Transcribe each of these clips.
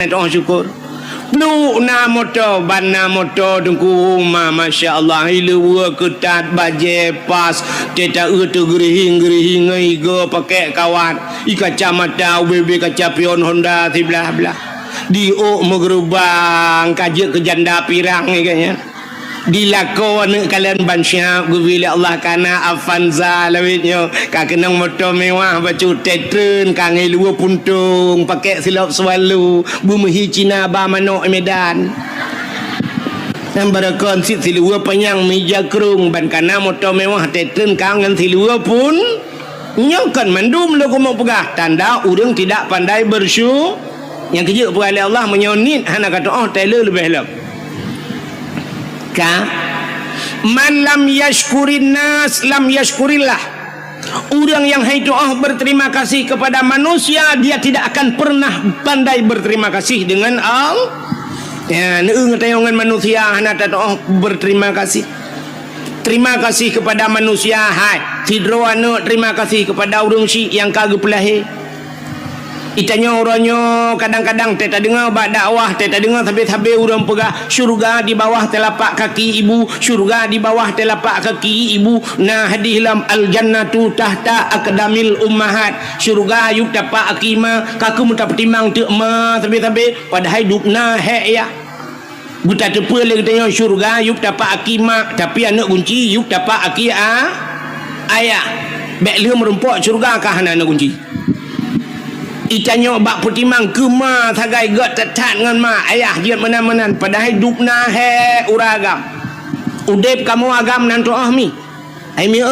doa syukur. Peluk na motor, ban na motor tunggu rumah, Masya Allah. Ilu ketat, baje pas, teta tu gerihing iga pakai kawat. Ika kacamata, UBB kaca pion Honda, sebelah-belah. Diuk megerubang, kajak ke janda pirang ni kayaknya. Dilakon kalian bansyak gubila Allah kana Avanza lawitnya kak kenang motor mewah bacu tetren kang ilua puntung pakai silap swalu bumehi Cina ba manok Medan nambar kon sit silua penyang meja kerung ban kana motor mewah tetren kang ngan silua pun nyongkan mandum lo mau pegah tanda urang tidak pandai bersyukur yang kerja pada Allah menyonit hana kata oh tailor lebih elok man lam yashkurin nas lam yashkurillah. Orang yang doa berterima kasih kepada manusia, dia tidak akan pernah pandai berterima kasih dengan Allah. Ya, dengan manusia hana doa berterima kasih. Terima kasih kepada manusia. Hai, tidroano terima kasih kepada orang syik yang kagak pelahir. Itanya orangnya kadang-kadang teta dengar bak dakwah, teta dengar habis-habis orang pegah syurga di bawah telapak kaki ibu, syurga di bawah telapak kaki ibu. Nah hadis lam al jannatu tahta aqdamil ummahat. Syurga yuk tapak akima kaku muta petimang tu ma habis-habis padahal dukna he ya. Buta tepa lagi tanya syurga yuk tapak akima tapi anak kunci yuk tapak aki ayah. Bek dia merempok syurga kah anak kunci. Itanya bak putimang kema tagai got tetat dengan mak ayah dia menan-menan padahal dukna he uragam udep kamu agam nan doa mi ai mi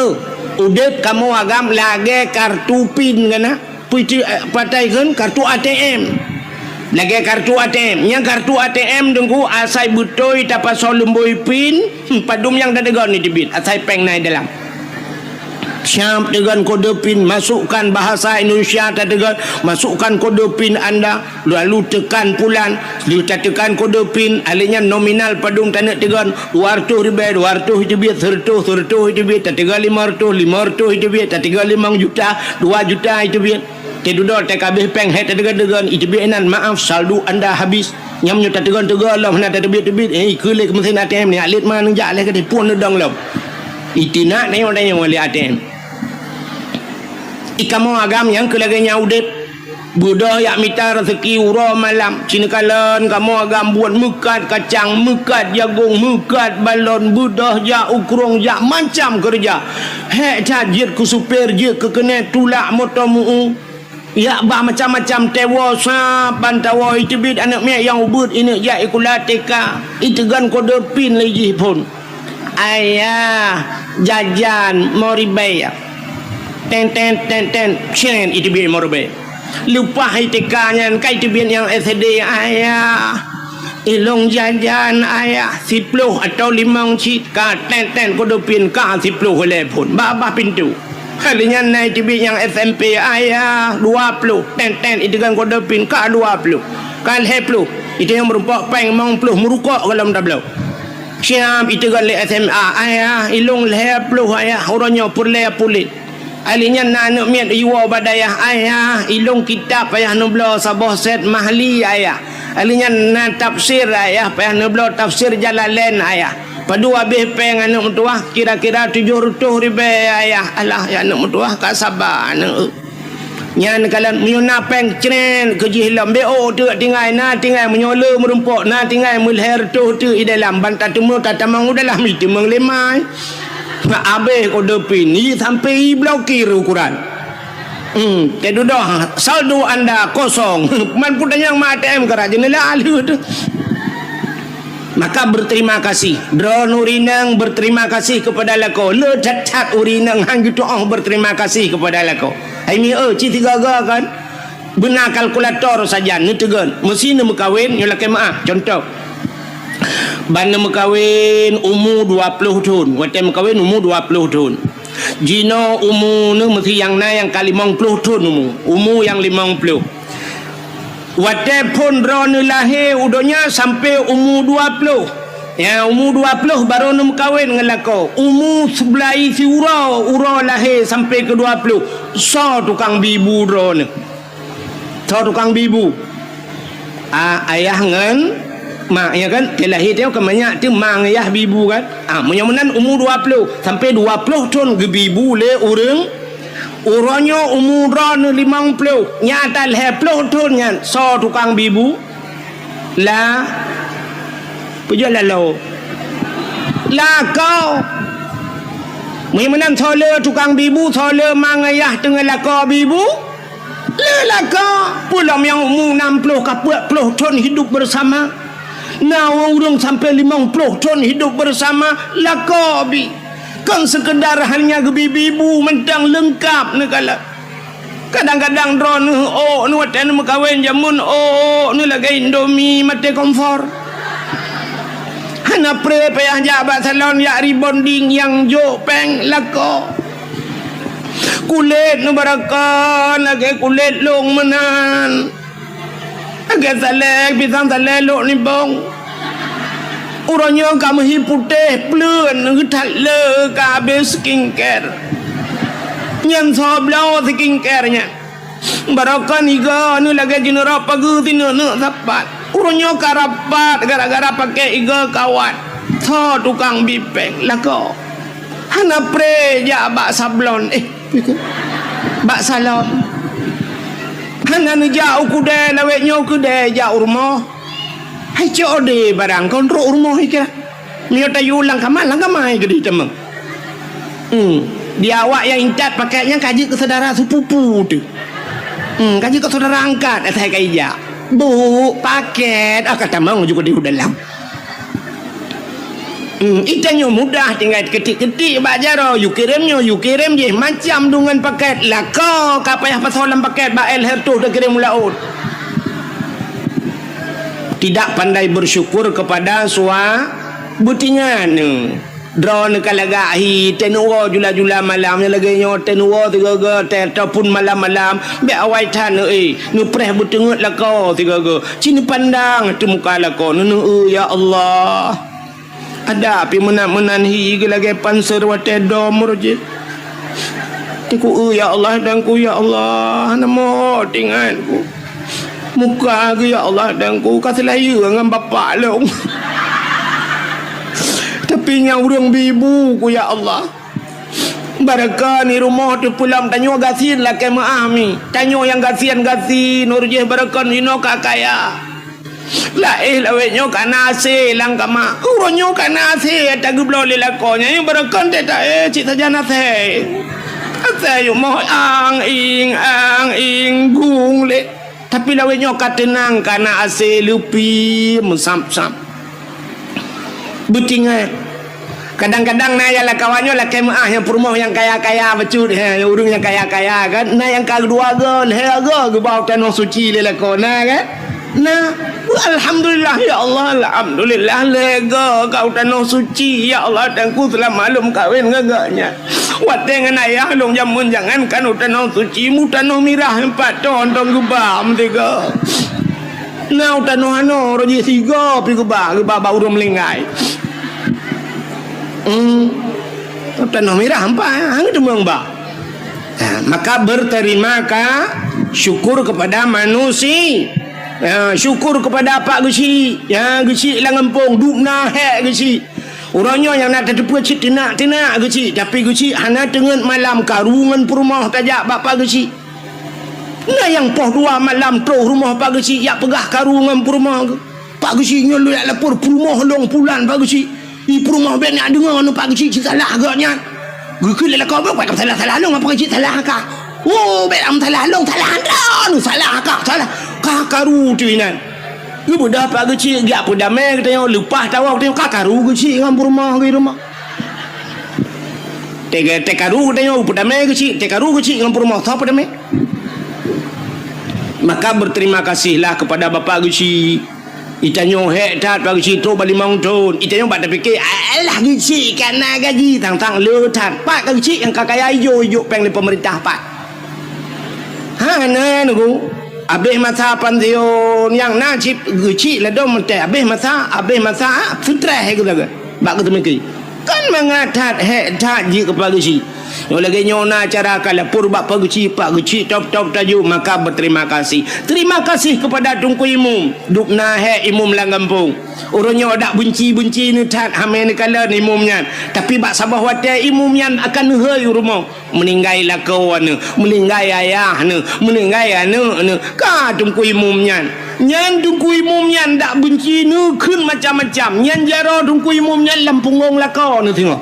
udep kamu agam lage kartu pin kana puiti patai kan kartu ATM lage kartu ATM yang kartu ATM dengku asai butoi tapa solumboi pin padum yang dadegon ni dibit asai peng nai dalam siap dengan kode pin, masukkan bahasa Indonesia dengan masukkan kode pin anda, lalu tekan pulan, lalu tekan kode pin, alihnya nominal padung tanah tegan 200 ribu, 200 ribu, 100 ribu, tegan 500 ribu, tegan 5 juta, 2 juta ribu. Kedua TKB peng het tegan itu bianan maaf saldo anda habis. Nyamnya tegan lah mana terbit kulik mesin ATM ni alit mana jak leh ke pun dong lah. Itina ni orang yang wali ATM. Ikamu agam yang kelaganya udep budak yak mita rezeki uro malam cinekalan kamu agam buat mekat kacang mekat jagung mekat balon budak jak ukrong jak macam kerja hek jajit ku supir je ke kena tulak motor mu ya bah macam-macam tewa sa bantawa itu bid anak mek yang ubud ini jak ikula teka itu gan kode pin lagi pun ayah jajan moribaya ten cien itu biar morbe lupa hitekanya kai itu biar yang SD ayah ilong jajan ayah 10 atau 5 cit ka ten kodopin ka 10 oleh pun baba pintu halinya naik itu biar yang SMP ayah 20 ten itu kan kodopin ka 20 kan 10 itu yang merupakan peng mong puluh merukok kalau tablau siap itu kan le SMA ayah ilong le puluh ayah orangnya purle pulit alinya nanuk miat iwa badayah ayah ilung kitab ayah nublo sabah set mahli ayah alinya na tafsir ayah payah nublo tafsir Jalalain ayah padu habis peng anak mutuah kira-kira 700 ribu ayah alah ya anak mutuah tak sabar anak nyan kalian menyuna peng ceren keji hilam beo tu tinggal menyola merumpok na tinggal melher tu i dalam bantat temu tatamang udahlah mi temang lemai abe kode pin ni sampai blokir ukuran kedua dah saldo anda kosong man pun yang ATM kerajaan lalu tu maka berterima kasih drone urinang berterima kasih kepada lako le cat urinang hang gitu berterima kasih kepada lako ini citi gaga kan benar kalkulator saja ni tegan mesin mekawin nyolak maaf contoh bana mekawin umur 20 tahun wate mekawin umur 20 tahun jino umur ni mesti yang na yang kali 50 tahun umur yang 50 wate pun ron lahir udonya sampai umur 20 ya umur 20 baru ni mekawin ngelako umur sebelah isi ura lahir sampai ke 20 so tukang bibu ron so tukang bibu ayah ngan mak ya kan kelahir dia ke banyak tu mang ayah bibu kan menyamunan umur 20 sampai 20 tahun ke bibu le orangnya umur 50 nyata 20 tahun kan so tukang bibu lah puja lalu lah kau menyamunan tole tukang bibu tole mang ayah dengan laka bibu lelaka pulang yang umur 60 ke 40 tahun hidup bersama orang sampai 50 tahun hidup bersama lakabi kan sekedar hanya gebibu mentang lengkap negala kadang-kadang drone nu watan makawin jamun nu lagi indomie mate kompor hana pre payah jabat salon ya rebonding yang jo peng lako kulit nu barakan lagi kulit long menan agak salek pisang salek lok ni bong orangnya kamu hi putih plun ngetat le ka habis skincare yang soblau skincare nya barakan iga nu lagi jinera pagi tinu nu sapat orangnya karapat gara-gara pakai iga kawan tho tukang bipeng lako hana pre ja bak sablon bak salon hana ni jauh kuda lawek nyo kuda jauh rumah hai code barang kontrol rumah ikira mio tayu lang kamai gede temang dia awak yang incat pakainya kaji ke saudara sepupu tu kaji ke saudara angkat saya kaija bu paket kata mang juga di dalam itanya mudah tinggal ketik-ketik bajaro you kirim je macam dengan paket lah kau kapayah pasolan paket ba el hertu dah kirim laut tidak pandai bersyukur kepada sua butingan drone kalagahi tenuo jula-jula malam lagi nyo tenuo tiga ataupun malam-malam be awai tan nu preh butengut lah kau tiga cini pandang tu muka lah kau ya Allah ada api menan hi lagi panser wate dom roje tiku ya Allah dan ku ya Allah namo tinganku muka ku ya Allah dan ku kasih layu dengan bapak long tapi nya urang bibu ku ya Allah barakah ni rumah tu pulang tanyo gasin lah ke maami tanyo yang gasian urje barakah ino kakaya la lawe nyo kana se lang kama uronyo kana se tagublo le lakonya yang berakan te ta cik saja na se ase yo mo ang ing gung le tapi lawe nyo katenang kana ase lupi musam-sam butingan kadang-kadang na ya la kawanyo la kemah yang perumahan yang kaya-kaya becut urung yang kaya-kaya kan na yang kedua gol ge bau tanah suci le lakona kan nah alhamdulillah ya Allah alhamdulillah lega kau tanah suci ya Allah dan ku telah maklum kawin ngagaknya wat dengan ayah long jamun jangan kan tanah suci mu tanah mirah 4 ton tong gebam tiga nah tanah ano roji 3 pi gebam baru melingai tanah mirah apa hang demang ba maka berterima syukur kepada manusia syukur kepada Pak Gesi Gesi lah ngempung dupna hek Gesi orangnya yang nak terdepa cik tenak Gesi tapi Gesi hana dengan malam karungan perumah tajak Bapak Gesi nah yang poh 2 malam troh rumah Pak Gesi yak pegah karungan perumah Pak Gesi nyolu yak lapor perumah long pulan Pak Gesi perumah ben nak dengar Pak Gesi cik salah agaknya gekil lah kau buat salah long apa cik salah kah bet am salah long salah anda salah kah salah kakaru tu inan ibu dah Pak Geci dia pun damai kita yang lepas tahu kita kakaru Geci dengan rumah tekaru kita yang pun damai Geci tekaru Geci dengan rumah tahu pun damai maka berterima kasihlah kepada Bapak Geci itanyo hek tat Pak Geci tu balik mang ton itanyo bak fikir alah Geci kana gaji tang le tat Pak Geci yang kakaya yo peng di pemerintah Pak na nunggu abeh masa pantheon yang najib Geci lah dom teh abeh masa sutra he gula bak tu meki kan mengatat he tat ji kepada Geci Yang lagi nyona cara kala purba pagci pak geci top taju maka berterima kasih. Terima kasih kepada Tunku Imum. Duk nahe imum lang kampung. Urangnya ada benci-benci ni tat hame ni kala ni imumnya. Tapi bak sabah wate imumnya akan heu rumah. Meninggai lah kawan, meninggai ayah ni, meninggai anu ni. Ka Tunku Imumnya. Nyan Tunku Imumnya dak benci ni keun macam-macam. Nyan jaro Tunku Imumnya lampungong lah kau ni tengok.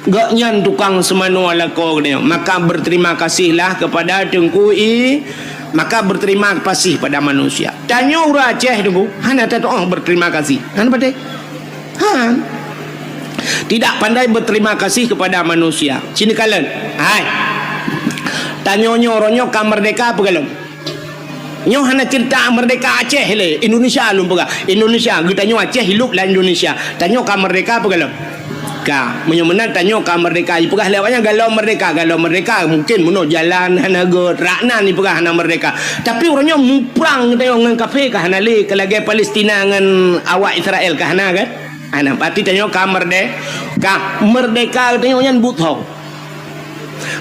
Gak nyan tukang semano ala kau ni. Maka berterima kasihlah kepada Tunku maka berterima kasih pada manusia. Tanya orang Aceh Tunku, hana tak berterima kasih. Hana pandai? Tidak pandai berterima kasih kepada manusia. Sini kalian. Hai. Tanya orangnya ka merdeka apa kalian? Nyo hana cerita merdeka Aceh le. Indonesia lum pega. Indonesia kita nyo Aceh hidup lah Indonesia. Tanya ka merdeka apa kalian? Ka menyemenan tanya ka merdeka i pegah lewatnya galau merdeka mungkin muno jalan hana go rakna ni pegah hana merdeka tapi orangnya muprang tengok ngan kafe ka hana le kelagi Palestina ngan awak Israel ka hana kan ana pati tanya ka merdeka tengok nyan buthong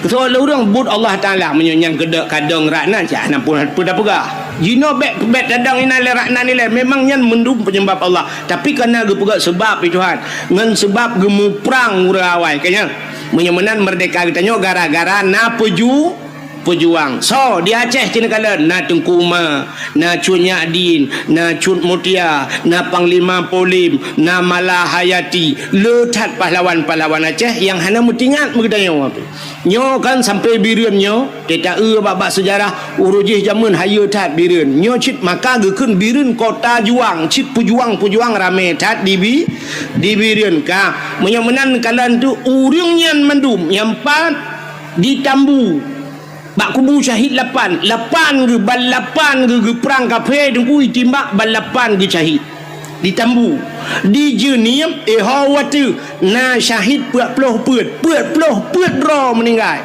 so orang but Allah Taala menyang kadang rakna ja hana pun dah pegah jino bet dadang ina le rakna ni le memang nyan mendum penyembah Allah tapi kena ge pegak sebab Tuhan ngan sebab gemu perang urawai kanya menyemenan merdeka kita gara-gara na pejuang so di Aceh cina kala na Tunku Umar na Cut Nyadin na Cut Mutia na Panglima Polim na Malahayati letat pahlawan-pahlawan Aceh yang hana mutingat mengedanyo apa nyo kan sampai bireun nyo teta babak sejarah urujih jamun hayu tat bireun nyo cit maka gekeun bireun kota juang cit pujuang rame tat di bireun ka menyemenan kalan tu urang nyan mandum nyampat di Tambu bak kubu syahid 8 ge balapan ge perang kafe dengku itimbak balapan ge syahid di Tambu di Jenim hawatu na syahid 40 peut ro meninggal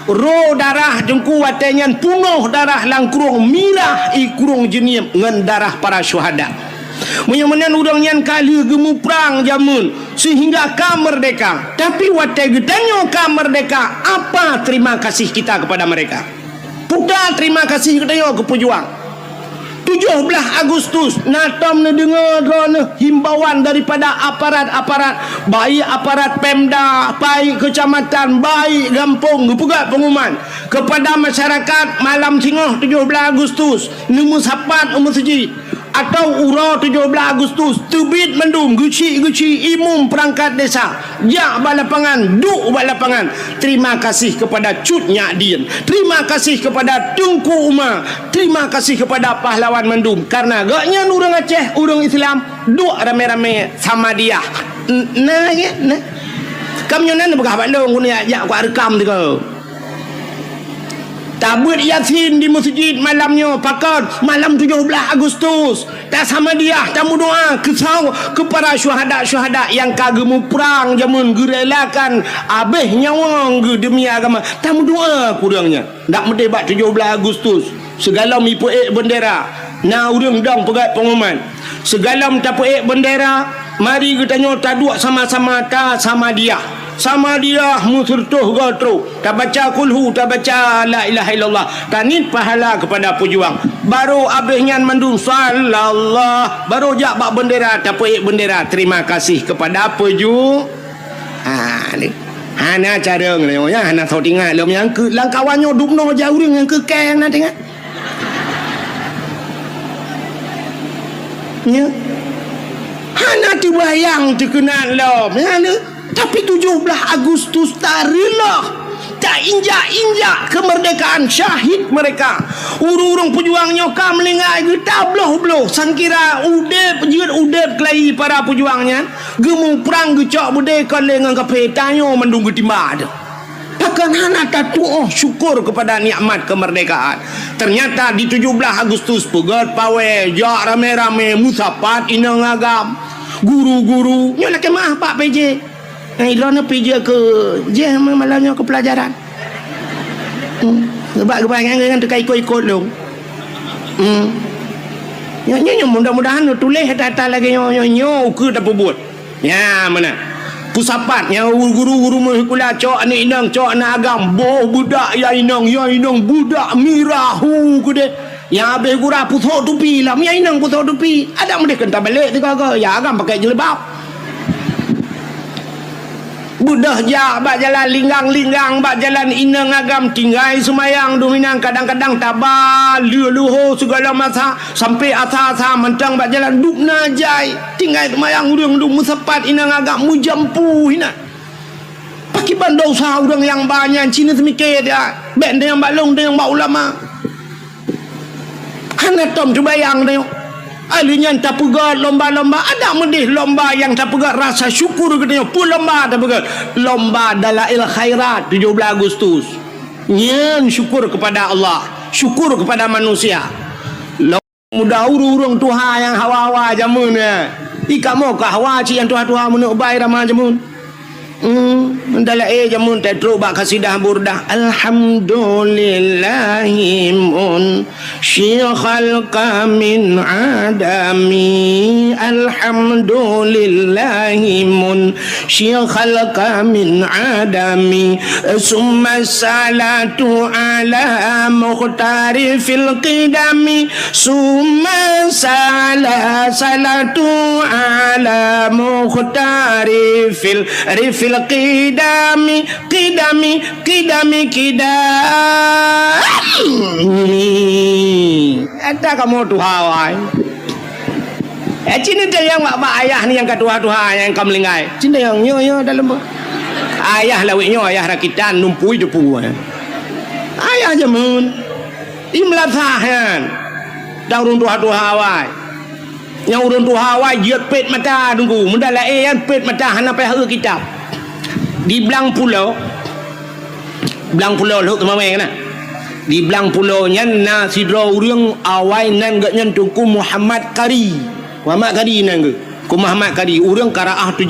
ro darah dengku watenyan punuh darah langkurung mirah i kurung Jenim ngan darah para syuhada menyemenan urang nyan kali gemu perang jamun sehingga ka merdeka tapi watai gedanyo ka merdeka apa terima kasih kita kepada mereka puda terima kasih gedanyo ke pejuang 17 Agustus natom ne dengar drone himbauan daripada aparat baik aparat Pemda baik kecamatan baik kampung gepegat pengumuman kepada masyarakat malam singoh 17 Agustus nemu sapat masjid atau ura 17 Agustus tebit mendum geci imum perangkat desa jak balapangan duk balapangan terima kasih kepada Cut Nyadin terima kasih kepada Tunku Umar terima kasih kepada pahlawan mendum karena gaknya urang Aceh urang Islam duk rame-rame sama dia nah ya nah kamu nyonan begah balong guna jak ku rekam tu kau tabut Yasin di masjid malamnya pakat malam 17 Agustus tak sama dia tamu doa kesau kepada syuhada yang kagemu perang jamun gerelakan abeh nyawang ge demi agama tamu doa kurangnya ndak mendebat 17 Agustus segala mipu bendera na urang dang pegat pengumuman segala tapu bendera mari kita nyota dua sama-sama ta sama dia musurtuh gotro tak baca kulhu tak baca la ilaha illallah tanit pahala kepada pejuang baru abihnya mandum sallallahu baru jak bak bendera tapi bendera terima kasih kepada pejuang ni hana cara ngnya hana thau tingat lom yang ke langkawannya dupno jauh yang ke keng na tingat nya hana dibayang dikenal lom hana tapi 17 Agustus tarilah tak injak kemerdekaan syahid mereka urung pejuangnya ka melingak kita bloh sangkira udep kelai para pejuangnya gemu perang gecok bude kalengan kape tanyo mendung getimba ada takkan hana tatu syukur kepada nikmat kemerdekaan ternyata di 17 Agustus pegat pawe jak rame-rame musapat inang agam guru-guru nyolah kemah Pak PJ Idrona pergi ke je malamnya ke pelajaran. Sebab kebanyakan tu ikut-ikut lu. Nyo mudah-mudahan tulis data lagi nyo ke tak buat. Ya mana. pusapatnya guru-guru mahkula cok ni inang cok na agam boh budak ya inang budak mirahu kude yang habis gura putok tupi lah ya inang putok tupi ada mereka kentah balik tu kagak ya agam pakai jilbab budak ja bak jalan linggang bak jalan inang agam tinggal semayang dominang kadang-kadang tabah luho segala masa sampai asa-asa mentang bak jalan duk najai tinggal semayang urang duk musapat inang agam mujampu hina pakai bandau sah urang yang banyak Cina semikir dia bek dia yang balong dia yang bak ulama hana tom cubayang dia alinya tak pegat lomba-lomba ada medih lomba yang tak pegat rasa syukur katanya pun lomba tak pegat lomba dalail khairat 17 Agustus nyen syukur kepada Allah syukur kepada manusia mudah urung Tuhan yang hawa-hawa jamun ika mau ka hawa ci yang Tuhan menuk bai ramah jamun dalail jamun teruk bak kasidah burdah alhamdulillahimun syikhal kamin adami alhamdulillahimun syikhal kamin adami summa salatu ala mukhtari fil qidami summa salatu ala mukhtari fil qidami ada kamu Tuhan Cina yang mak ayah ni yang kedua Tuhan yang kamu lingai Cina yang nyo dalam ayah lawiknya ayah rakitan numpui depu ayah jamun imlathahan daurun Tuhan wai yang urun Tuhan wai jiat pet mata tunggu mendala yang pet mata hana payah kitab di belang pulau lu teman-teman kan di belang pulau nyan na sidro urang awai nan gak nyan tuku Muhammad Kari nan ke ku Muhammad Kari urang Karaah 7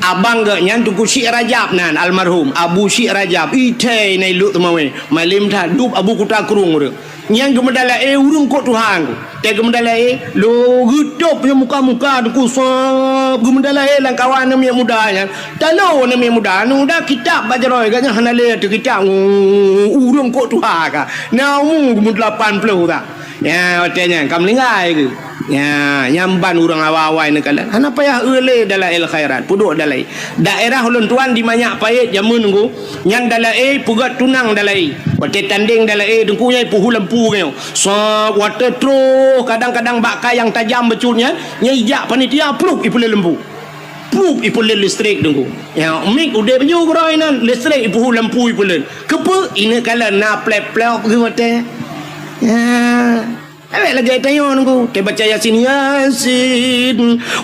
abang gak nyan tuku Syekh Rajab nan almarhum Abu Syekh Rajab ite nai lu teman-teman malim tha dup Abu Kuta Kurung urang yang gemedala urang kok Tuhan te gemedala lo hidup punya muka-muka tu sab gemedala lang kawan nam yang mudanya talo nam yang muda nu dah kitab bajaroi ganya hanale tu kitab urang kok Tuhan ka namu gum 80 tak ya otenya kam lingai ke ya nyamban urang awai ne kala hana payah eule dalail khairat puduk dalai daerah ulun tuan di manyak payet jamun nggu nyan dalai pugat tunang dalai wate tanding dalai dengku nyai puhu lampu nyo so wate tro kadang-kadang bakal yang tajam becunnya nyai jak panitia pluk ipule lembu pluk ipule listrik dengku ya mik ude penyu groi nan listrik ipuhu lampu ipule kepe ine kala na plep-plep ke wate ya awak lagi tanya nunggu te baca Yasin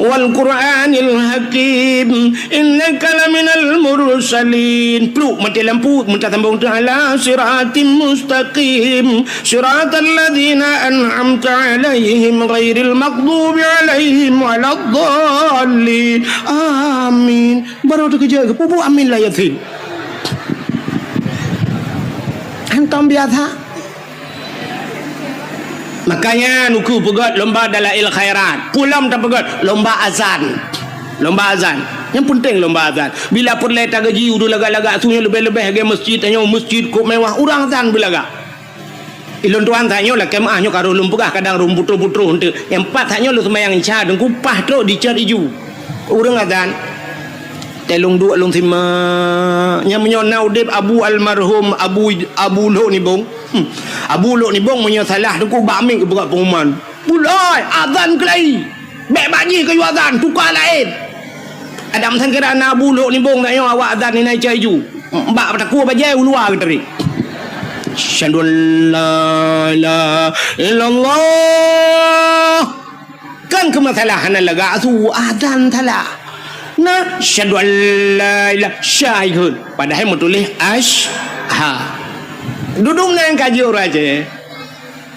wal Qur'anil Hakim innaka laminal mursalin pluk mati lampu minta sambung ta'ala siratim mustaqim siratal ladzina an'amta alaihim ghairil maghdubi alaihim waladdallin amin baru tu kerja ke pupu amin lah Yasin hantam biasa. Makanya nuku pegat lomba dalail khairat pulam tak pegat lomba azan yang penting lomba azan bila perle tak gaji udah lagak-lagak sunya lebih-lebih ke masjid tanya masjid kok mewah urang azan belaga ilun tuan tanya lah kemahnya karo lumpugah kadang rum putru-putru untuk yang empat tanya lu semayang isya dan kupah tu dicat iju urang azan telung dua lung sima yang menyona udip abu almarhum abu lo ni bong abu lo ni bong punya salah tu ku baming ke buat pengumuman pulai azan kelai bek baji ke azan tukar lain adam sangkira na abu lo ni bong tanya awak azan ni naik caju mbak takku bajai luar ke tadi syahadu la ilaha illallah kan kemasalahan laga tu azan salah na syahadu la ilaha syahid padahal mau tulis ha duduk nang kaji orang je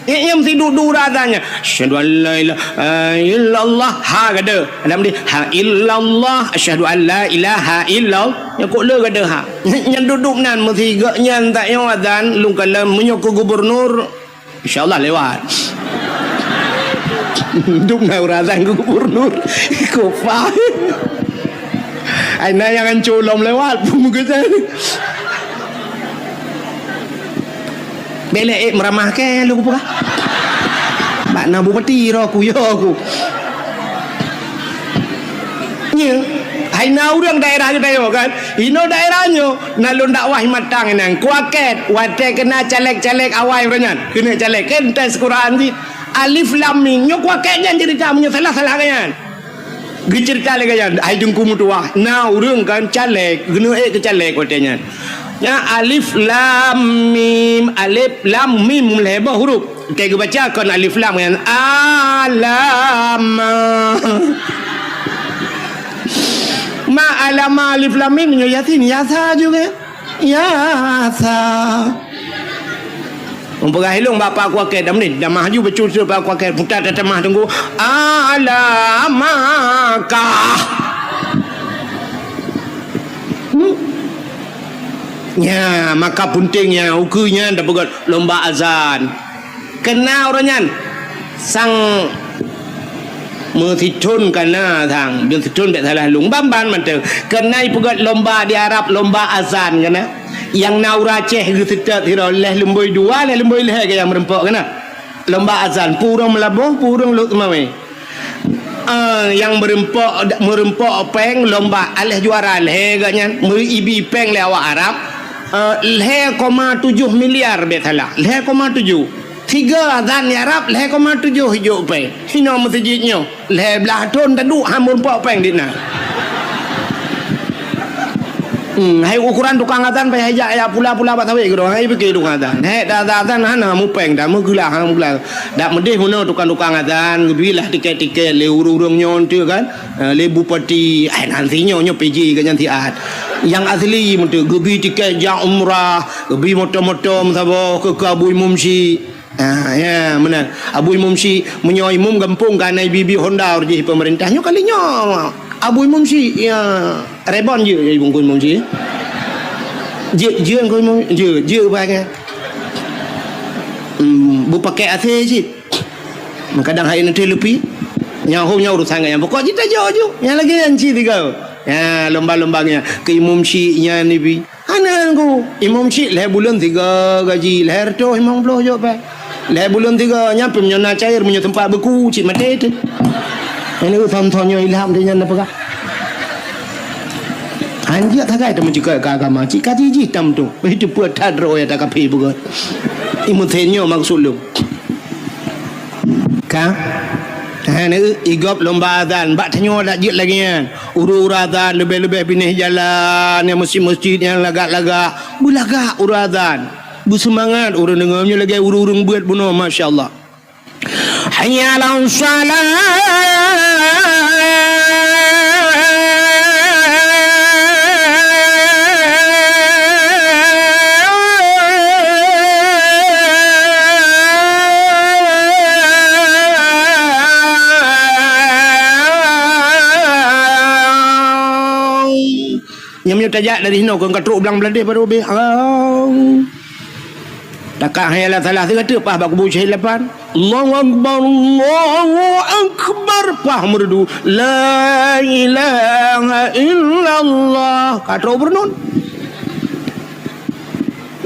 yang mesti duduk razannya syahadu la ilaha illallah ha gada dalam dia ha illallah syahadu la ilaha illallah yang kok le gada ha yang duduk nan mesti gak nyan tak yang azan lung kala menyokong gubernur insyaallah lewat duduk nang razan gubernur kok faham Aina yang colom lewat muka saya. Belek meramah ke lu apa? Makna bupati ro aku yo aku. Nya, aina urang daerah kita yo kan. Ino daerahnya nalun dakwah matang nang kuaket, wate kena caleg-caleg awai renyan. Kena caleg kan tes Quran di alif lam mim nyo kuaketnya jadi tamunya salah-salah kan. Gicerita lagi kan, ai jungku mutuah. Nah urang kan caleg, genu ke caleg watenya. Ya alif lam mim lebah huruf kayak baca kan alif lam kan alama ma alama alif lam mim yasin yasa juga yasa umpah hilung bapa aku akeh dah menit dah maju betul bapa aku akeh putar tetemah tunggu alamakah ya, maka pentingnya ukunya dah buat lomba azan. Kena orangnya sang mesitun kena thang, dia situn tak salah lung bamban mantu. Kena buat lomba di Arab lomba azan kena. Yang naura ceh gitu tidak leh lemboi dua leh lemboi leh yang merempok kena. Lomba azan purung melabuh purung lut mawe. Yang merempok peng lomba aleh juara leh gaknya meribi peng le awak Arab. 0,7 miliar betala 0,7 tiga azan Arab 0,7 hijau pe hino masjidnya le belah ton taduk hamun pok peng dina hai ukuran tukang azan pe hajak ya pula-pula bat tawe gedo hai pikir tukang azan hai azan hana mu peng dah mu gula hang gula dak medih hono tukang azan gebilah tiket-tiket le urung nyon tu kan le bupati nantinya nyo PJ kan nanti yang asli mentu gebi tiket jak umrah gebi motor-motor sabo ke Abu Mumsi ya mana Abu Mumsi menyoi mum gampung kan bibi Honda urji pemerintahnya kalinya Abu Mumsi ya rebon je bungkun Mumsi je kau je banyak bu pakai AC sih kadang hari nanti lebih nyahunya urusan yang pokok kita jauh yang lagi anci tiga ya lomba-lombanya ke Imam Syi'nya ni bi ananku Imam Syi' leh bulan 3 gaji leh tu Imam Bloh jo pa leh bulan 3 nyampe menyona cair punya tempat beku cik mate tu ini tontonnya ilham dia nyana apa anjak tagai tu mencukai ke agama cik kaji hitam tu itu buat tadro ya tak kapi bukan imutenyo maksud lu ka ni igop lomba azan bak tanyo dak jit lagi kan uru azan lebih-lebih pinih jalan yang masjid-masjid yang lagak-lagak bulagak uru azan bersemangat orang dengarnya lagi urung buat bunuh masya-Allah hayya 'alas salat yang tajak dari sini kau katruk belang beladih pada ubih takak hayalah salah kata pah bak kubu syahid lapan Allahu Akbar pah merdu la ilaha illallah katruk bernun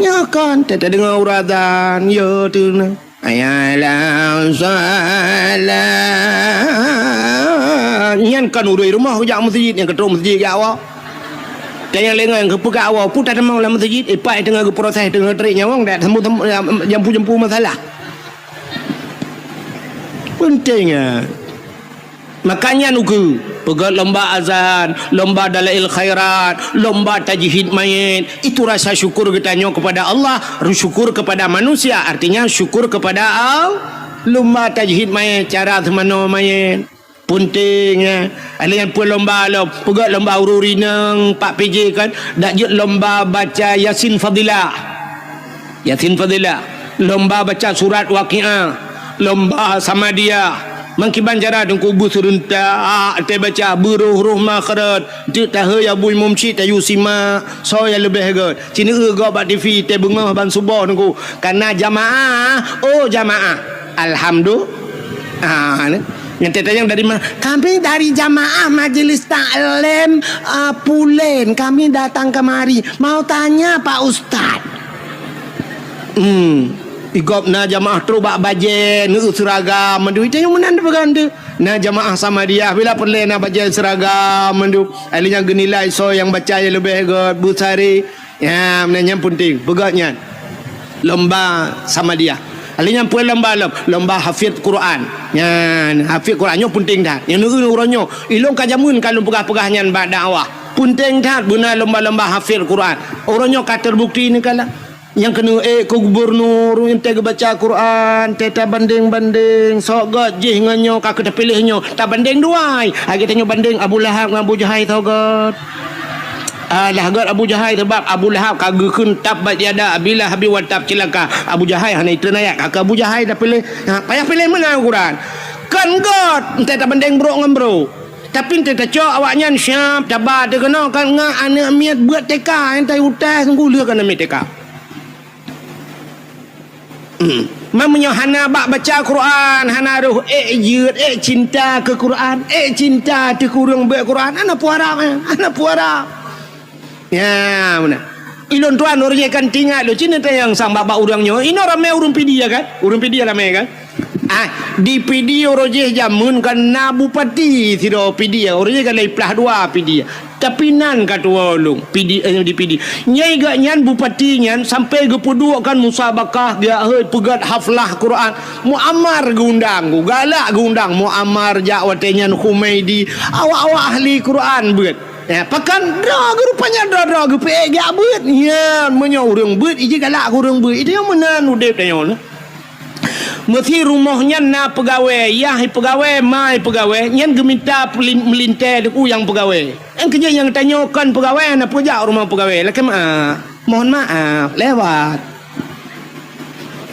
ya kan tak dengar uradan ya tu na hayalah salah nyan kan urui rumah hujak masjid yang katruk masjid ya awak dan yang lengan ke pegak awal putar demang dalam masjid ipai tengah ke proses tengah teriknya orang dah jampu-jampu masalah pentingnya makanya nuku pegat lomba azan lomba dalail khairat lomba tajhid mayit itu rasa syukur kita kepada Allah syukur kepada manusia artinya syukur kepada Allah lomba tajhid mayit cara semano mayit pentingnya ada yang pun lomba pegat lomba ururi nang Pak PJ kan dak je lomba baca Yasin Fadilah lomba baca surat Waqiah lomba Samadiyah mangkiban jara deng kubu serentak te baca beruh makharat te tahu ya bui mumsi ta yusima so ya lebih ga cini ga ba TV te bengah ban subuh dengku karena jamaah jamaah alhamdulillah Yang tanya dari mana? Kami dari jamaah Majelis Taklim Pulen. Kami datang kemari mau tanya Pak Ustaz. Igop na jamaah terubak baje nu seragam mendu itu yang menan berganda. Na jamaah sama dia bila perle na baje seragam mendu. Alinya genilai so yang baca yang lebih god busari. Ya, menanya penting. Begatnya lomba sama dia. Alinya pun lomba hafiz Quran. Yan hafiz Qurannya penting dah. Yang nu uronyo ilong kajamun kalau pegah-pegahnya bak dakwah. Penting dah guna lomba-lomba hafiz Quran. Uronyo kata terbukti ni kala. Yang kena ke gubernur yang tega baca Quran teta banding-banding sok gajih nganyo kak kita pilihnya tak banding duai. Agi tanya banding Abu Lahab dengan Abu Jahal tau god. Lahgat Abu Jahal sebab Abu Lahab kagakun tabat yada bila habi watab cilaka Abu Jahal hanya itu nayak kakak Abu Jahal dah pilih payah pilih mana Quran kan god entah tak banding bro dengan bro tapi entah tak cok awaknya siap tabat dia kena kan ngak anak miat buat teka entah utas sungguh lihat kan miat teka mamanya hana bak baca Quran hana ruh yud cinta ke Quran cinta te kurang baca Quran anak puara ya mana ilon tuan orangnya kan tinggal lo cina yang sang bapak urangnya ini ramai urung pidi ya kan urung pidi ramai kan di pidi orangnya jamun kan na bupati tidak pidi ya orangnya kan lai pelah dua pidi tapi nan katua ulung pidi di pidi nyai gak nyan bupati nyan sampai gepuduk kan musabakah dia pegat haflah Quran muammar gundang galak gundang muammar jawatenyan Humaidi awak-awak ahli Quran buat ya pakan drag rupanya drag pe gak beut ya menyo urang beut iji galak urang beut itu yang menan udep tanya mesti rumahnya na pegawai ya pegawai mai pegawai nyan geminta melintai deku yang pegawai yang kerja yang tanyakan pegawai na pejak rumah pegawai laki mohon maaf lewat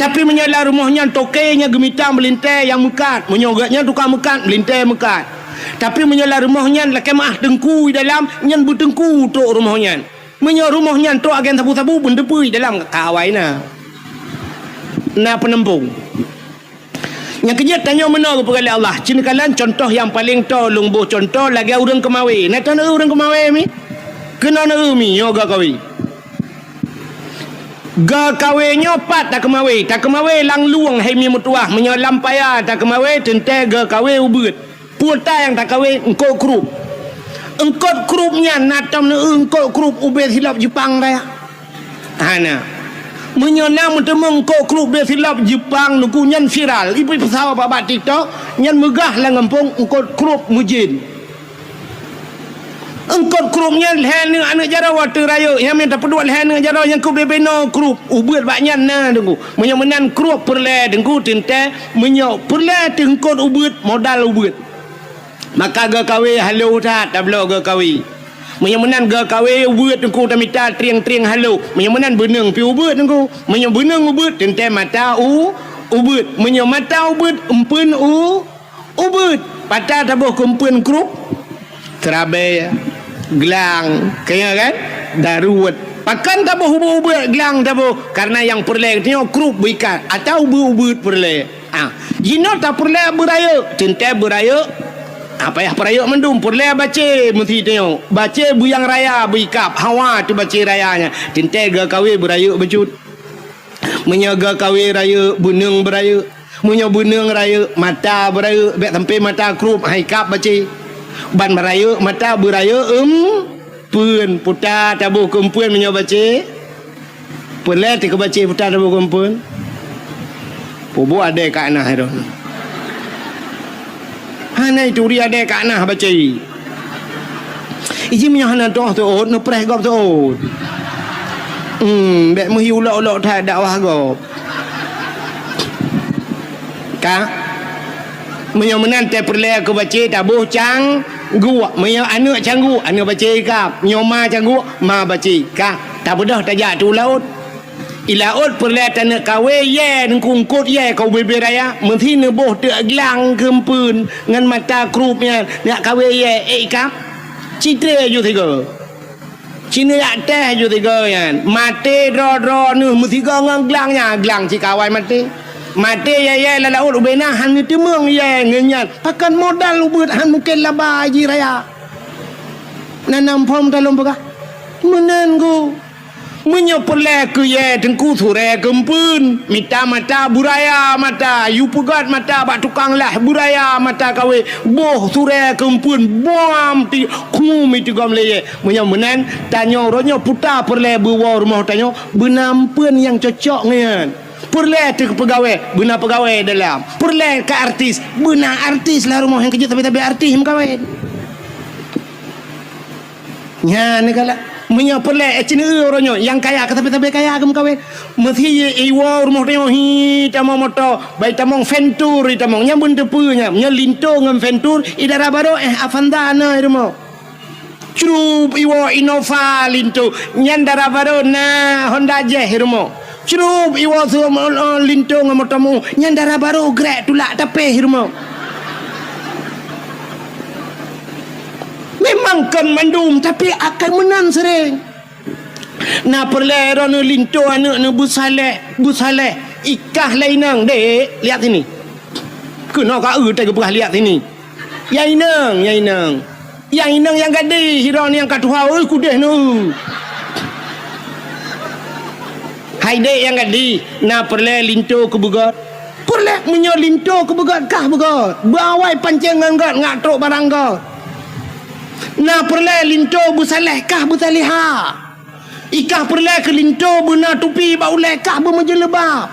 tapi menyala rumahnya tokenya geminta melintai yang mekat menyogaknya tukang mekat melintai mekat tapi menyala rumahnya laki dengku dalam nyan bertengku tok rumahnya menyo rumahnya tok agen sabu-sabu bendepui dalam kawai na penempung yang kerja tanya mana kepada Allah cina kalan contoh yang paling tolong boh contoh lagi orang kemawi nak tahu orang kemawi mi kena nak mi yoga kawi ga kawinya pat tak kemawi lang luang hai mi mutuah menyolam payah tak kemawi tente ga kawi ubut puta yang tak kawi engkau krupnya natam na engkau krup ubet hilap Jepang dah ana menyonang mentemung kok klub dia silap Jepang nuku nyan viral ibu pesawat babat TikTok nyan megah lah ngampung engkau klub mujin engkau klubnya lehan dengan anak jara water raya yang minta pedua lehan dengan jara yang kau bebeno klub ubet baknyan na dengku menyomenan klub perle dengku tinte menyok perle tengkot ubet modal ubet maka ga kawe halo tak tablo ga kawe menyemenan ga kawe ubet engkau tamita triang-triang halo menyemenan beneng pi ubet engkau menyem beneng ubet tente mata ubet menyem mata ubet empen ubet patah tabuh kempen krup terabai gelang kaya kan daruat pakan tabuh ubet gelang tabuh karena yang perle tengok krup berikat atau ubet perle jino tak perle beraya tente beraya apa ya perayuk mendum perle baca mesti tengok baca buyang raya berikap hawa tu baca rayanya tinte ga kawe berayuk becut menyaga kawe raya bunung berayuk munya bunung raya mata berayuk bek sampai mata krup haikap baca ban berayuk mata berayuk pun putar tabuh kempuan menyo baca perle ti ke baca putar tabuh kempuan pobo ada kat nah itu hana itu dia ada kat nah baca iji punya hana doh tu no preh gop tu bek muhi ulak-ulak tak dakwah gop ka menyomenan te perle ke baca tabuh cang gua menyo anak canggu anak baca kap nyoma canggu ma baca ka tak bedah tajak tu laut ilaut perle tanah kawe ye ngkungkut ye kau bebe raya mesti neboh te gelang kempun ngan mata krupnya nak kawe ye kap citre ju tiga cina yak teh ju tiga yan mate ro nu mesti go ngan gelangnya gelang ci kawai mate mati ya la laut ubena han ni temeng ya ngenyan pakan modal ubut han mungkin laba ji raya nanam pom talom pagah menen go menyopole ke ye tengku sure kempun mita mata buraya mata yu pugat mata bak tukang lah buraya mata kawe boh sure kempun bom ti ku mi ti gom le menen tanyo ronyo puta perle buwa rumah tanyo benampeun yang cocok ngian perle ke pegawai benar pegawai dalam perle ke artis benar artis lah rumah yang kerja tapi artis kawin nya ni kala punya perle cina orangnya yang kaya tapi kaya agam kawin mesti iwa rumah tengok hi tamong motor baik tamong ventur tamong nyambun tepunya nya linto ngam ventur idara baru Avanda na rumah curup iwa Innova linto nyandara baru na Honda Jazz rumah curup iwa linto ngam motormu nyandara baru grek tulak tapi rumah memang kan mandum tapi akan menang sering na perle rono linto anak ne busale ikah lainang dek lihat sini kena ka tak pernah lihat sini yainang yang gadi hiron yang katuha oi kudeh nu hai dek yang gadi na perle linto ke bugot perle menyo linto ke bugot kah bugot bawai pancengan got ngatrok barang got na perle linto busaleh kah busaliha ikah perle ke linto bena tupi bauleh kah bermajelebab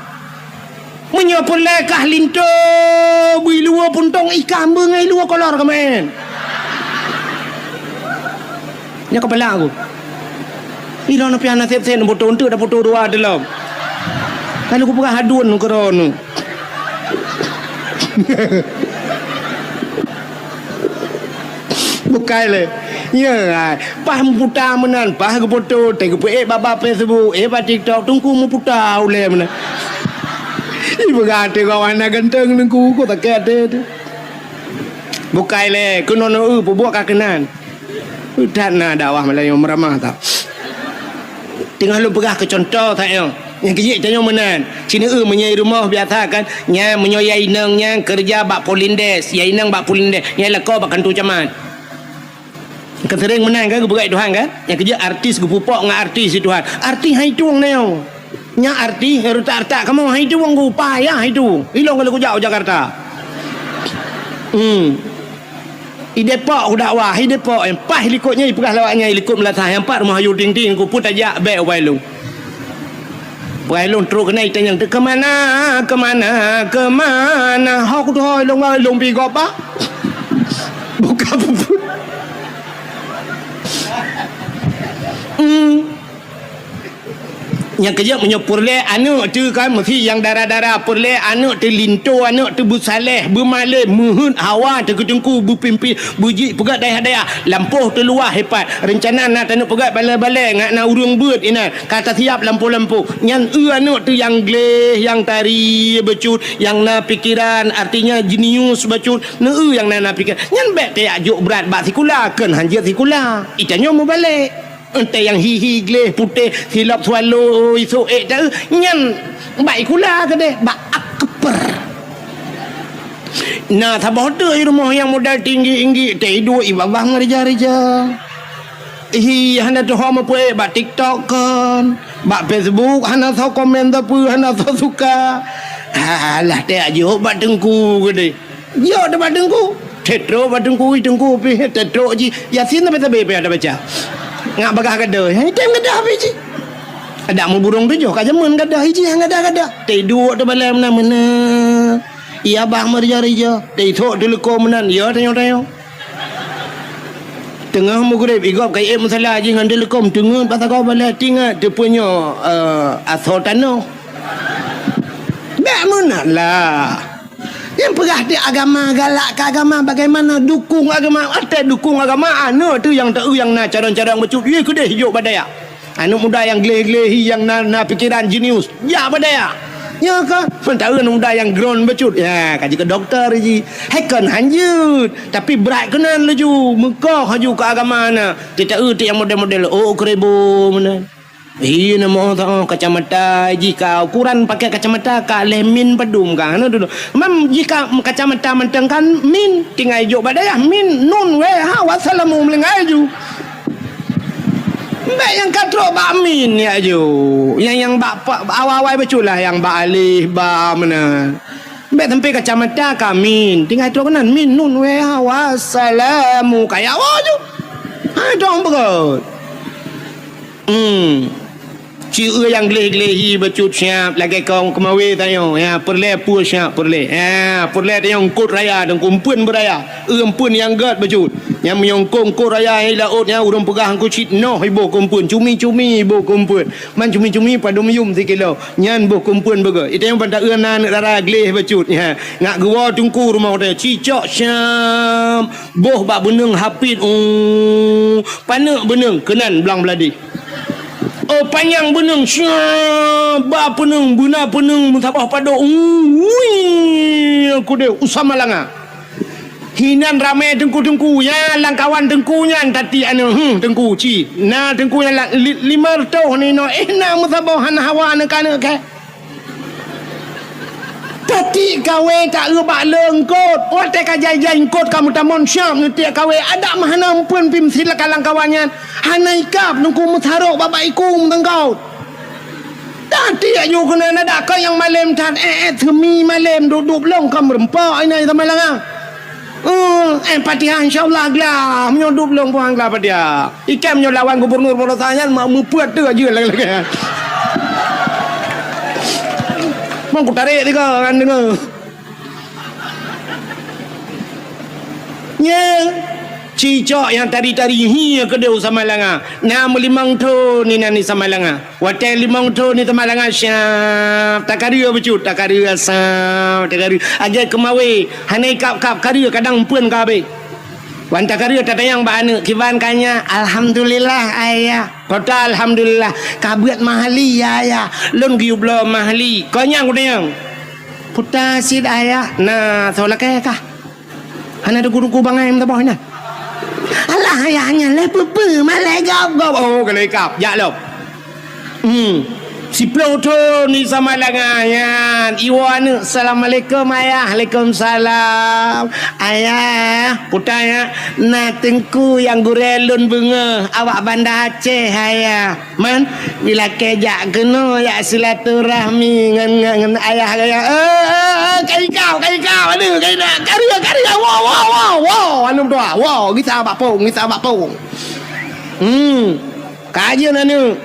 menyo perle kah linto bui luar puntong ikah bengai luar kolor kemen nya kepala aku ilo na piana sep-sep foto untuk dah foto dua dalam kalau aku pernah hadun ke rono bukai le ya paham putar menan pah ke foto tengok baba Facebook ba TikTok tungku mu putar ule menan ibu gate kawan na ganteng nengku ko tak ada bukai le kunono buat kakenan dan na dakwah Melayu meramah tak tinggal lu pegah ke contoh tak yo yang kejik tanya menan sini menyai rumah biasa kan nya menyoyai nang nya kerja bak polindes yai nang bak polindes nya leko bak kantu camat kan sering menang kan berat Tuhan kan yang kerja artis ke pupok dengan artis si Tuhan artis hai tuang neo nya artis harus tak kamu hai tuang ku payah itu ilong kalau ku jauh Jakarta i Depok ku dakwah i Depok yang pas likutnya perah lawaknya likut melatah yang empat rumah ayu ting-ting ku pun tajak baik wailung wailung terus kena tanya kemana hok tu hoi long pi gopa buka puput yang kerja menyopurle anak tu kan mesti yang darah-darah purle anak tu linto anak tu busaleh bermalih muhun hawa tu ketengku bupimpi buji pegat daya lampuh tu luar hebat rencana nak tanuk pegat balai-balai ngak na urung beut ina kata siap lampu-lampu yang anak tu yang gleh yang tari becut yang na pikiran artinya jenius becut na yang na pikir nyan bet te ajuk berat bak sikula kan hanjat sikula itanyo mau balik entah yang hihi gleh putih silap swallow isu tak nyan baik kula ke deh bak akper nah tabah tu rumah yang modal tinggi teh dua ibabah ngereja-reja hana tu hama pue bak TikTok kan bak Facebook hana so komen tapi hana so suka alah teh ajo bak tengku ke deh yo dah bak tengku tetro bak tengku pi tetro ji yasin tapi ada baca ngak bagah gadah tem gadah biji ada mu burung tujuh ka jamun gadah hiji hang gadah tei dua tu balai mana iya bah merja-reja tei thok tu leko menan ya tanyo tengah mu grep igop kai masalah ji ngan telekom tengah pasal kau balai tingat dia punya asotano dak menalah yang perah di agama galak ke agama bagaimana dukung agama ada dukung agama anu tu yang tak yang na cara-cara becut ye kedeh hijau badaya anu muda yang gleh-gleh yang na pikiran jenius ya badaya ya kan mentau muda yang ground becut ya kaji ke doktor ji hekon hanjut tapi berat kenan laju mekah haju ke agama na tidak yang model-model oh kerebo mana Iya nama tak kacamata jika ukuran pakai kacamata kak min pedum kan dulu. Mam jika kacamata menteng kan min tinggal jo badaya min nun we ha wassalamu melengaju. Mbak yang katro bak min ya jo. Yang bak awal-awal beculah yang bak alih bak mana. Mbak tempe kacamata kak min tinggal jo kanan min nun we ha wassalamu kayak awak jo. Ha dong begot. Cik yang geleh-gelehi becut siap lagi kau kemawi tayo ya perle pu siap perle perle yang kod raya dan kumpun beraya pun yang gad becut yang menyongkong kod raya laut nya urang pegah ku cit no ibu kumpun cumi-cumi ibu kumpun man cumi-cumi pada meyum 3 kilo nyan bu kumpun bega itu yang pada eunan rara geleh becut ya nak gua tungku rumah dia cicok siap boh bak beneng hapit panak beneng kenan belang beladi. Oh panjang beneng syabah peneng buna peneng mutabah pada aku dia usama langa hinan ramai tengku-tengku ya langkawan tengkunya tati anu tengku ci na tengkunya 5 tahun ni no na mutabah han hawa ana kana ke tati kawe tak lebak lengkot wate ka jai-jai kot kamu tamon syam nanti kawe ada mahana pun pim silakan langkawannya hanai kap nungku mutharok bapak ikum tengkau tati ayu kena ada kau yang malem tan themi malem duduk long kam rempok ini sama langa Patihan insyaAllah gelah menyodup long puang gelah padia ikan menyolawan gubernur Polosanyan mau mupuat tu aja lagi-lagi mau ku tarik tiga kan dengar ya cicok yang tari-tari hiya kedau sama langa nama 5 tahun ni nani sama langa watel 5 tahun ni sama langa syaf tak karia becut tak karia syaf tak karia aja kemawi hanai kap-kap karia kadang pun kabe wanta karia tatayang ba anu kiban kanya alhamdulillah ayah kota alhamdulillah kabuat mahali ya lon giublo mahali konyang kudayang puta sid ayah nah solake kah hana ada guru-guru bangai minta bawahnya alah ayahnya lepe-pe malai gap-gap oh kalai kap ya lo si Pluto ni sama langangan Iwan assalamualaikum ayah waalaikumsalam ayah putanya na tengku yang gurelun bunga awak bandar Aceh ayah man bila kejak kena ya silaturahmi ngan ayah kai kau aduh kai nak karya wow anu doa wow kita bapung kajian anu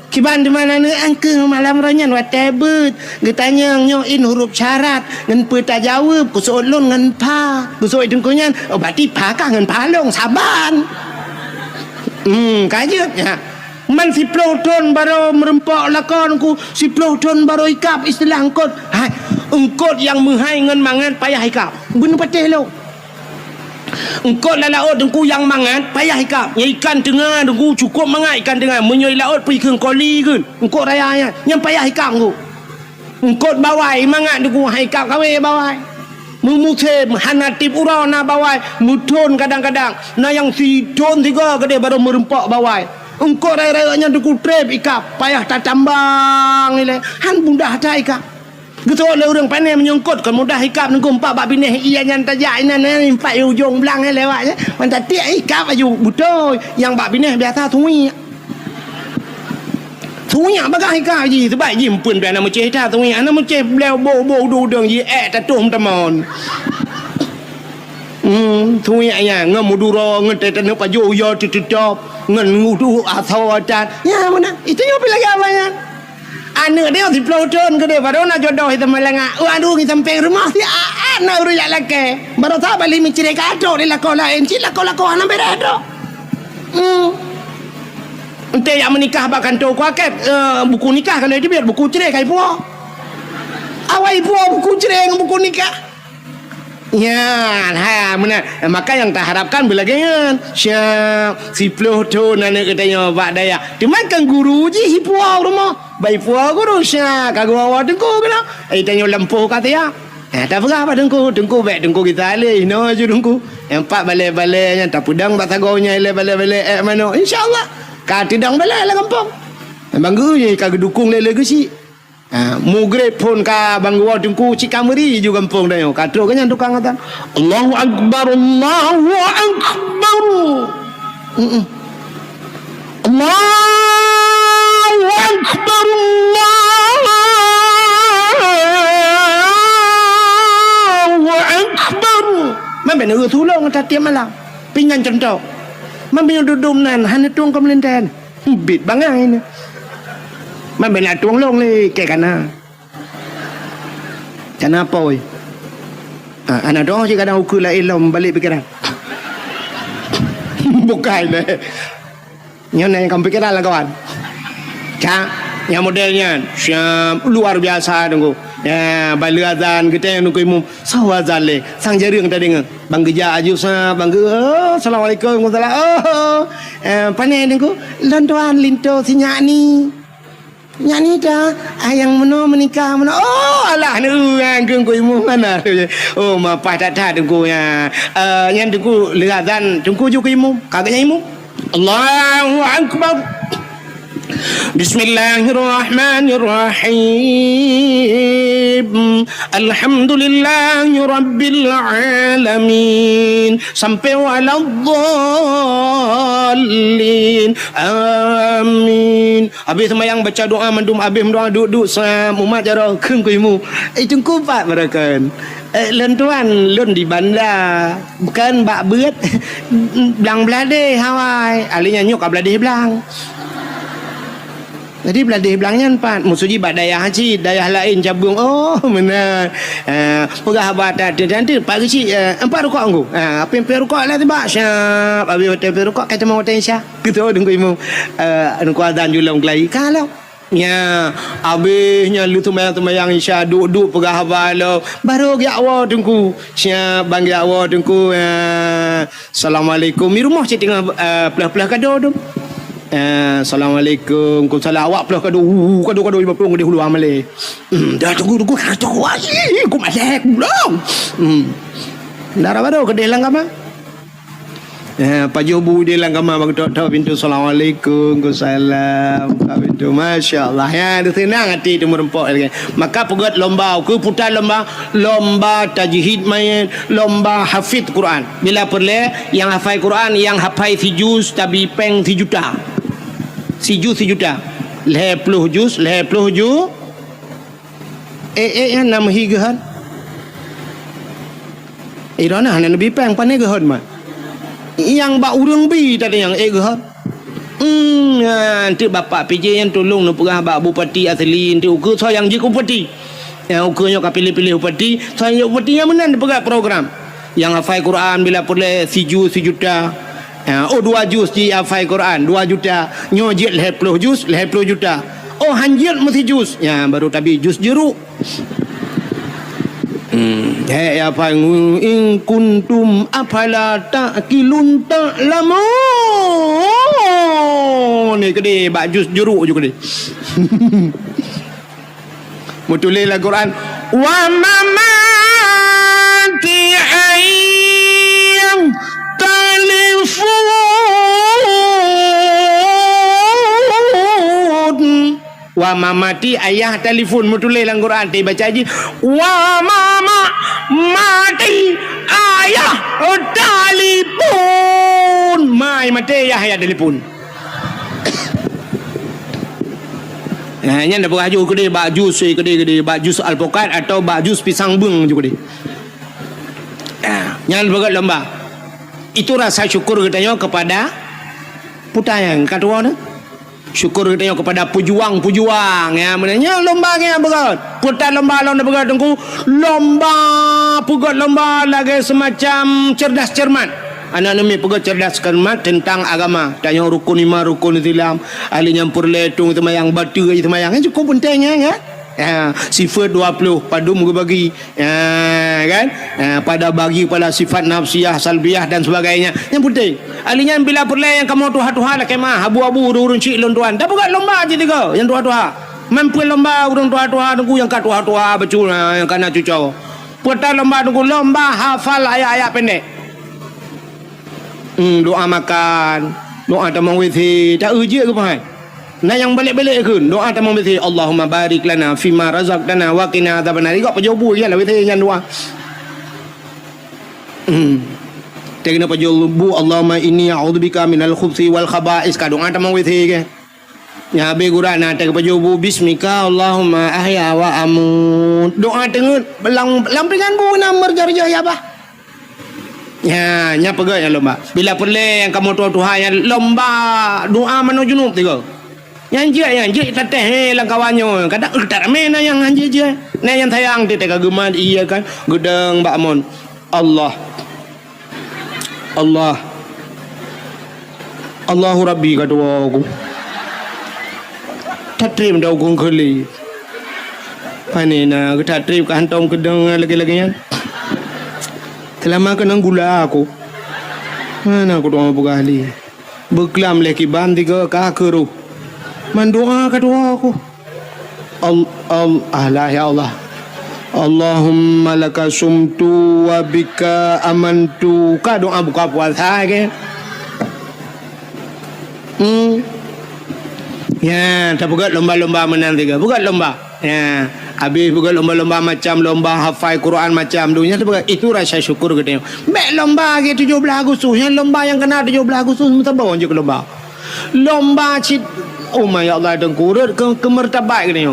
kiban di mana ni angke malam ranyan watebut getanya nyoin huruf syarat ngan peta jawab kusuk lon ngan pa kusuk dengkunyan berarti pa kah ngan palong saban kajet ya man si Pluton baru merempok lakon ku si Pluton baru ikap istilah engkot engkot yang menghai ngan mangan payah ikap bener patih lo engkau lah laut dengku yang mangat payah ikap ikan tengah dengku cukup mangat ikan tengah menyoi laut pergi ke koli ke engkau raya yang payah ikap engkau bawai mangat dengku ikap kawe bawai memutih hanatip urana bawai mutun kadang-kadang na yang si ton 3 gede baru merempak bawai engkau raya-rayanya dengku trip ikap payah tak tambang ni han bundah tak ikap betul le orang pandai menyongkot kan mudah ikap nengku 4 bab bineh iya yang tajak ini 4 ujung belang lewat je mantap tiak ikap aju betul yang bab bineh biasa tui bagah ikap je sebab je pun biar nama cerita tui ana macam beliau bo dudung je tatum tamon tui aya ngam mudura ngete tene pajo yo titop ngan ngudu atau adat ya mana itu yo lagi apa ya anu dia si Pluton ke dia baru nak jodoh itu melengah aduh kita sampai rumah si nak uruyak laki baru tak balik mencari kado di lakon lain cik lakon anak beredo ente yang menikah bahkan tu kuaket buku nikah kalau dia biar buku cerai kai puak awai puak buku cerai dengan buku nikah ya mana maka yang tak harapkan belakangan si Pluton anak katanya Pak Daya dimakan guru je si puak rumah baik puak guru kagak awak dengku kena tanya lempuh kata ya tak apa dengku baik dengku kita alih no je dengku yang 4 balai-balai yang tak pudang tak tagonya balik mana insyaAllah kah tidang balai lah kampung Bangga je kagak dukung lele ke si. Mugrib pun ka bangga tungku cik kameri juga kampung dah yo. Kata kan tukang kata Allahu akbar Allahu akbar. Allahu akbar Allahu akbar. Man ben tolong ta tiap malam. Pingan contoh. Man ben dudum nan han tuang kemelintan. Bit bangai ni. Man ben tuang long le ke kana. Kenapa oi? Anak doa je kadang ukur lah ilmu balik pikiran. Bukan deh. Yang kamu pikiran lah kawan. Cak, yang modelnya siap luar biasa tunggu. Ya, balik azan kita yang nunggu imam. Sawa azan le, sang jaring tadi ngah. Bangga aju sa, bangga. Assalamualaikum warahmatullahi. Panai tunggu. Lantuan linto si nyani. Nyani dah ayang meno menikah meno. Oh alah nu yang kengku imam mana. Oh mapah tak tunggu ya. Yang tunggu azan tunggu juga imam. Kagaknya imam. Allahu akbar. Bismillahirrahmanirrahim. Alhamdulillahi rabbil alamin. Sampai waladdallin. Amin. Habis sembahyang baca doa mandum habis doa duduk umat jara kengkuimu. Itu kupat mereka. Lentuan lun di bandar bukan bak beut belang belade Hawaii alinya nyok belade belang. Jadi belade belangnya empat musuji bak dayah haji dayah lain cabung. Oh benar. Pegah batat nanti pak kecil empat rukuk anggu. Apa yang rukuk lah tiba syap habis hotel rukuk kata mau hotel syap gitu dengku imu dengku azan julang kelai kalau ya habisnya lu tumayang isya duduk pegah balo baru ya Allah tunggu siap bang ya Allah tunggu assalamualaikum mi rumah cik tengah pelah-pelah kado tu assalamualaikum ku salam awak pelah kado kado 50 dia hulu amale dah tunggu kado wasi ku malek belum darah baru kedai lang kama Pak Jobu dia lang kama bang tok pintu assalamualaikum ku salam pintu masya-Allah ya tenang hati tu merempok maka pegat lomba ku putar lomba tajwid main lomba hafid Quran bila perle yang hafal Quran yang hafal si juz tabi peng si juta leh juz yang nama higahan irana nabi peng panai gahan mah yang bak urang bi tadi yang egah nanti bapak PJ yang tolong nak pegah bak bupati asli nanti ukur saya yang jiku bupati yang ukurnya kau pilih bupati saya bupati yang mana pegah program yang hafal Quran bila boleh si juta 2 juz di hafal Quran 2 juta nyojit 10 juta oh hanjit mesti juz ya baru tapi juz jeruk ya apa in kuntum afala ta'qilun ta'lamun ni gede bak jus jeruk juga ni mutulis Al-Quran wa mamati ayyam talifun wa mamati ayah telefon mutulis dalam Quran dia baca haji wa mati ayah telefon mai mati ayah telefon nya dah beraju ke dia bak jus alpukat atau bak jus pisang bung juga dia nya berat lomba itu rasa syukur katanya kepada putayang kata orang syukur kita kepada pejuang ya menanya lomba yang berat putar lomba berat tunggu lomba pugat lomba lagi semacam cerdas cermat anak nami pugat cerdas cermat tentang agama tanya rukun 5 rukun Islam ahli nyampur letung semayang batu semayang cukup pentingnya ya sifat 20 padu muka bagi kan pada bagi pada sifat nafsiyah salbiyah dan sebagainya yang penting alinya bila perle yang kamu tuha-tuha lah kemah abu-abu urun cik lontuan dah bukan lomba je tiga yang tuha-tuha mampu lomba urun tuha-tuha tunggu yang kat tuha-tuha betul yang kena cucau putar lomba tunggu lomba hafal ayat-ayat pendek doa makan doa tamang withi tak uji ke apa Nah yang balik-balik ke doa tamang betul Allahumma barik lana fima razaqtana wa qina adzabannar. Kau pajobu ya lah betul yang doa. Tegna pajobu Allahumma inni a'udzubika minal khubuthi wal khaba'is. Ka doa tamang betul ke. Ya be gurana teg pajobu bismika Allahumma ahya wa amut. Doa tengah lampikan bu namar jarja ya bah. Ya, nya pegak ya lomba. Bila perle yang kamu Tuhan yang lomba doa menuju junub tiga. Yang je teteh lang kawannya kadang tak mena yang anjir je nah yang sayang teh kagumad iya kan gedeng Mbak Mon Allah Allahu Rabbi kadua aku tatrim dah aku keli panina kita tatrim ke hantam gedeng lagi-lagi ya selama kena gula aku mana aku doa berkali berkelam lagi bandi ke kakeru mendoa kedua aku Allah ya Allah Allahumma laka sumtu wa bika amantu ka doa buka puasa ke ya tak buat lomba-lomba menang tiga bukan lomba ya habis bukan lomba-lomba macam lomba hafal Quran macam dunia itu rasa syukur gede mek lomba ke 17 Agustus yang lomba yang kena 17 Agustus mesti bawa je ke lomba cit oh my Allah dengkurut ke mertabat ni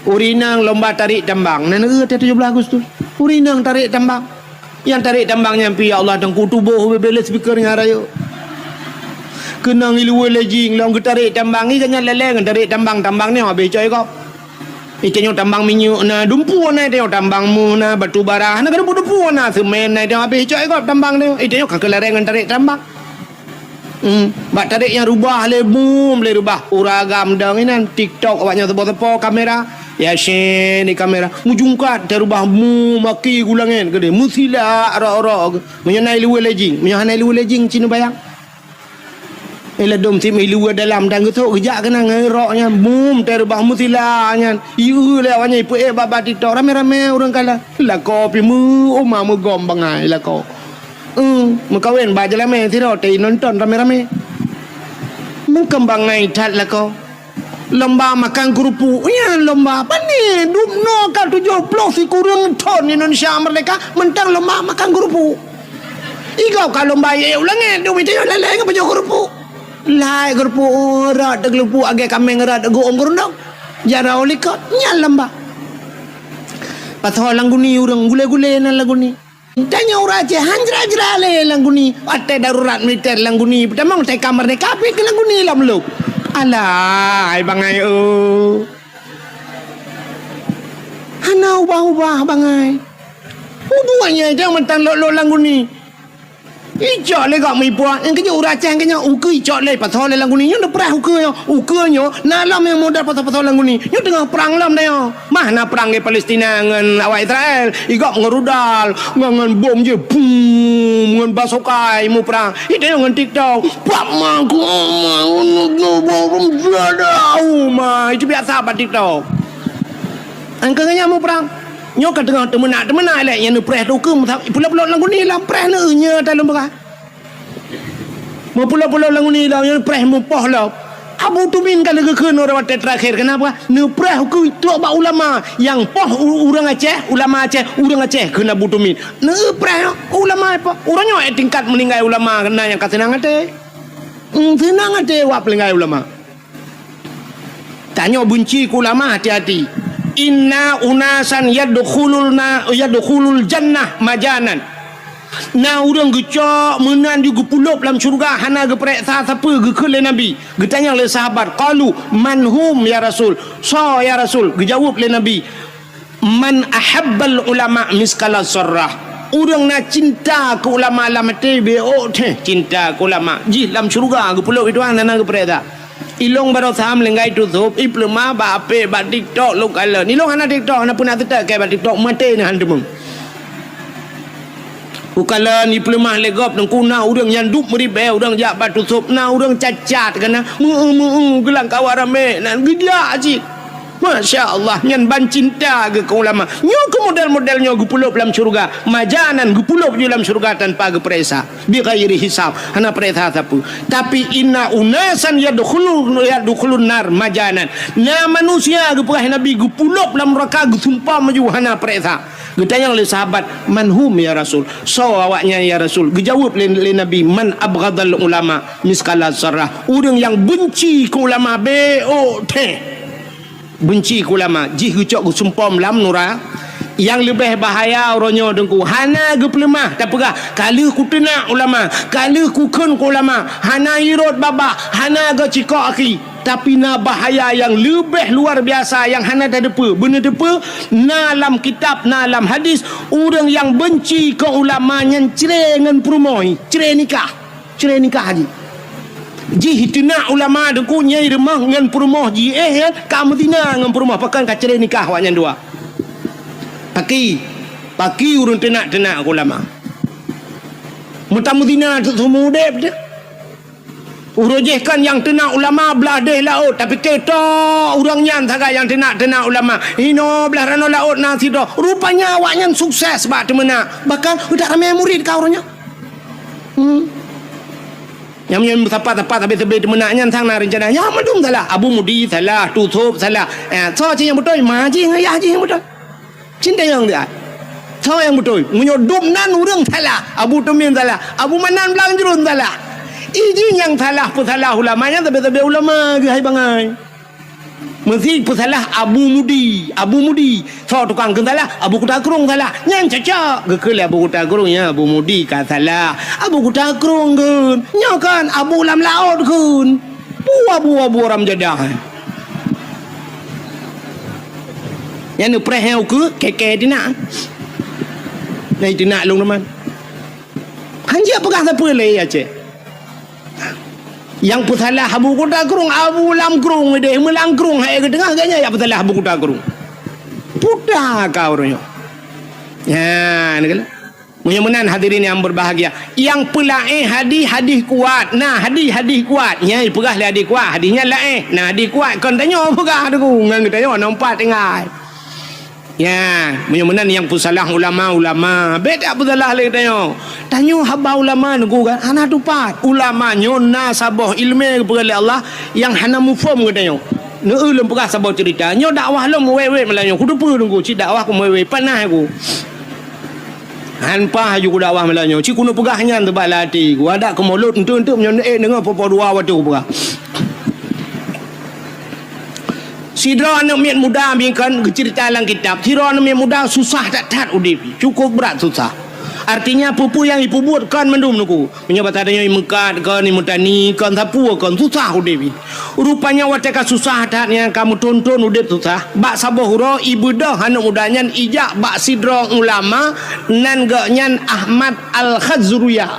urinang lomba tarik tambang nan 17 Agustus urinang tarik tambang yang tarik tambang nyampi ya Allah dengku tubuh bebel speaker ngarayo kenang ilu lejing long tarik tambang ni kan leleng tarik tambang ni habis coy kau ikanyo tambang minyak na dumpu na dia tambang mu na batu bara na kan dumpu na semen na dia habis coy kau tambang ni ikanyo kakelarengan tarik tambang bak tarik yang rubah le boom le rubah uragam dang ini TikTok awaknya tepo-tepo kamera ya shen ni kamera mujungkat terubah mu maki gulangin gede musila ara-ara menyanai luwe lejing cina bayang ela dom tim luwe dalam dan getuk gejak kena ngeroknya boom terubah musila nya iu le awaknya ipu baba TikTok rame-rame orang kala la kopi mu oma mu gombang ai la ko Mengkawin baca lama tidak nonton rame-rame mengkembangai tat lah kau lomba makan kerupuk ya lomba apa ni dumno kan 70 si kurang ton Indonesia Merdeka mentang lomba makan kerupuk igau kalau lomba ya ulangan dum itu leleng apa kerupuk lai kerupuk rat kerupuk agak kameng rat go ongkurundang jara olikot nya lomba pasal langguni urang gule-gule na langguni tanya orang Aceh hanjra-hanjra le langguni partai darurat militer langguni pertama saya kamar ni kape ke langguni lah belum alah ai bangai hana ubah-ubah bangai hubungannya jangan mentang lo langguni ijak le gak mipua yang kerja orang Aceh kenya uke ijak le pasal le langguni yang dah perah ukenya nalam yang modal pasal langguni yang tengah perang lam dah mana perang ke Palestina dengan awak Israel igak ngerudal dengan bom je boom dengan basokai mu perang itu dengan TikTok pak mak bom ada itu biasa apa TikTok angkanya mu perang nyok tengah temenak le yang preh tu ke pula-pula langguni lam preh ne nya dalam berah mau pula-pula langguni lam yang preh mu poh lah Abu Tumin kalau ke orang terakhir kenapa ne preh ku tu ba ulama yang poh urang Aceh ulama Aceh urang Aceh kena Abu Tumin ne preh ulama apa orangnya tingkat meninggal ulama kena yang kasenang ate senang ate wa meninggal ulama tanya benci ku ulama hati-hati inna unasan yadkhulul jannah majanan na urang gecok menan di gepulop dalam syurga hana geprek siapa gekele nabi getanya oleh sahabat qalu manhum ya rasul so ya rasul gejawab le nabi man ahabbal ulama miskala sarrah urang na cinta ke ulama lama tebe cinta ke ulama ji dalam syurga gepulop itu hana geprek tak ilong baru saham lenggai tutup iplema ba ape ba TikTok lu kala ni long hana TikTok hana pun nak tak ke ba TikTok mate ni handem ukala ni iplema legop nang kuna urang yang dup meribe urang jak ba tutup na urang cacat kana gelang kawarame nan gedia ji Masya Allah, nyan ban cinta ke ulama. Nyo ke model-modelnya gu pulup dalam syurga. Majanan gu pulup dalam syurga tanpa gu peresa. Bi ghairi hisab. Hana peresa sapu. Tapi inna unasan yadkhulun nar majanan. Na manusia gu perah Nabi gu pulup dalam neraka gu sumpah maju hana peresa. Gu tanya oleh sahabat, manhum ya Rasul? So awaknya ya Rasul. Gu jawab oleh Nabi, man abghadal ulama miskala zarrah. Orang yang benci ke ulama BOT. Benci ke ulama jih gucok gu sumpah lam nura. Yang lebih bahaya orangnya dengku hana ge pelemah tak pegah kali ku tenak ulama, kali ku kun ku ulama, hana irot baba, hana ge cikok aki. Tapi na bahaya yang lebih luar biasa yang hana dah depa bener depa na dalam kitab, na dalam hadis, orang yang benci ke ulama yang cerai dengan perumoi, cerai nikah haji. Ji hitina ulama dengku nyai remah ngan perumah ji ka Madinah ngan perumah pakan ka cerai nikah awaknya dua. Paki urun tenak ulama. Mutamudina tu semua dep dia. Urujehkan yang tenak ulama belah deh laut tapi ketok orang nyan saga yang tenak ulama. Hino belah rano laut nasi dah. Rupanya awaknya sukses bak temena. Bahkan udah ramai murid kau orangnya. Yang tepat habis tebih menaknya sang na rencana ya madum salah Abu Mudi salah tutup salah so yang betul maji ngayah yang betul cinta yang dia so yang betul menyodum nan urang salah Abu Tumim salah Abu Manan belang jerun salah iji yang salah pun salah ulamanya tebih ulama ke hai bangai mesti pun salah Abu Mudi so tukang ke salah Abu Kutakrung salah yang cocok gekele Abu Kutakrung ya Abu Mudi kan salah Abu Kutakrung kan nyokan Abu Lam Laut kan buah orang jadah yang ni preheu ke keke dina nai dina long teman hanja pegah siapa le ya cik yang putalah Abu Kutakrung Abu Lam Krung dia melangkrung hai ke tengah ganya ya putalah Abu Kutakrung pudah kau orangnya ya ni kala mudah-mudahan hadirin yang berbahagia yang pelaih hadis kuat nah hadis kuat nyai pegah le hadis kuat hadisnya laih nah hadis kuat kon tanya pegah tu ngan tanya nampak tengah ya mudah-mudahan yang pusalah ulama beda pusalah le tanya haba ulama nunggu kan hana tupat ulama nyona sabah ilmu kepada Allah yang hana mufhum katanya ne ulum pegah sabah cerita nyo dakwah lom wewe melanyo ku depa nunggu ci dakwah ku wewe panah aku hanpa haju ku dakwah melanyo ci kuno pegahnya tebak lati ku ada ke mulut untuk menyo dengar popo dua waktu ku pegah sidra anak miat muda biarkan cerita dalam kitab sidra anak miat muda susah tak udip cukup berat susah artinya pupu yang ibu buat kan mendum nuku menyebat adanya mekat kan imutani kan sapu kan susah udip rupanya wateka susah taknya kamu tonton udip susah bak sabah huro ibu dah anak mudanya ijak bak sidra ulama nan gaknyan Ahmad Al-Khazruya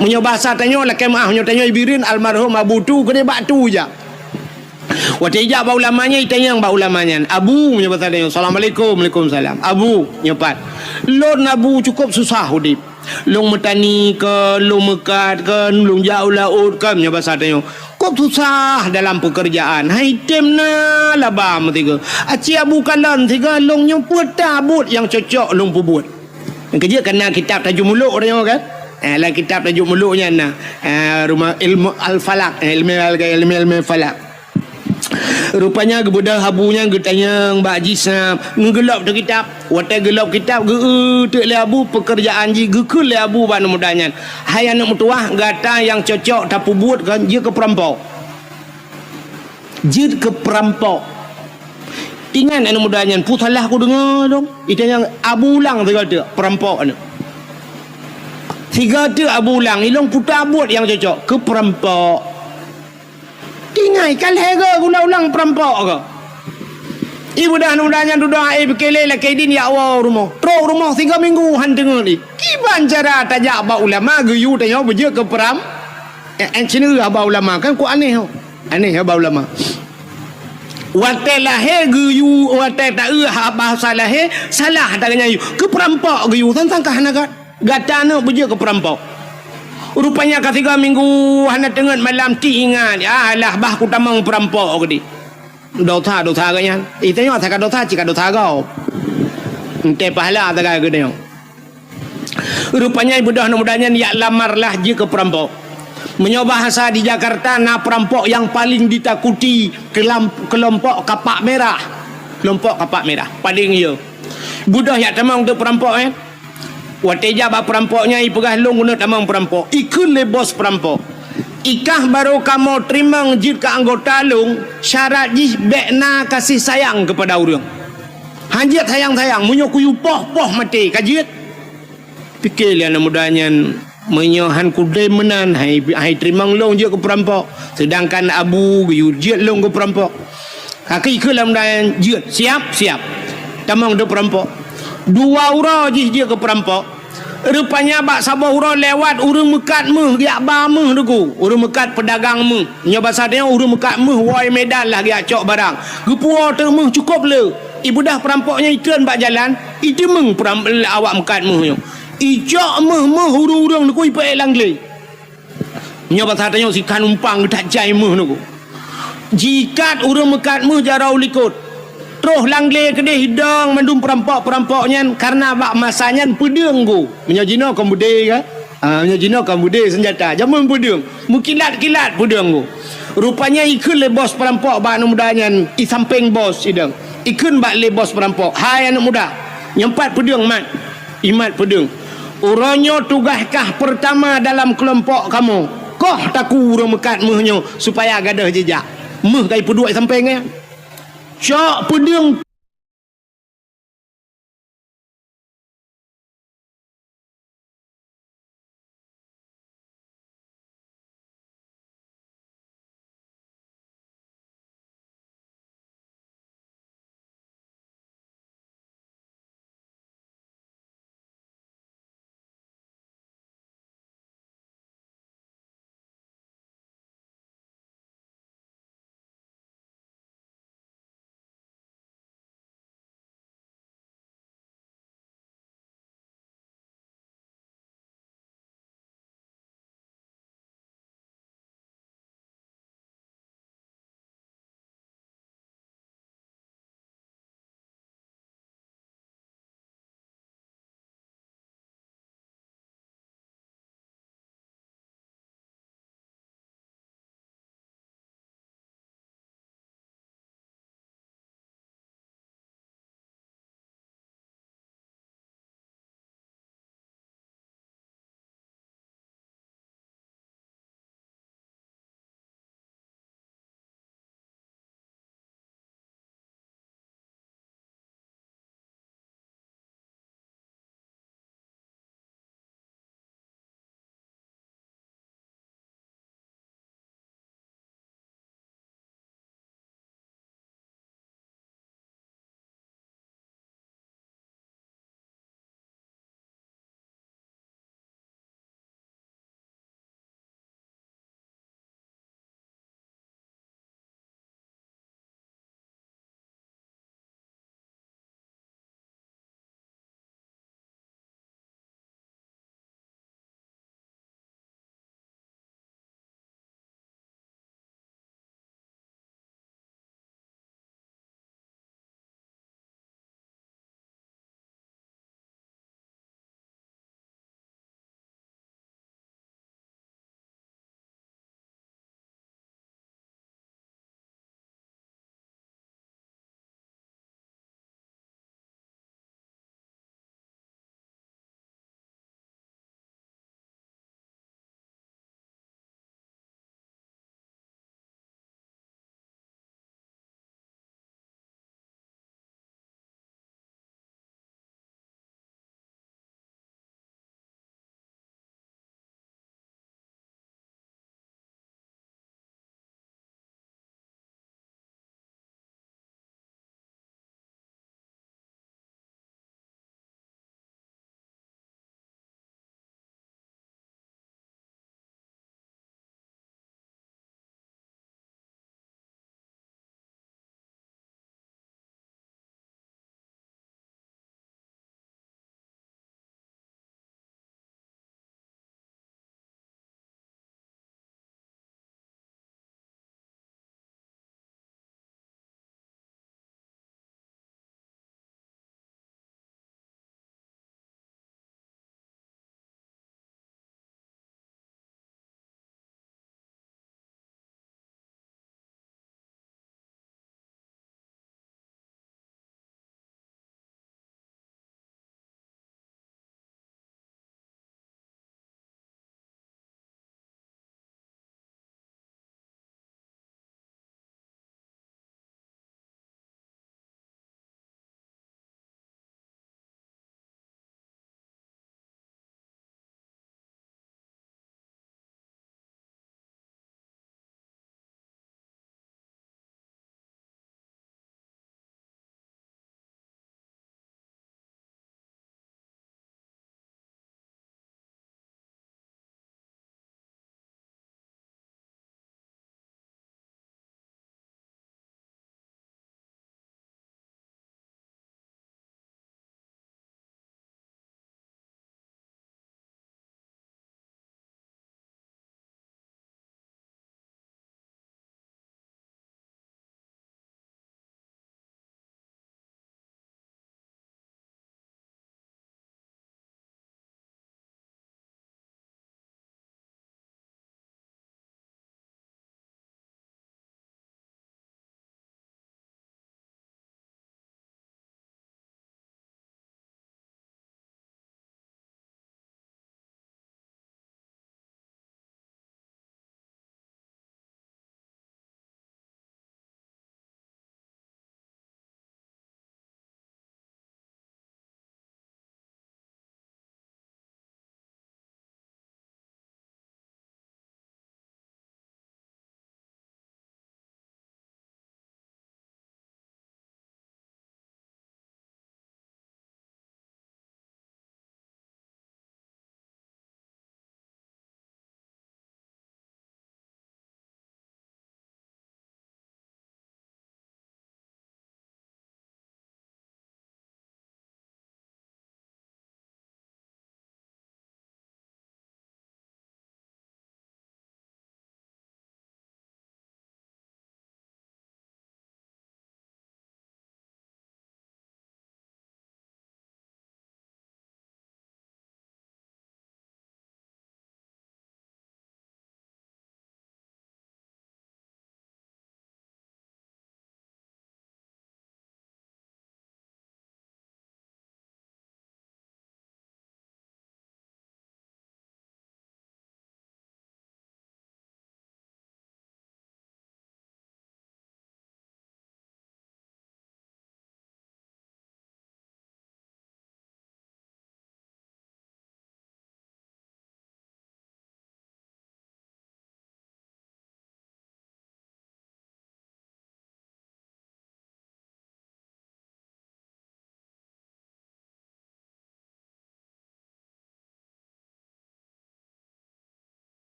menyo bahasa tanya lah kemah menyo tanya ibirin almarhum Abu tu kene bak tu je waktu ijak ba ulamanya itanya yang ba ulamanya Abu menyebut tanya assalamualaikum waalaikumsalam Abu nyepat lon Abu cukup susah udip long metani ke long mekat ke long jauh laut ke menyebut tanya kok susah dalam pekerjaan hai temna labam tiga aci Abu kalan tiga long nyemput tabut yang cocok long pubut kerja kena kitab tajuk muluk orang kan lah kitab tajuk muluknya nah rumah ilmu al-falak ilmu falak rupanya kebudak habunya getanya Mbak Jisam ngelap tu kitab watai gelap kitab ge le Abu pekerjaan ji ge le Abu ban mudanya hai anak mutuah gata yang cocok tapu buat kan je ke perampok tinggal anak mudanya putalah aku dengar dong itanya Abu Ulang tiga tu perampok anu tiga tu Abu Ulang ilong putar buat yang cocok ke perampok tinggal kan hega guna ulang perampok ke ibu dah nudanya duduk air berkelai lah kaidin ya Allah rumah teruk rumah 3 minggu han dengar ni kiban cara tajak ba ulama geyu tanya beje ke peram sini ba ulama kan ku aneh ba ulama watai lahir geyu watai tak bahasa lahir salah tak nyayu ke perampok geyu tentang kahanagat gatana beje ke perampok Rupanya ketiga minggu hana tengen malam ti ingat. Alah bah ku tamang perampok ke di. Dosa kanya. Itanya tak dosa jika dosa kau. Ente pahala tak ke dia. Rupanya ibu dah mudahnya ya lamarlah je ke perampok. Menyoba bahasa di Jakarta na perampok yang paling ditakuti kelompok kapak merah. Kelompok kapak merah paling ya. Budah ya tamang untuk perampok Wateja ba perampoknya ipegah long guna tamang perampok. Ikun le bos perampok. Ikah baru kamu terima ngejit ke anggota long syarat jih bekna kasih sayang kepada orang. Hanjit sayang-sayang munyokuyu poh-poh mati kajit. Pikir lian mudahnya menyohan kudai menan hai terima long je ke perampok. Sedangkan abu jit long ke perampok. Kaki ke dalam dan jit siap tamang de perampok. Dua ura je ke perampok. Rupanya bak sabah ura lewat urang mekat meh dia ba meh deku. Urang mekat pedagang meh. Nya bahasa dia urang mekat meh wai medan lah dia cok barang. Gepua te meh cukup le. Ibu dah perampoknya iklan bak jalan, itu meng awak mekat meh yo. Ijak meh urang deku ipe langle. Nya bahasa dia si kan umpang tak jai meh deku. Jikat urang mekat meh jarau likut. Terus langle ke dia hidang mandum perampoknya karena bak masanya pedang go. Menyajino kambude kan? Menyajino kambude senjata. Jaman pedang. Mukilat-kilat pedang go. Rupanya ikun le bos perampok bak anak mudanya i samping bos idang. Ikun bak le bos perampok. Hai anak muda. Nyempat pedang mat. Imat pedang. Uronyo tugaskah pertama dalam kelompok kamu. Koh taku urang mekat mehnya supaya gadah jejak. Meh kai peduk sampingnya. Cok pedang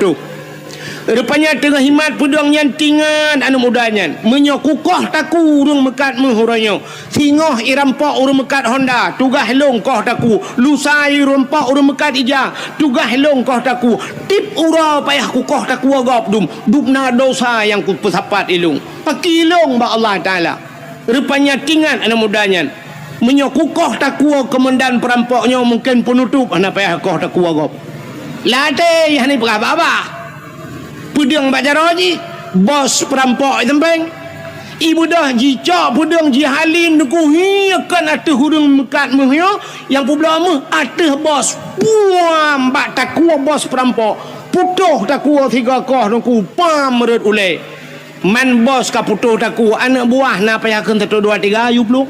tu. Rupanya tengah himat pudang nyantingan anu mudanya menyokukoh taku urung mekat mehuranya singoh irampok urung mekat Honda tugah long koh taku lusai rompok urung mekat ija tugah long koh taku tip ura payah kukoh taku agap dupna dosa yang ku pesapat ilung pakilong ba Allah Ta'ala. Rupanya tingan anu mudanya menyokukoh taku kemendan perampoknya mungkin penutup ana payah koh taku agap late yang ni apa pudang bajaroji bos perampok tempeng ibu dah jicak pudang jihalin ku hiakan ateh hurung mekat mehyo yang pula meh ateh bos buam bak takua bos perampok putuh takua tiga koh ku pam meret ule man bos ka putuh taku anak buah na payah keun 1 2 3 ayu peluk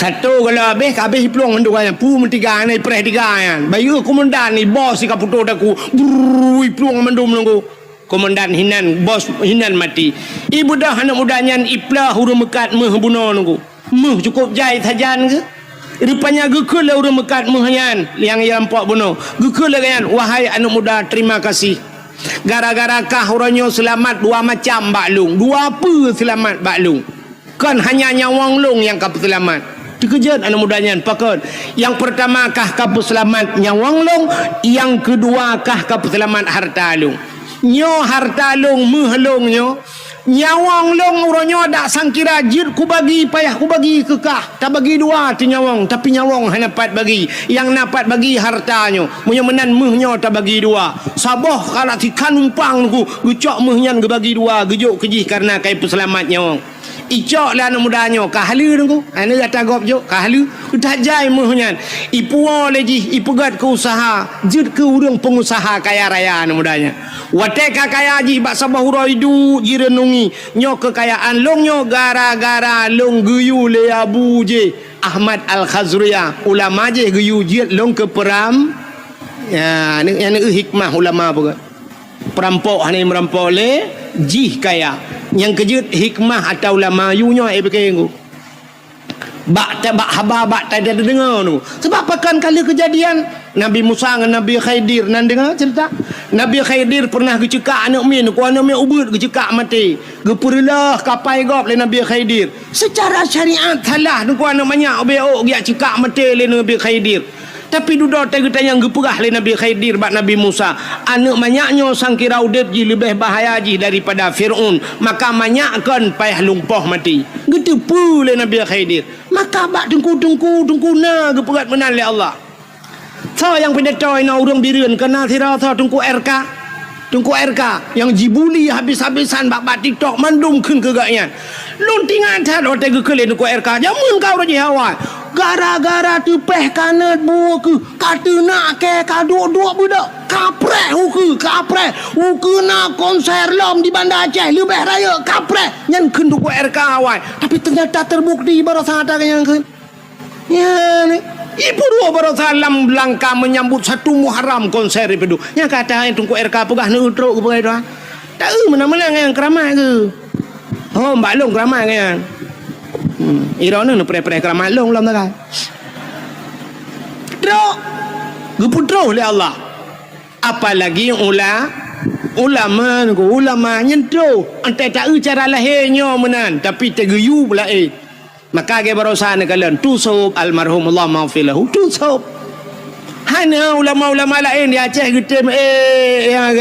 satu kalau habis pelong mendu kan pu mentiga ni preh tiga kan bayu komandan ni bos si kaputo daku brui pelong mendu menunggu komandan hinan bos hinan mati ibu dah anak mudanya iplah hurung mekat meh buno nunggu meh cukup jai sajan ke rupanya gekul lah hurung mekat meh yan yang yampok buno gekul lah kan wahai anak muda terima kasih gara-gara kah uranyo selamat dua macam baklung dua apa selamat baklung kan hanya nyawang long yang kau selamat terkejut anak mudanya pakon yang pertama kah kapu selamat nyawang long yang kedua kah kapu selamat harta long nyo harta long mehlong nyo nyawang long uronyo dak sangkira jir ku bagi payah ku bagi kekah tak bagi dua ti nyawang tapi nyawang hanya dapat bagi yang dapat bagi hartanyo munyo menan mehnyo tak bagi dua saboh kalau ti kanumpang ku gucok mehnyan ge bagi dua gejuk kejih karena kai selamat nyawang icok lah anak mudanya kahalu nunggu ane kata gop jo kahalu dah jai muhnya ipuo leji ipugat ke usaha jut ke urang pengusaha kaya raya anak mudanya wateka kaya ji bak sabah uraidu jirenungi nyo kekayaan long nyo gara-gara long guyu le abu je Ahmad Al-Khazriyah ulama je guyu jit long ke peram ya ni hikmah ulama apa perampok hanya merampok le jih kaya yang kejut hikmah atau ulama yunya bekengu bak haba bak tak ada dengar tu sebab pakan kali kejadian Nabi Musa dengan Nabi Khidir nan dengar cerita Nabi Khidir pernah gecekak anak min ku anak min ubud gecekak mati geperlah kapai gop le Nabi Khidir secara syariat salah ku anak banyak obek dia cekak mati le Nabi Khidir tapi duda tanya geperah le Nabi Khidir bak Nabi Musa anak banyaknya sangkira udip ji lebih bahaya ji daripada Fir'aun maka banyakkan payah lumpuh mati gitu pula Nabi Khidir maka bak tungku na geperat menan le Allah so yang pendetoy na urang bireun kena sira so tungku RK yang jibuli habis-habisan bak TikTok mandum keun kegaknya luntingan tad ote gekele tungku RK jamun kau raji hawa gara-gara tepeh kanat buah ke kata nak ke kaduk-duk budak kaprek huku nak konser lom di Banda Aceh lebih raya kaprek yang keun tungku RK awal tapi ternyata terbukti barasa ada yang keun ya ni ibu dua barasalam langkah menyambut 1 Muharram konser itu yang kata yang tungku RK pegah neutro ke pegah doang tak mana-mana yang keramai ke oh mbak long keramai kan irona nu pre-pre keramai long lam tak drok geputro oleh Allah apalagi ulama nyentro ante tak cara lahirnya menan tapi tegeyu pula maka ke barosan kalian tusub almarhum Allah maghfirlahu tusub hanya ulama-ulama lain di Aceh getem yang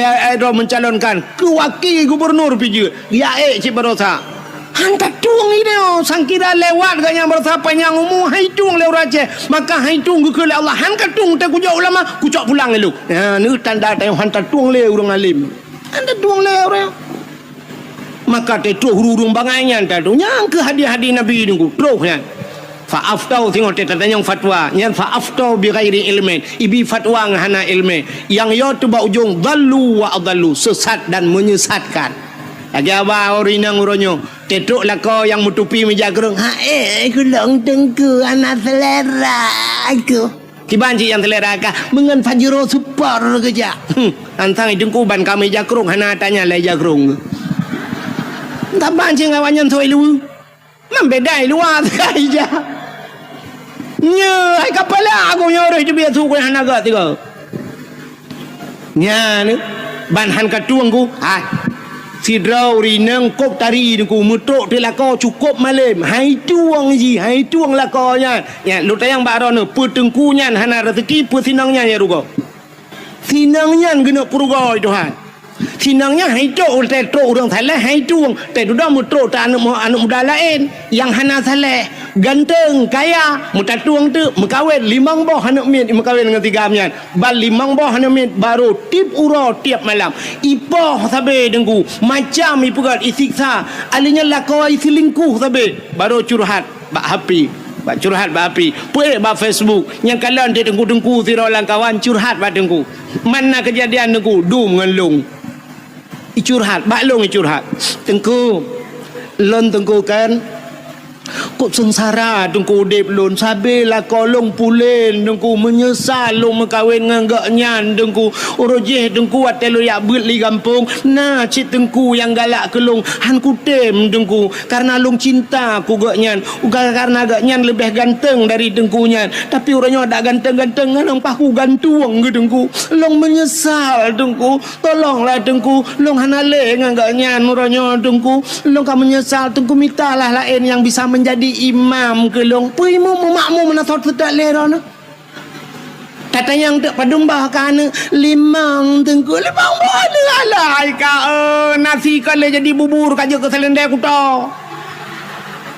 mencalonkan ke wakil gubernur piju dia cik barosa hantar tuang ini sangkira lewat ganya barosa panjang umum hai tuang lewat Aceh maka hai tuang ke Allah hantar tuang tak kujak ulama kucak pulang lu ni tanda tayang hantar tuang le urang alim hantar tuang le orang maka tetuh hurung banganyan tadu yang ke hadiah-hadiah Nabi nunggu troh yan fa'aftau tengok teta yang fatwa yang fa'aftau bi ghairi ilmin ibi fatwa ngahana ilmi yang yo tu ba ujung dallu wa adallu sesat dan menyesatkan lagi apa orinang uronyo tetuk lako yang mutupi meja gerung aku long tengku anak selera aku kibanci yang selera kah mengan fajiro super kerja antang idengku ban kami jakrung hana tanya le jakrung tak bancing awanyan thoi lu man bedai luar saja Nya hai kapala aku nyore je biasa ku hanaga tiga. Nya ni banhan katuang ku. Hai. Si drau rineng kop tari ku mutuk de lako cukup malam. Hai tuang ji, hai tuang lakonya. Ya lu tayang ba ron petengku nyan hana rezeki pesinangnya ya rugo. Sinangnya gena purugo Tuhan. Sinangnya hai tu ultai tro urang salah hai tuang. Te duda mutuk ta anu muda lain yang hana salah. Ganteng kaya mutatuang tu mekawin limang boh anak mit mekawin dengan tiga amyan bal limang boh anak mit baru tip uro tiap malam ipoh sabe dengku macam ipugat isiksa alinya lakau isilingkuh sabe baru curhat bak happy bak curhat bak happy puek bak Facebook yang kalian dia dengku sirolang kawan curhat bak dengku mana kejadian dengku dum ngelung curhat bak long curhat dengku lon dengku kan kok sengsara dengku dep lon sabe la kolong pulen dengku menyesal long mekawin nganggak nyan dengku urojeh dengku atelo ya beut li kampung nah cik dengku yang galak kelong han kutem dengku karena long cinta ku gak nyan karena gak nyan lebih ganteng dari dengku nyan tapi orangnya ada ganteng-ganteng nang paku gantuang ke dengku long menyesal dengku tolonglah dengku long hanale nganggak nyan orangnya dengku long ka menyesal dengku mintalah lain yang bisa menjadi imam ke long puimu makmu menasot sedak lerana kata yang tak padumbah kana limang tengku limang boleh alai ka nasi kale jadi bubur kaja ke selendai kuta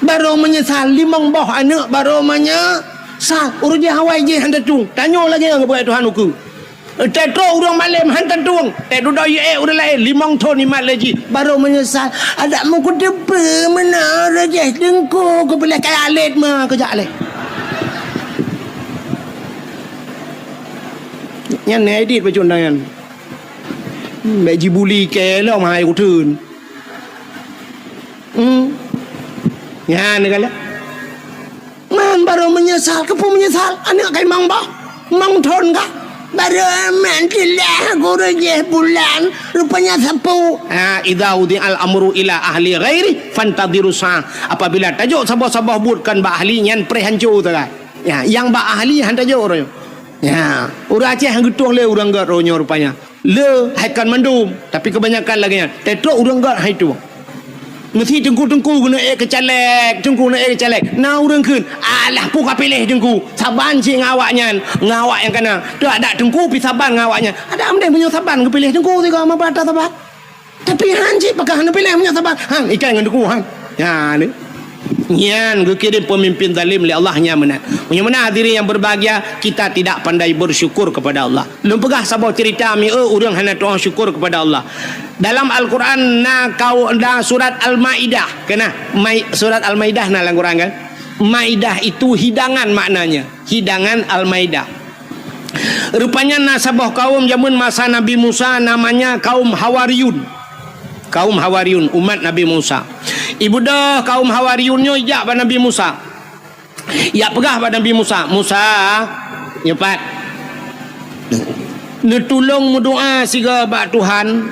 baru menyesal limang boh anak baru menyesal urut hawai je handa tung tanya lagi yang kepada Tuhan uku tetro urang malam hantar tuang teduda ye udah lain limang ton imat lagi baru menyesal ada mu ku depe mana raja dengku ku boleh kaya alit mah kejak alit nyan edit baju undangan mek jibuli ke lah mai ku tun nyan kala man baru menyesal kepu menyesal anak kai mang ba mang ton ka baru mantilah gurujeh bulan rupanya sapu idza udi'al amru ila ahli ghairi fantadiru sa apabila tajuk sabah-sabah buatkan ba ahli nyan pre hancu tak ya yang ba ahli han tajuk ro ya urang Aceh hang getuang le urang gat ronyo rupanya le haikan mandum tapi kebanyakan lagi nya tetro urang gat hai tu mesti tengku kena kecalek tengku nak kecalek na urang keun alah pu ka pilih tengku saban cik ngawaknya ngawak yang kena dak ada tengku pi saban ngawaknya ada amde punya saban ke pilih tengku tiga ma bata saban tapi hanji pakah nak pilih punya saban hang ikan dengan tengku hang ya ni nyan kekirim pemimpin zalim oleh Allah nya menang punya mana hadirin yang berbahagia kita tidak pandai bersyukur kepada Allah lum pegah sabah cerita mi urang hana doa syukur kepada Allah dalam Al-Quran na kau da surat Al-Maidah kena surat Al-Maidah na lang Quran kan Maidah itu hidangan maknanya hidangan Al-Maidah rupanya nasabah kaum zaman masa Nabi Musa namanya kaum Hawariyun umat Nabi Musa ibu dah kaum Hawariyunnya ijak pada Nabi Musa ya pegah pada Nabi Musa nyepat netulung doa siga bak Tuhan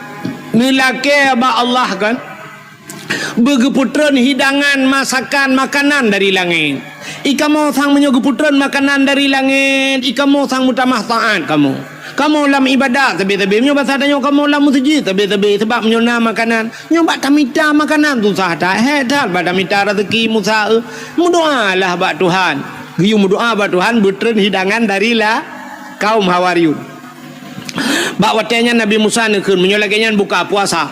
nilake bak Allah kan begeputran hidangan masakan makanan dari langit ikamu sang menyegeputran makanan dari langit ikamu sang mutamah taat kamu lam ibadah tapi nyoba sadanya kamu lam masjid tapi sebab menyona makanan nyoba tamita makanan tu sah tak hedat pada mita rezeki Musa mudoalah bak Tuhan giu mudoa bak Tuhan butren hidangan darilah kaum Hawariyun bak watenya Nabi Musa nekeun menyolagenyan buka puasa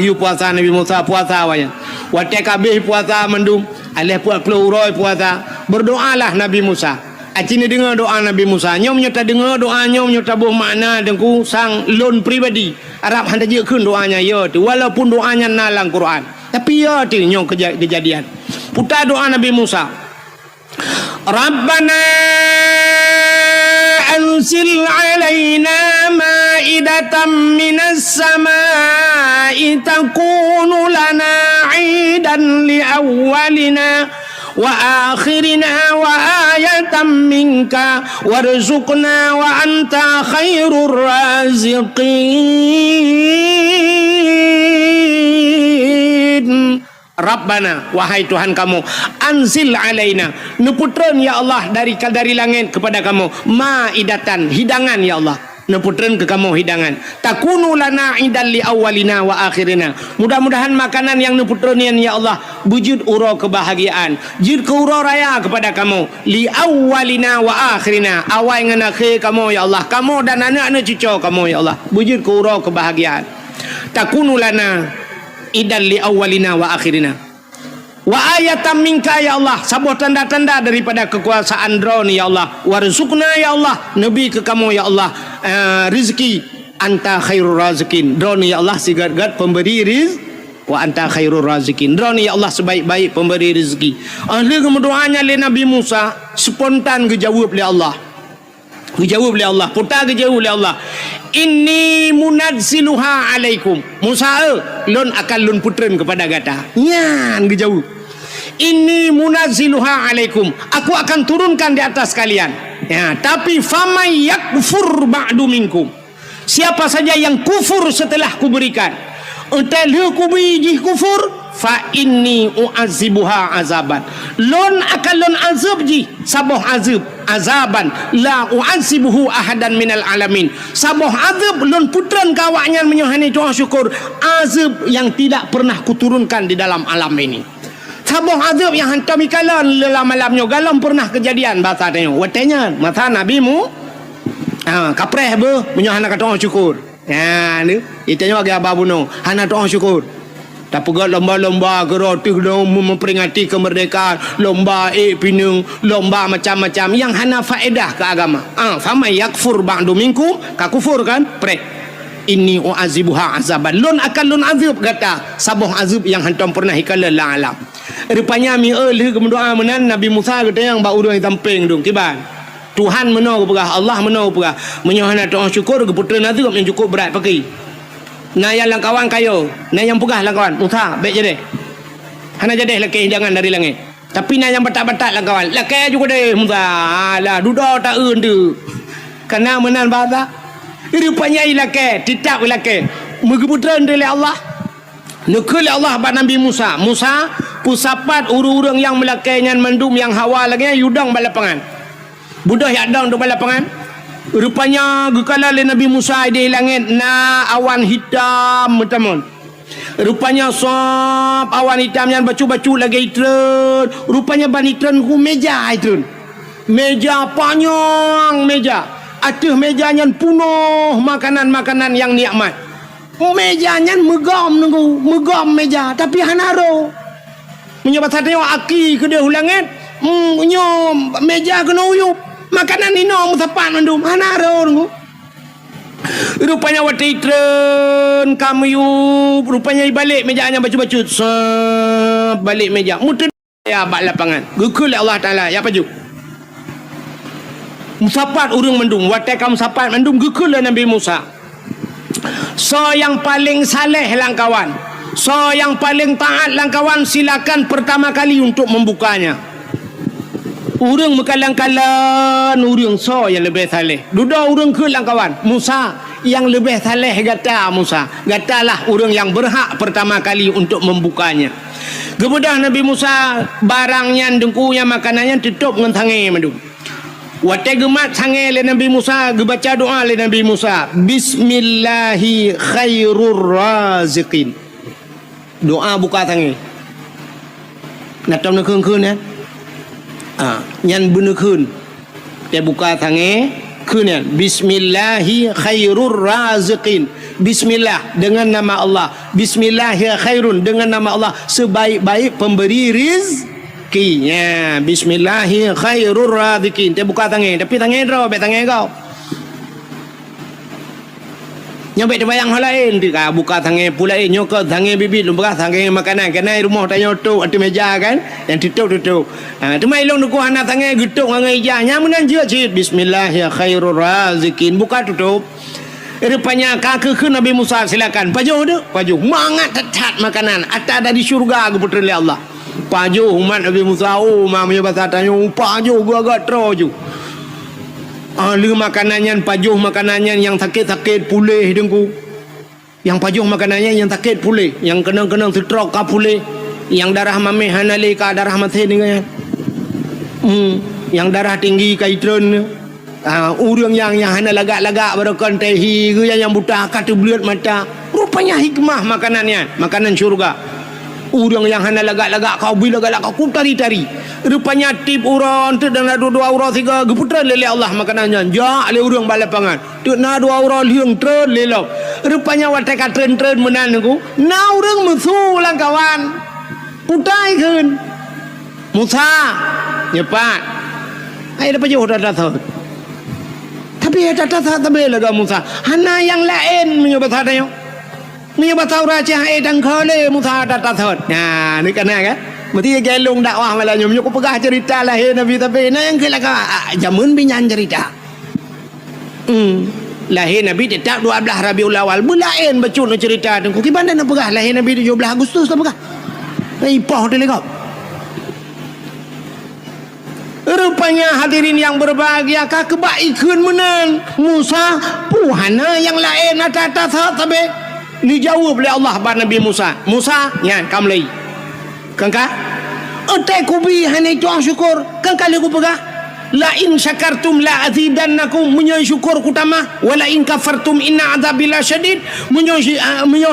giu puasa Nabi Musa puasa wanya wate kabeh puasa mendum alih puak keluroi puasa berdoalah Nabi Musa acini dengar doa Nabi Musa nyom nyata dengar doa nyom nyata buh makna dengku sang lon pribadi Arab handa je keun doanya ya tu walaupun doanya nalang Quran tapi ya tu nyom kejadian putar doa Nabi Musa Rabbana anzil alaina ma'idatan minas samai takunu lana 'idan li awwalina wa akhirina wa ayatan minka warzuqna wa anta khairur raziqin Rabbana, wahai Tuhan kamu, anzil alaina, neputren ya Allah dari langit kepada kamu, maidatan, hidangan ya Allah, neputren ke kamu hidangan, takunu lana idan li awalina wa akhirina, mudah-mudahan makanan yang neputrenian ya Allah wujud uro kebahagiaan, jid ke uro raya kepada kamu, li awalina wa akhirina, awal dengan akhir kamu ya Allah, kamu dan anak-anak cucu kamu ya Allah, wujud ke uro kebahagiaan, takunu lana idan li awalina wa akhirina, wa ayatan minka ya Allah, sebuah tanda-tanda daripada kekuasaan drone ya Allah, warzuqna ya Allah, nabi ke kamu ya Allah, rizki, anta khairur razikin, drone ya Allah sigat-gat pemberi rizki, wa anta khairur razikin, drone ya Allah sebaik-baik pemberi rezeki. Ahli kemuduannya le Nabi Musa spontan dijawab oleh Allah, dijawab oleh Allah, putar dijawab oleh Allah, inni munazziluha alaikum, Musa lon akan lon putren kepada gata, nyan dijawab, inni munazziluha alaikum, aku akan turunkan di atas kalian ya, tapi famay yakfur ba'du minkum, siapa saja yang kufur setelah kuberikan, entah kubiji kufur, fa inni u'azibuha azaban, lon akan lon azab ji saboh azab, azaban la u'azibuhu ahadan minal alamin, saboh azab lon putran kawaknya menyohani doa syukur, azab yang tidak pernah kuturunkan di dalam alam ini, saboh azab yang hantam ikalan dalam alamnya galam pernah kejadian bahasa tanya watenya mata nabimu kapreh be menyohana doa syukur ya ni itanya bagi abah bunuh hana doa syukur. Tak pegat lomba-lomba geroti memperingati kemerdekaan, lomba pinung, lomba macam-macam yang hana faedah ke agama. Fama yakfur ba'du minkum, ka kufur kan? Pre. Inni u'azibuha azaban. Lun akan lun azab kata, sabuh azab yang hantam pernah hikala la alam. Rupanya mi eueuh kemendoa menan Nabi Musa kata yang ba urang tamping dong kiban. Tuhan meno pegah, Allah meno pegah. Menyohana doa syukur ke putera azab yang cukup berat pakai. Nah yang langkawan kayo, nah yang pegah langkawan Musa baik jadi hana jadi laki hidangan dari langit, tapi nah yang batak-batak langkawan laki juga deh Musa lah duda tak tu karena menan bahasa rupanya laki tidak laki mengebutran dari Allah nekul Allah pada Nabi Musa pusapat urang-urang yang melakainya mendum yang hawa lagi yudang balapangan budah yadang do balapangan. Rupanya gekala le Nabi Musa di langit na awan hitam teman. Rupanya sop awan hitam yang bacu-bacu lagi itren. Rupanya ban itren ku meja itren. Meja panjang meja. Atas mejanya penuh makanan-makanan yang nikmat. Mejanya megam nunggu, megam meja tapi hanaro. Menyebab tengok aki ke dia langit. Nyo meja kena uyup. Makanan ini musapan mandum hanaro. Rupanya wati tren kami rupanya balik mejanya bacu-bacu balik meja muter ya bak lapangan gukul Allah Taala ya paju musapat urang mandum wati kam sapat mandum gukul Nabi Musa. So yang paling saleh langkawan, so yang paling taat langkawan, silakan pertama kali untuk membukanya. Urang mekalang-kalang urang so yang lebih saleh. Duda urang ke langkawan Musa yang lebih saleh kata Musa. Katalah urang yang berhak pertama kali untuk membukanya. Kemudian Nabi Musa barangnya dengkunya makanannya tutup dengan tangan madu. Wate gemat sange le Nabi Musa, gebaca doa le Nabi Musa. Bismillahi khairur raziqin. Doa buka tangan. Natam nak keun ya. Nyan bener kun dia buka tangan kun bismillahi khairur raziqin, bismillah dengan nama Allah, bismillahi khairun dengan nama Allah sebaik-baik pemberi rizki ya, bismillahi khairur raziqin dia buka tangan tapi tangan draw be tangan kau nyampe dia bayang hal lain dia buka tangan pula nyok tangan bibit lumbah tangan makanan kena rumah tanya tu atas meja kan yang tutup tu mai long ku anak tangan getuk ngai ja nyamunan je cit bismillah ya khairur razikin buka tutup rupanya kaki ke Nabi Musa silakan pajuh tu pajuh mangat tetat makanan atas dari syurga ke putera Allah pajuh umat Nabi Musa mamanya bahasa tanya pajuh gua agak troju ahli makanannya pajuh makanannya yang sakit-sakit pulih dengku yang pajuh makanannya yang sakit pulih yang kenang-kenang stroke ka pulih Yang darah mameh hanale ka darah mathe dengan. Yang darah tinggi kaitron. Urang yang hana lagak-lagak barakan tehi ke yang buta kata belut mata. Rupanya hikmah makanannya, makanan syurga. Urang yang hana lagak-lagak kau bila galak kau tari-tari. Rupanya tip urang tu dan dua urang tiga geputran lele Allah makanannya. Ja le urang balapangan. Tu na dua urang liang tren lelok. Rupanya wateka tren-tren menan aku. Na urang musuh lang kawan. Putai keun. Musa nyepat. Ai dapat jauh dah tahu. Tapi tak bela Musa. Hana yang lain menyebut hadanya. Menyebut tahu raja dan kale Musa tak tahu. Nah, ni kan kan. Mesti gelung dakwah malanya menyuku pegah cerita lahir Nabi tapi nah yang kelaka jamun binyan cerita. Lahir Nabi tak 12 Rabiul Awal. Bulain bacun cerita tu. Gimana nak pegah lahir Nabi 17 Agustus tak pegah. Ipah dia lekap. Rupanya hadirin yang berbahagia kebaikan menan Musa puhana yang lain atas tabe dijawab oleh Allah pada Nabi Musa. Musa nyan kam lai kangka otai kubi hana itu syukur kangka le ku pegah la in syakartum la azidannakum munyo syukur kutama wala in kafartum inna adzabil syadid munyo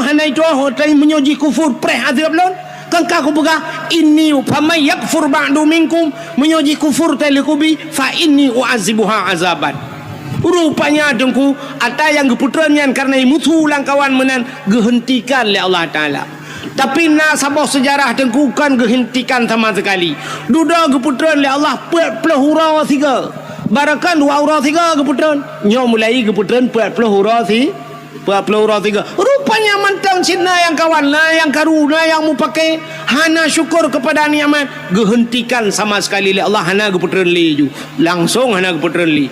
hana itu otai munyo ji kufur preh azab lon kangka ku pegah inni famay yakfur ba'du minkum menyoji kufur talikubi fa inni u'azibuha azaban. Rupanya dengku ada yang geputrannya karena musuh langkawan menan gehentikan oleh Allah Ta'ala. Tapi nasabah sejarah dengku kan gehentikan sama sekali. Duda geputran oleh Allah pelahura tiga. Barakan dua hura tiga geputran. Nyo mulai geputran pelahura tiga. Rupanya mantang Cina yang kawan lah, yang karuna yang mu pakai hana syukur kepada nikmat gehentikan sama sekali oleh Allah hana geputran li ju. Langsung hana geputran li.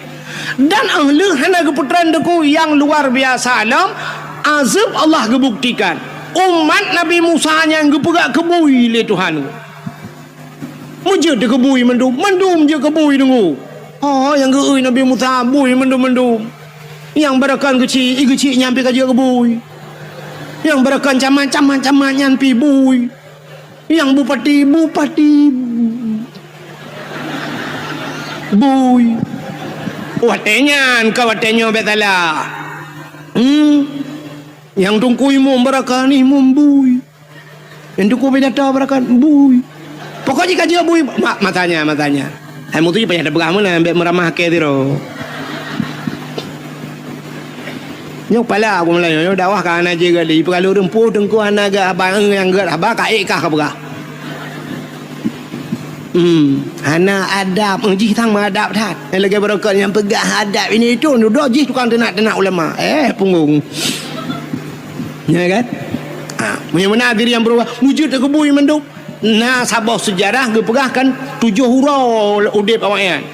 Dan ahli hana geputran deku yang luar biasa alam azab Allah gebuktikan. Umat Nabi Musa yang gepegak kebui le Tuhan. Mujud de kebui mendum je kebui dengu. Oh yang geui Nabi Musa bui mendum. Yang berakan kecil nyampe kerja ke bui. Yang berakan camat nyampe bui. Yang bupati bui. Watenya betala. Yang tungkui mu berakan ni bui. Yang tungkui beda berakan bui. Pokoknya kerja bui matanya. Hai mutu je payah dah berah mana ambil meramah ke tiro. Nyok pala aku mulai nyok dakwah kan aja gali kalau rempuh tengku anaga abang yang gerak abang kaik kah berah. Hana adab ji tang adab tat. Yang lagi berakan yang pegah adab ini itu duduk ji tukang tenak ulama. Punggung. Ya kan? Punya mana diri yang berubah wujud ke bui menduk. Nah sabah sejarah gepegahkan 7 hurau udip awaknya.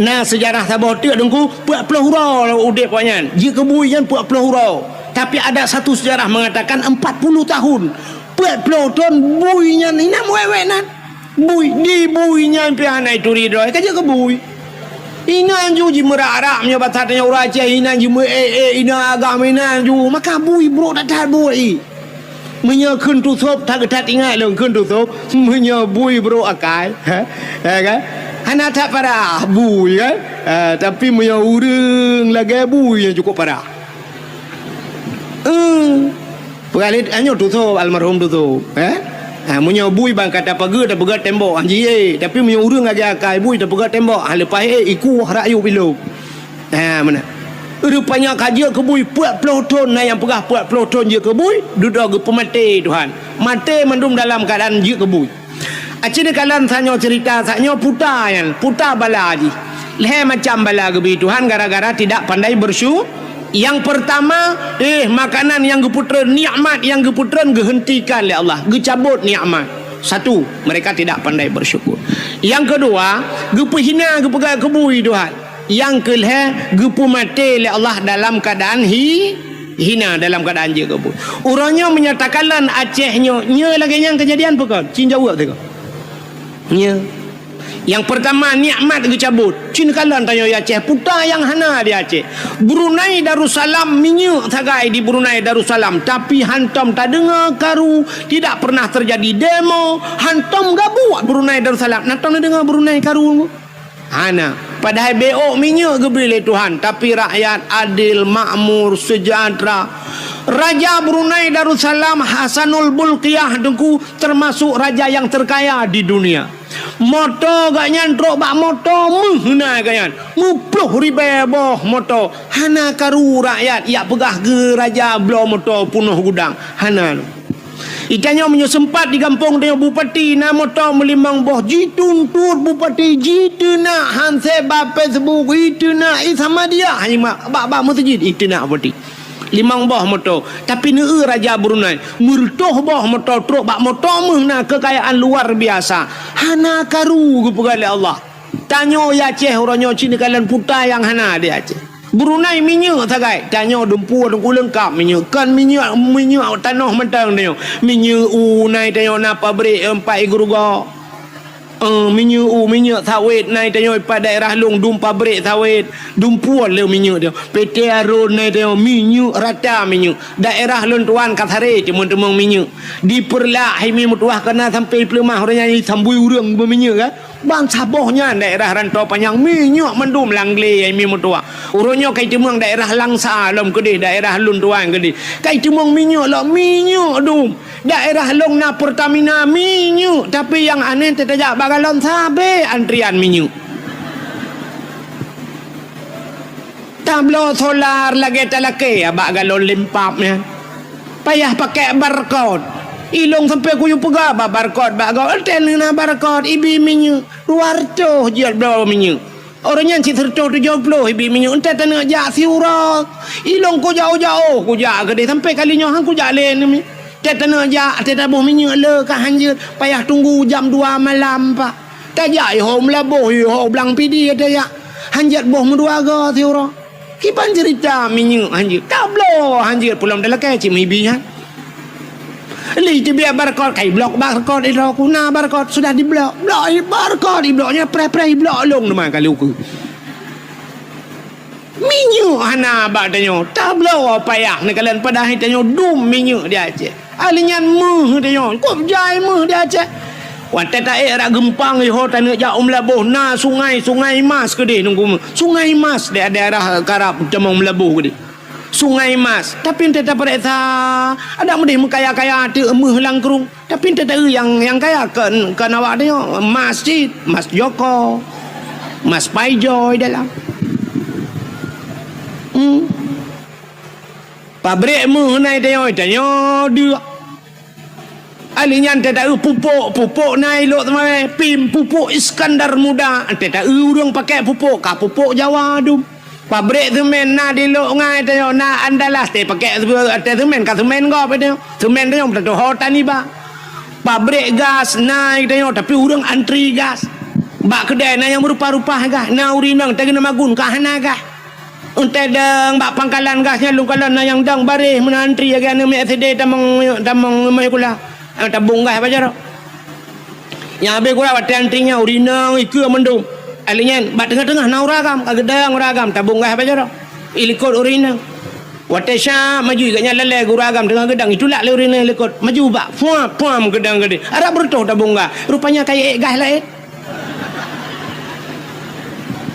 Nah sejarah sabah tu dengku 40 hurau udip awaknya. Jika bui kan 40 hurau. Tapi ada satu sejarah mengatakan 40 tahun. 40 tahun buinya ni nak wewe nan. Bui di buinya piana itu ridoi kerja ke bui. Ina yang juji merak-rak punya batatnya uraja ina jume ina agama ina ju maka bui bro tak bui. Menya kun tutup tak ketat ingat long kun tutup menya bui bro akai kan hana tak parah bui kan tapi menya urang lagi bui yang cukup parah pengalit hanya tutup almarhum tutup menya bui bang kata pagar tak pegat tembok anji tapi menya urang lagi akai bui tak pegat tembok lepas iku rayu bilu mana rupanya kaji kebui 40 ton yang pegah 40 ton je kebui duduk ke pemati Tuhan mati mendum dalam keadaan je kebui acini kalian sanyo cerita sanyo puta bala haji leh macam bala kebi Tuhan gara-gara tidak pandai bersyukur. Yang pertama makanan yang geputran nikmat yang geputran gehentikan oleh Allah gecabut nikmat. Satu, mereka tidak pandai bersyukur. Yang kedua, gepehina gepegak kebui Tuhan. Yang kelih gepu mati oleh Allah dalam keadaan hina dalam keadaan je kebun. Orangnya menyatakanlah Acehnya nya lagi yang kejadian bukan cin jawab tu. Nya Yang pertama nikmat dicabut. Cina kalan tanya ya Aceh, putar yang hana di Aceh. Brunei Darussalam minyak tagai di Brunei Darussalam, tapi hantam tak dengar karu, tidak pernah terjadi demo, hantam gak buat Brunei Darussalam. Nak tahu dengar Brunei karu hana. Padahal beok minyak gebeli Tuhan, tapi rakyat adil, makmur, sejahtera. Raja Brunei Darussalam Hasanul Bolkiah dengku termasuk raja yang terkaya di dunia. Moto gak nyantrok bak moto menghina ganyan 50,000 boh moto hana karu rakyat ya pegah ke raja belo moto punuh gudang hana itanya menyo sempat di kampung dia bupati na moto melimang boh jitun tur bupati jituna hanse bape sebuk ituna sama dia hanya bak masjid ituna bupati limang boh moto tapi neu raja Brunei murtoh boh moto truk bak moto mehna kekayaan luar biasa hana karu kepada Allah tanyo ya Aceh oranyo Cina kalian putai yang hana dia Aceh Brunei minyak sagai tanyo dempu dengku lengkap minyak kan minyak tanah mentang tanyo minyak nai tanyo na pabrik 4 geruga minyak sawit naik tanyo pada daerah long dum pabrik sawit dum puan le minyak dia PT Arun naik tanyo minyak rata minyak daerah lon tuan Kathare teman-teman minyak diperlah himi mutuah kena sampai pelemah orang nyanyi sambui urang berminyak kan bang sabohnya daerah rantau panjang minyak mendum langle himi mutuah urangnya kai temang daerah Langsa lom gede daerah lon tuan gede kai temang minyak lah minyak dum daerah long na Pertamina minyak tapi yang aneh tetajak bagalon sabe antrian minyak tablo solar lagi talake abak galon limpapnya payah pakai barcode ilong sampai kuyu pegah barcode bak gau tel na barcode ibi minyak 200 jual bro minyak orangnya si 170 ibi minyak entar tanah jak siurak ilong ku jauh-jauh ku jak gede sampai kalinya hang ku jak len ni tanah jak tabuh minyak le ka hanjut payah tunggu jam 2 malam pak tajak hom labuh ho blang pidi ada ya hanjat boh menduaga siurak kipan cerita minyak hanjut kablo hanjut pulang dalam kai cimibi ha li dia barcode kai blok barcode itu aku na barcode sudah di blok barcode di bloknya pre blok long nama kali uku minyak hana badanyo tablo payah ni kalian pada hitanyo dum minyak dia Aceh alinyan meh dia kop jai meh dia Aceh wanita era gempang ho tanah ja labuh na sungai mas gede nunggu sungai mas daerah Karab Temang Melabuh gede sungai mas tapi ente tak pada ada mudih kaya-kaya tu emeh langkrung tapi ente tak yang kaya kan awak dia masjid Mas Joko Mas Paijoy dalam pabrik emeh naik dia alinya ente tak pupuk naik lok teman pim pupuk Iskandar Muda ente tak urang pakai pupuk Jawa dum pabrik semen na di lok ngai tayo na andalas te pakai semen ka semen go pe tayo semen tayo betul hotan ni ba pabrik gas naik tayo tapi urang antri gas bak kedai na yang berupa-rupa gas na urinang tagina magun ka hana gas unte dang bak pangkalan gasnya lu kalan na yang dang bareh menantri ya kan me SD tamang mai kula tabung gas apa jaro yang abe kula wat antrinya urinang iku mendung alinyan bat tengah-tengah na uragam kagedang uragam tabung gas apa jaro ilikot urina watesha maju iganya lele uragam tengah gedang itulah le urina ilikot maju bak puam gedang gede ara bertoh tabung gas rupanya kayak gas lah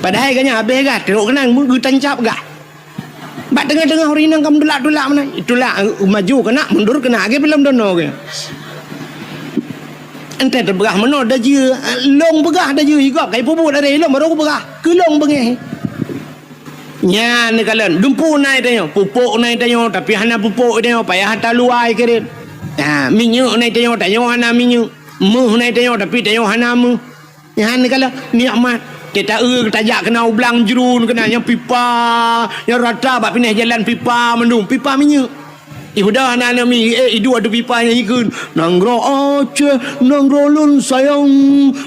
padahal iganya habis gas teruk kenang mu tancap gas bat tengah-tengah urina kam dulak-dulak mana itulah maju kena mundur kena age belum dono ke ente terbegah mana dah je long begah dah je higap kai pupuk dari long baru begah ke long bengeh nya ni kalian dumpu naik tanya pupuk naik tanya tapi hana pupuk tanya payah hantar luai kirim minyak naik tanya hana minyak meh naik tanya tapi tanya hana meh nya ni kalian nikmat kita tajak kena ublang jerun kena yang pipa yang rata bak pindah jalan pipa mendung pipa minyak Ihudah anak-anak mi idu ada pipa yang ikut Nanggro Aceh Nanggro lun sayang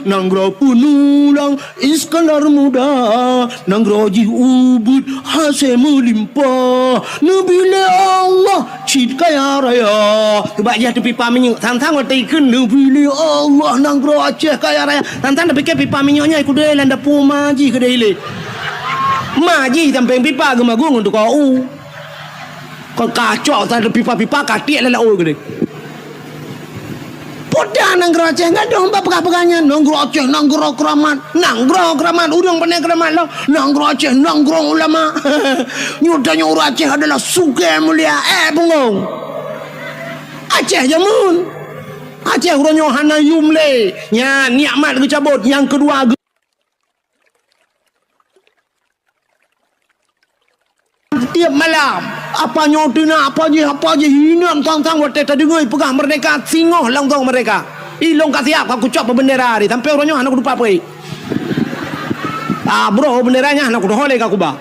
Nanggro penulang Iskandar Muda Nanggro ji ubud Hase melimpah Nabila Allah ฉีดกายอะไรอ่ะคือบ้านยาตุปิปามิญทั้งว่าตีขึ้นหนึ่งพิลีอัลลอฮ์นั่งรอเจ้ากายอะไรทั้งtapi ke pipa minyaknya ikut dia landa puma ji ke dia ile maji sampai pipa ke magung untuk kau kau kacau tak ada pipa katik lah oh ke dia poda nang Aceh enggak dong apa-apanya nang Aceh nang keramat urang pandai keramat lo nang Aceh nang ulama nyudanya orang Aceh adalah suka mulia bungong Aceh jamun Aceh urangnya hana yumle nya nikmat kecabut yang kedua tiap malam apa nyotina apa je hina tang wate tadi ngoi pegah merdeka singoh lang tong mereka ilong kasiap aku cop bendera di sampai orangnya anak lupa apa bro benderanya anak udah hole aku ba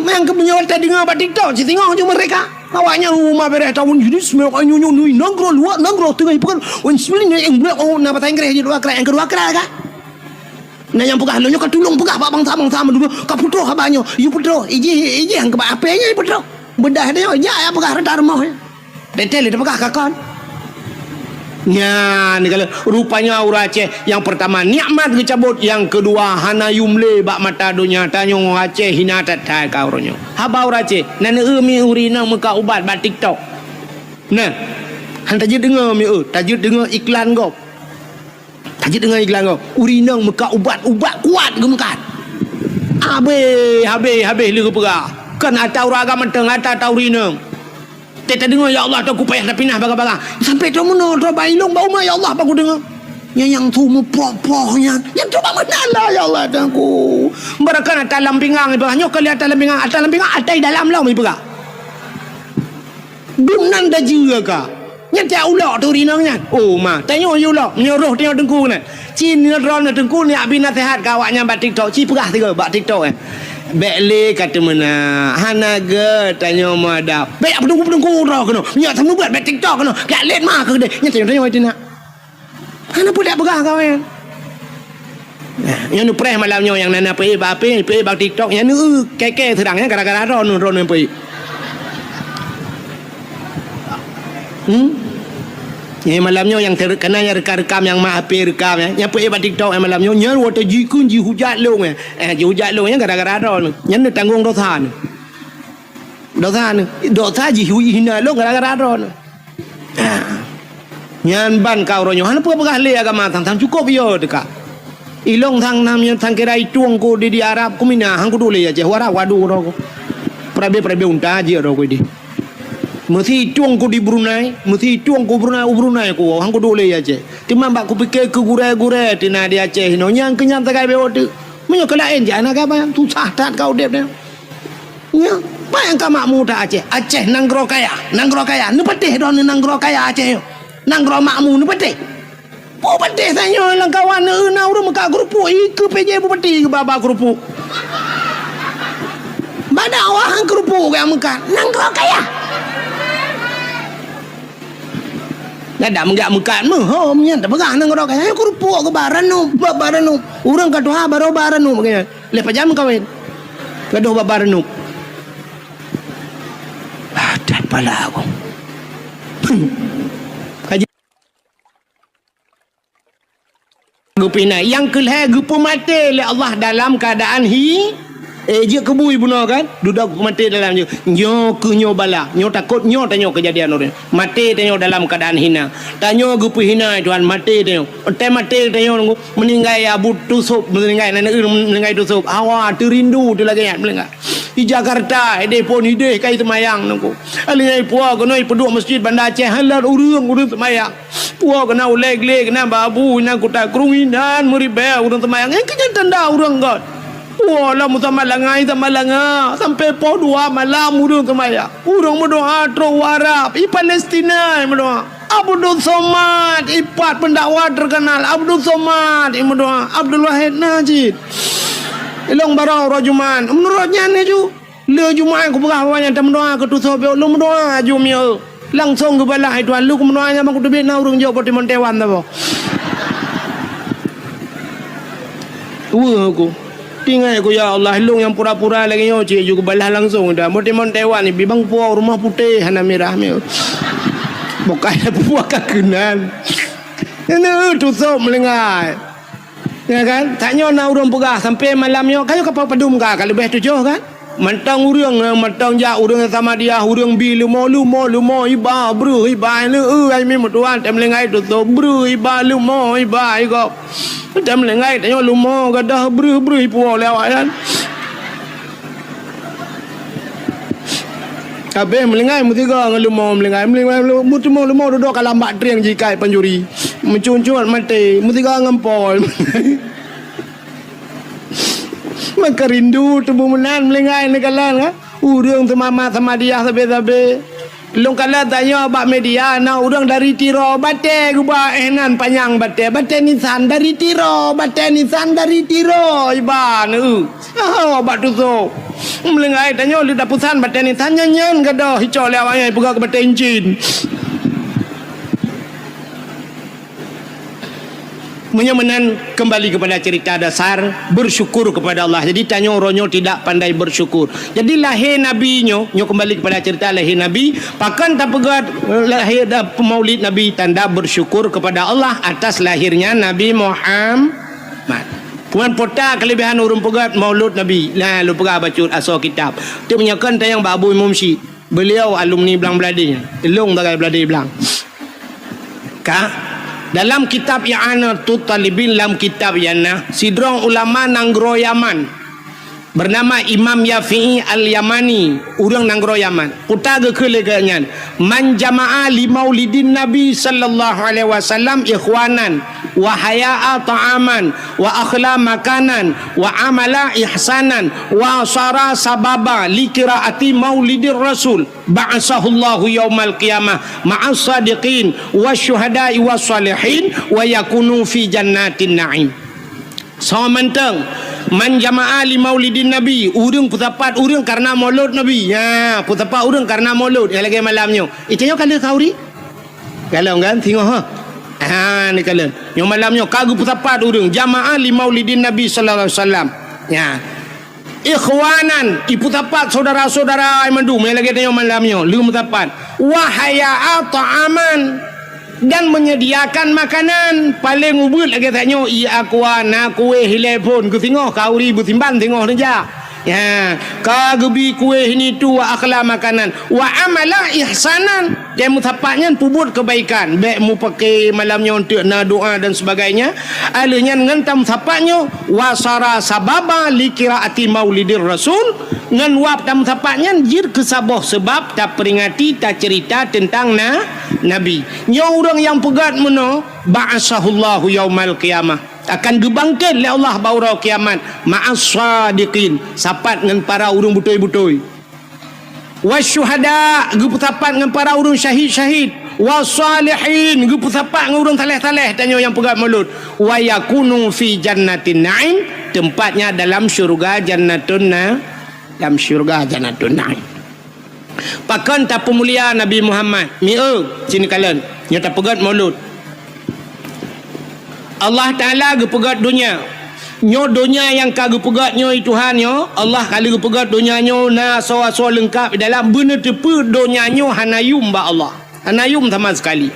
yang kebenyol tadi ngapa TikTok si singoh je mereka awaknya rumah beres tahun jadi semua nyunyu nangro luar nangro tengah bukan wan sebenarnya yang blok napa tang kerja yang kedua kera kan nah yang pegah lo nyok tulung pegah pak bang sama dulu kaputro habanyo yu putro iji yang ke apenya putro bedah dia ya pegah rentar moh detel dia pegah kakon nya ni kalau rupanya orang Aceh yang pertama nikmat kecabut yang kedua hana yumle bak mata dunia tanyo Aceh hina tatai ka oronyo haba orang Aceh nan mi urina muka ubat bat TikTok nah han tajid dengar mi tajid dengar iklan kau tajid dengar iklan kau urinang muka ubat kuat ke muka habis lu perah kan atau agama teng atau urinang teta dengar ya Allah aku payah dah pindah baga-baga sampai tu mana tu bailong bau ma ya Allah aku dengar yang tu mu popohnya yang tu mana lah ya Allah aku berakan atas lampingang ibu hanya kali atas lampingang atas dalam lah ibu ka dunan dah juga ka nyata ulah tu rinangnya oh ma tanya you lah nyuruh tengok dengku ni cin ron dengku ni abi nasihat kawaknya bat TikTok ci perah tiga bat TikTok Bekle kata mana hanaga tanya madap bek pedung ro kena nya temu buat bet TikTok kena gak let mah ke dia nya tanya itu nak hana pun dak begah kawan yang nu preh malamnya yang nana pe bak TikTok yang nu keke sedangnya gara-gara ron pe yang malamnya yang terkena yang rekam yang mak HP rekam yang pe bak TikTok yang malamnya nya water jikun ji hujat long ji hujat long yang gara-gara ron yang tanggung dosa ji hina long gara-gara ron nyan ban kau ronyo han pegah le agama tang cukup yo dekat ilong thang nam yang thang kerai tuang ko di Arab ko mina hang ko dole ya je wara wadu ro ko prabe unta je ro ko di mesti tuang ko di Brunei mesti tuang ko Brunei ko hang ko dole ya je timam bak ko pikir ke gure tina dia Aceh no nyang kenyang tagai be ode menyo kala en jana ka ba tu sah tat kau dep ne nya bayang ka makmu ta Aceh nanggro kaya nu patih don nanggro kaya Aceh yo nanggro makmu nu patih po patih sanyo lang kawan na urang maka grupu ke PJ bu patih ke baba grupu bada awang grupu ka muka nanggro kaya ada menggak muka hom nya tak pegah nang rok kaya grupu ke baranu urang ka doa baro baranu begini le pajam kawin ka doa baranu ada pala aku kaji gupina yang kelih gupu mati oleh Allah dalam keadaan je kebui bunuh kan dudak mati dalam nyo bala nyo takut nyo tanyo kejadian orang mati tanyo dalam keadaan hina tanyo gupu hina tuan mati tanyo mati tanyo meninggai abu tusuk meninggai tusuk awa terindu tu lagi ya melengah di Jakarta ide pun ide kai semayang nungku alingai puak kena peduk masjid Bandar Aceh halar urang semayang puak kena uleg kena babu na kota kerunginan muribe urang semayang yang kenyataan dah urang god wala mutamalangai sampai po 2 malam urang semayang urang berdoa tro warap i Palestina berdoa Abdul Somad ipat pendakwa terkenal Abdul Somad berdoa Abdul Wahid Najid ilong barau rojuman menurutnya ni ju le jumat ku pegah banyak tak mendoa ke tu sobe lu mendoa ju mio langsung ke balai tuan lu ku mendoanya mak tu bina urang jo poti montewan ta bo aku Tinggal aku ya Allah long yang pura-pura lagi yo cik juga balah langsung dah. Mon Taiwan ni bibang puau rumah putih hana merah me. Bukan puak kakenan. Ini tu sok melengai. Ya kan? Taknya nak urang pegah sampai malam yo kayo kapal padum ka kalau lebih 7 kan? Mantang urang mantang ja urang sama dia urang bi lumo iba bru iba le ai mi tuan tem lengai tu bru iba lumo iba ko. Tem lengai taknya lumo gadah bru puau lewat kan. Kabeh melengai mutiga ngelumo melengai mutimo lumo duduk kalambak triang jikai panjuri mencuncut mati mutiga ngempol maka rindu tubuh menan melengai nekalan kan urang tu mama sama dia sabe long kala tanya bak media na urang dari tiro bate guba enan panjang bate nisan dari tiro iban bak tu so melengai tanya lu dah pusan bate nisan nyanyan gadah hicau lewat ai buka ke bate encin menyamanan kembali kepada cerita dasar bersyukur kepada Allah. Jadi tanya orangnya tidak pandai bersyukur. Jadi lahir Nabi nyo kembali kepada cerita lahir Nabi. Pakan tak pegat lahir maulid Nabi tanda bersyukur kepada Allah atas lahirnya Nabi Muhammad. Kemudian pota kelebihan urung pegat maulud Nabi. Lah lu pegah baca asal kitab. Dia menyakan tayang Pak Abu Imam Syed. Beliau alumni Belang Beladi. Elong bagai Beladi Belang. Dalam kitab I'anatul Talibin dalam kitab yana sidrong ulama nanggro Yaman bernama Imam Yafi'i Al-Yamani urang nanggro Yaman puta gekeleganya man jama'a li maulidin Nabi sallallahu alaihi wasallam ikhwanan wa haya'a ta'aman wa akhla makanan wa amala ihsanan wa sara sababa li qiraati maulidir rasul ba'asahullahu yaumal qiyamah ma'as sadiqin wasyuhada'i wassalihin wa yakunu fi jannatin na'im. Samantang man jama'a li maulidin Nabi urang putapat urang karena maulud Nabi ya putapat urang karena maulud yang lagi malamnya itanya kala kauri kalau kan tengok ni kala yang malamnya kagu putapat urang jama'a li maulidin Nabi sallallahu alaihi wasallam ya ikhwanan iputapat saudara-saudara ai mandu yang lagi tanya malamnya lu mutapat wa haya'a ta'aman dan menyediakan makanan paling ubud lagi tanya akwan kue hilepon ku tengok kauri butimban tengok saja ya kagebi kue ini tu wa akhla makanan wa amala ihsanan dan mutapaknya pubut kebaikan baik mu pakai malamnya untuk na doa dan sebagainya alanya ngentam tapaknya wasara sababa li qiraati maulidir rasul ngan wap tam tapaknya jir kesabah sebab tak peringati tak cerita tentang Nabi nya orang yang pegat meno ba'asahullahu yaumal qiyamah akan gebangkit oleh Allah baurau kiamat ma'as sadiqin sapat dengan para urang butoi-butoi wasyuhada geputapat dengan para urang syahid-syahid wasalihin geputapat dengan urang taleh-taleh tanya yang pegat mulut wa yakunu fi jannatin na'im tempatnya dalam syurga jannatun na'im. Pakan tak pemulia Nabi Muhammad sini kalian yang tak pegat mulut Allah Ta'ala gepegat dunia nyo dunia yang kagak pegat nyo Tuhan nyo Allah kali gepegat dunia nyo na so lengkap dalam benar tepu dunia nyo hanayum ba Allah hanayum sama sekali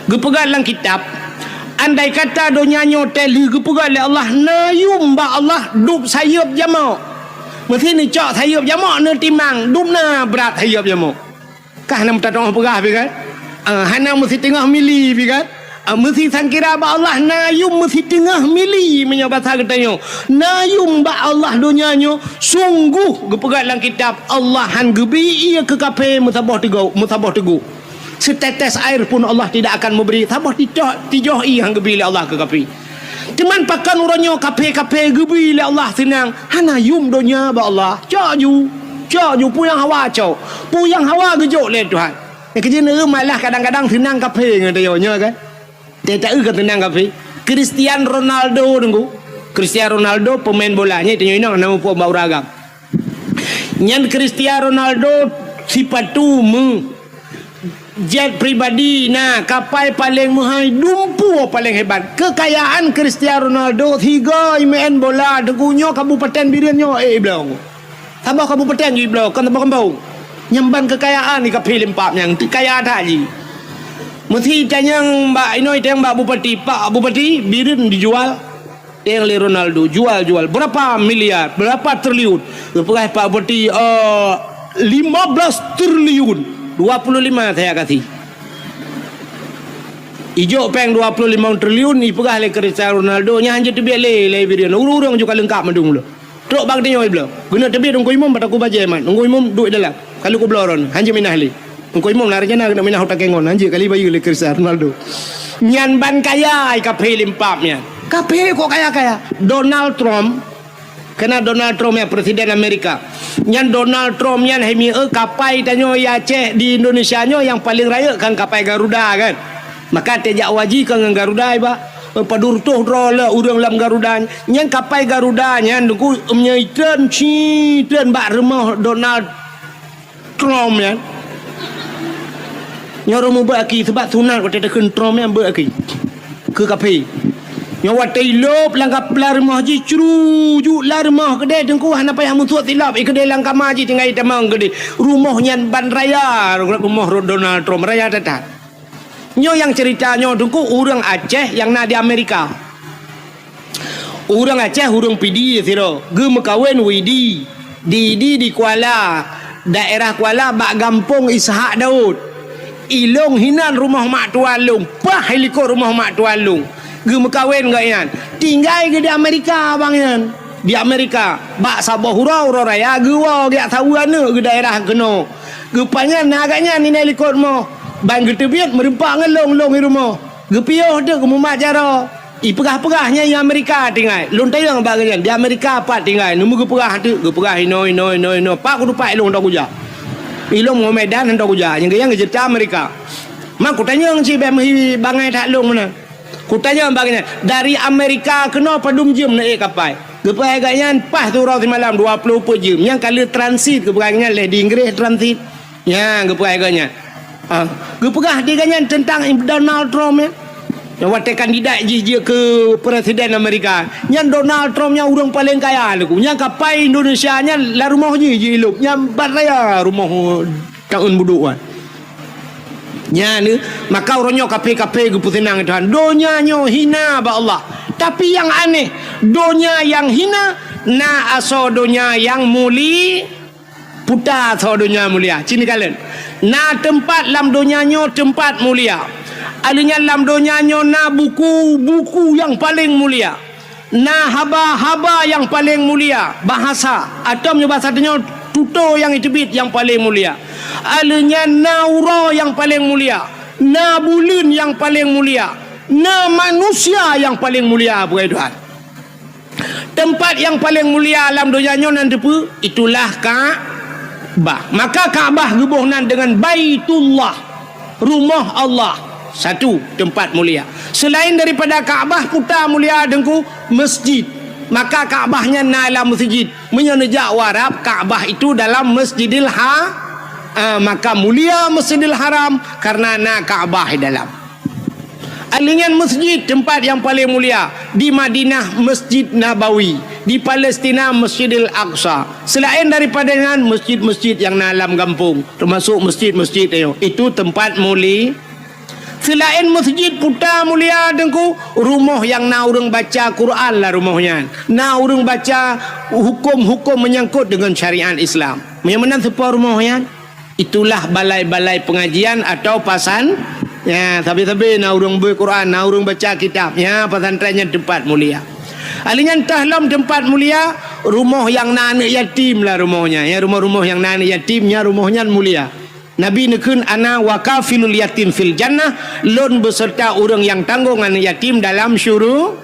gepegat dalam kitab andai kata dunia nyo teli gepegat oleh Allah nayum ba Allah dup sayup jamak mesti ni cak sayup jamak ne timang dup na berat sayup jamak kah nam tatong pegah pi kan hana mesti tengah mili pi kan mesti sangkira ba Allah nayum mesti tengah mili punya bahasa katanya nayum ba Allah dunianya sungguh gepegat dalam kitab Allah han gebi ia ke kape mutabah teguh setetes air pun Allah tidak akan memberi tabah tijoh i hang gebi Allah ke kape teman pakan urangnya kape gebi Allah senang hanayum dunia ba Allah caju puyang hawa puyang hawa gejok le Tuhan kerja malah kadang-kadang senang kape ngatanya kan dia tak ke tenang kafe Cristiano Ronaldo tunggu Cristiano Ronaldo pemain bolanya itu nama pun bau ragam nyan Cristiano Ronaldo sifat tu jet pribadi, nah kapal paling mahal, dumpu paling hebat. Kekayaan Cristiano Ronaldo 3 main bola degunyo kabupaten Birenyo belong. Sabah kabupaten je belong, kan Sabah Kembang. Nyamban kekayaan ni kapil empat yang kaya tak je. Mesti tanya Mbak Inoi tanya Mbak Bupati, Pak Bupati Biren dijual yang le Ronaldo jual berapa miliar, berapa triliun. Lepas Pak Bupati 15 triliun, 25 saya kasih. Ijo peng 25 triliun ni pegah le Cristiano Ronaldo nya hanya tebik le Biren. Urang juga lengkap madung lo. Trok bang tanya iblo. Guna tebik dong ko imam bataku baje man. Ngko imam duit dalam. Kalau ko bloron hanya minah le. Ngko imam narjana nak minah utak kengon hanya kali bayu le Cristiano Ronaldo. Nyan ban kaya ka pelim papnya. Ka pe kok kaya. Donald Trump kena Donald Trump ya presiden Amerika. Nyan Donald Trump nyan hemi kapai tanyo ya cek di Indonesia nyo yang paling raya kan kapai Garuda kan. Maka tejak waji kan dengan Garuda ba. Padur tuh rola urang lam Garuda. Nyan kapai Garuda nyan duku menyaitan citen bak rumah Donald Trump nyan. Nyaru mu baki sebab sunat ko tetekeun Trump yang baki. Ke kapai. Nyawa tailop langkap lar rumah ji cruju lar rumah gede dengku hana payah musuh tilap gede langkap maji tinggal tamang gede rumah nyan ban raya rumah Donald Trump raya tatat nyo yang ceritanya dengku orang Aceh yang nak di Amerika orang Aceh orang pidi siro ge mekawin widi di Kuala daerah Kuala bak gampung Ishak Daud ilung hinan rumah mak tualung pah heliko rumah mak tualung ge mekawin gak yan tinggal ke di Amerika bang yan di Amerika bak Sabah hurau raya ge wa ge tawuana ge daerah keno ge pangan agaknya ni likot mo bang ge tebiat merempak ngelong-long di rumah ge piyoh de ke mumat jara pegah-pegahnya di Amerika tinggal lon tayang bang yan di Amerika apa tinggal numu ge pegah de ge pegah no pak ku dupak ilong dak uja ilong mo Medan hendak uja yang ge cerita Amerika mak ku tanya si bangai tak long mana. Kutanya bagainya dari Amerika kena padum jam naik kapal. Gepai agaknya pas tu orang malam 20 jam. Yang kali transit kepegangnya le di Inggris transit. Ya gepai agaknya. Gepegah diganya tentang Donald Trump ya. Yang waktu kandidat je ke presiden Amerika. Yang Donald Trump yang orang paling kaya lagu. Yang kapal Indonesia nya la rumah je elok. Yang bat raya rumah tahun buduan. Nya ni maka orangnya kape-kape ge putenang Tuhan. Donya nyo hina ba Allah. Tapi yang aneh, donya yang hina na aso donya yang muli puta aso donya mulia. Cini kalian. Na tempat lam donya nyo tempat mulia. Alunya lam donya nyo na buku yang paling mulia. Na haba yang paling mulia. Bahasa atau bahasa dunia tuto yang itibit yang paling mulia. Alanya naura yang paling mulia, na bulun yang paling mulia, na manusia yang paling mulia bukan Tuhan. Tempat yang paling mulia alam dunia nanti pun itulah Ka'bah. Maka Ka'bah hubungan dengan Baitullah, rumah Allah. Satu tempat mulia. Selain daripada Ka'bah putar mulia dengku masjid. Maka Ka'bahnya dalam masjid. Menyenejak warab Ka'bah itu dalam Masjidil maka mulia Masjidil Haram karena na Ka'bah dalam. Alingan masjid tempat yang paling mulia di Madinah Masjid Nabawi, di Palestina Masjidil Aqsa. Selain daripada dengan masjid-masjid yang dalam kampung, termasuk masjid-masjid itu tempat mulia. Selain masjid putar mulia dengku rumah yang na urang baca Quran lah rumahnya. Na urang baca hukum-hukum menyangkut dengan syariat Islam. Yang mana sebuah rumahnya? Itulah balai-balai pengajian atau pasan ya tapi na urang berquran na urang baca kitab ya pesantrennya tempat mulia. Alinya tahlam tempat mulia rumah yang anak yatim lah rumahnya ya rumah-rumah yang anak yatimnya rumahnya mulia. Nabi nekun ana wakafilul yatim fil jannah lon beserta orang yang tanggung anak yatim dalam syurga.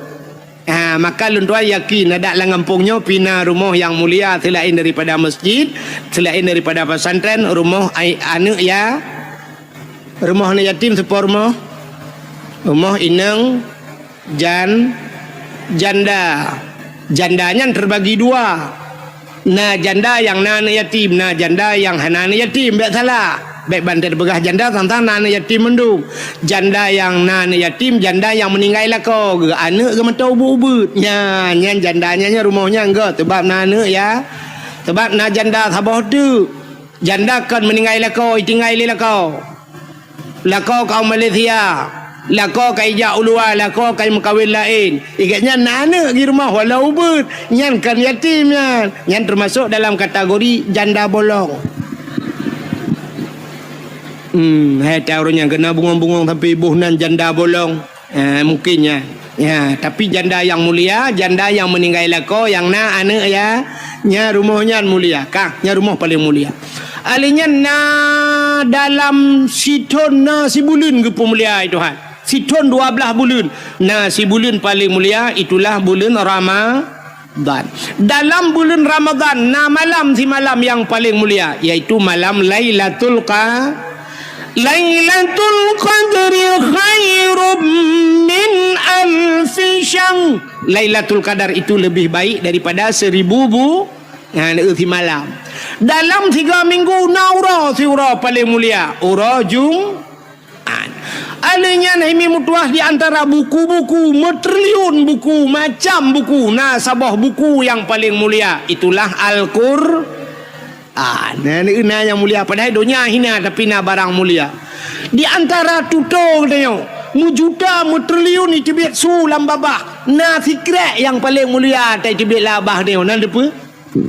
Maka lun tuan yakin ada lang kampungnya pina rumah yang mulia selain daripada masjid, selain daripada pesantren, rumah anak ya rumah anak yatim sepor rumah inang janda. Jandanya terbagi dua. Na janda yang anak yatim, na janda yang anak yatim, tak salah. baik bantai begah janda tentang nana yatim mendung. Janda yang nana yatim, janda yang meninggal lah kau. Anak ke mata ubut-ubut. Nyan jandanya rumahnya enggak. Sebab nana ya. Sebab na janda sabah tu. Janda kan meninggal lah kau, tinggal lah kau. Lah kau Malaysia. Lah kau kai ja ulua, lah kau kai mengkawin lain. Ikatnya nana di rumah walau ubut. Nyan kan yatim nyan. Nyan termasuk dalam kategori janda bolong. Hai tahu yang kena bungong-bungong tapi ibu nan janda bolong. Mungkinnya. Ya, tapi janda yang mulia, janda yang meninggal lako yang na anak ya, nya rumahnya mulia, kah? Nya rumah paling mulia. Alinya na dalam siton na si bulan ke pemulia itu han. Siton 12 bulan. Nah, si bulan paling mulia itulah bulan Ramadan. Dalam bulan Ramadan, na malam si malam yang paling mulia yaitu malam Lailatul Qadri khairum min alfi syahr. Lailatul Qadar itu lebih baik daripada 1000 si malam. Dalam 3 minggu naura si ura paling mulia, ura Jumat. Alanya nahimi mutuah di antara buku-buku, metriliun buku, macam buku, sabah buku yang paling mulia itulah Al-Qur'an. Nah yang mulia padahal dunia hina tapi na barang mulia. Di antara tutor katanya, mujuta mutriliun itu biat sulam babah. Na fikrat yang paling mulia tai tibet labah dia. Nan depa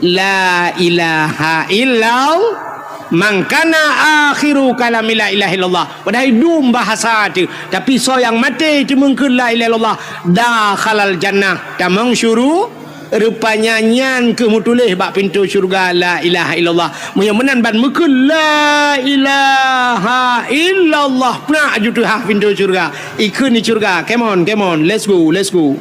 la ilaha illallah. Mangkana akhiru kalami la ilaha illallah. Padahal dum bahasa tu. Tapi so yang mati tu mungkin la ilaha illallah. Dakhalal jannah. Tamang syuru. Rupanya nyan ke mutulih bak pintu syurga la ilaha illallah. Muyamunan ban mungkin la ilaha illallah. Pernah ajutu hak pintu syurga. Ikut ni syurga. Come on. Let's go.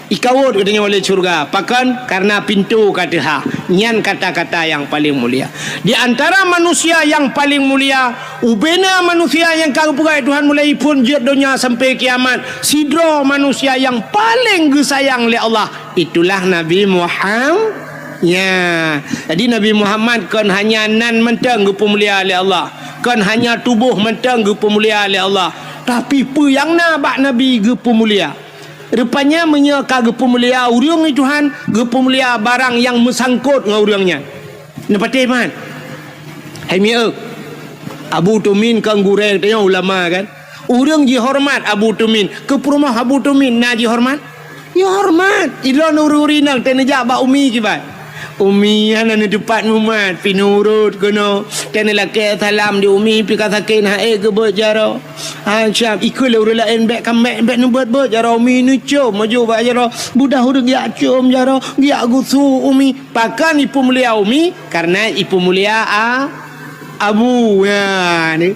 Ikawut katanya oleh syurga. Pakan karena pintu kata ha. Nyan kata-kata yang paling mulia. Di antara manusia yang paling mulia, ubena manusia yang kagupugai Tuhan mulai pun jid dunia sampai kiamat. Sidro manusia yang paling disayang oleh Allah. Itulah Nabi Muhammad. Ya. Jadi Nabi Muhammad kan hanya nan mentang pemulia oleh Allah. Kan hanya tubuh mentang pemulia oleh Allah. Tapi pe yang nabak Nabi pemulia. Rupanya menyeka gepemulia urang ni Tuhan, gepemulia barang yang mesangkut dengan urangnya. Nepati man. Hai mia Abu Tumin kang gureng tanya ulama kan. Urang ji hormat Abu Tumin, ke rumah Abu Tumin na ji hormat. Ya hormat. Idon urinang teneja ba umi kibat. Umi hana ni depan umat pinurut kono tenela ke salam di umi pi kata ken ha ke bejaro ha syam ikul urula en bek kamek bek nu buat jaro umi nu cum maju ba jaro budah hurug ya cum jaro ya gusu umi pakan ipu mulia umi karena ipu mulia abu ya ni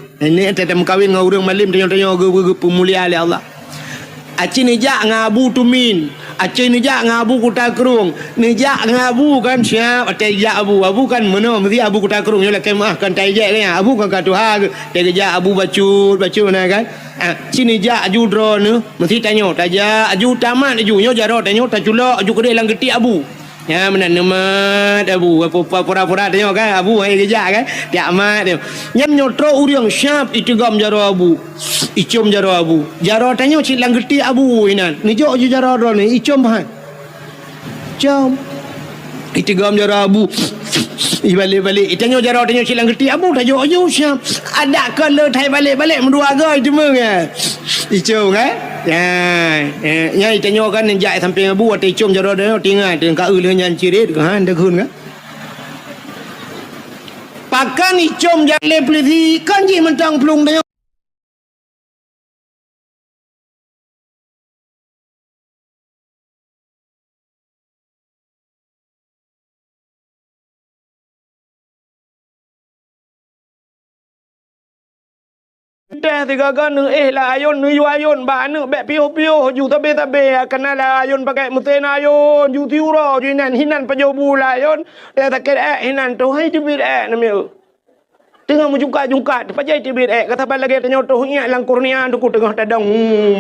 tetem kawin dengan urang malim tanya-tanya ge pemulia oleh Allah. Aci nejak ngabu tumin. Aceh nejak ngabu kuta kerung. Nejak ngabu kan siap. Atai jak abu. Abu kan mana? Mesti abu kuta kerung. Yolah kemah kan tajak kan. Abu kan katuha. Tajak abu bacut mana kan. Aci nejak aju drone ni. Mesti tanya. Tajak aju tamat aju. Nyo jaro tanya. Taculak aju kedai lang getik abu. Ya mana nemat abu. Pura-pura tanya kan. Abu hai kejak kan. Tiap amat dia. Nyam nyotro uriang syap. Itu gam jaro abu. Icom jaro abu. Jaro tanya cik lang getik abu inan. Ni jok je jaro drone ni. Icom bahan. Icom. Itu gam jaro abu. Balik-balik. Tanya jaro tanya cik lang getik abu. Tak jok je syap. Ada ke le thai balik-balik mendua agak itu mah. Icom kan. Ya tanya kan njak sampai abu atau icom jaro dia tinggal dengan ka eul nyan cirit kan dak hun kan. Pakan icom jale peliti kan ji mentang pelung dia. Teh tiga kan lah ayun nu ayun ba nu bek pio ju tabe kena lah ayun pakai mesin ayun ju tiura ju hinan pajobu lah ayun teh taket hinan tu hai tibit namanya tengah menjungkat pajai tibit kata bal lagi tanya tu ingat lang kurnia tu tengah tadang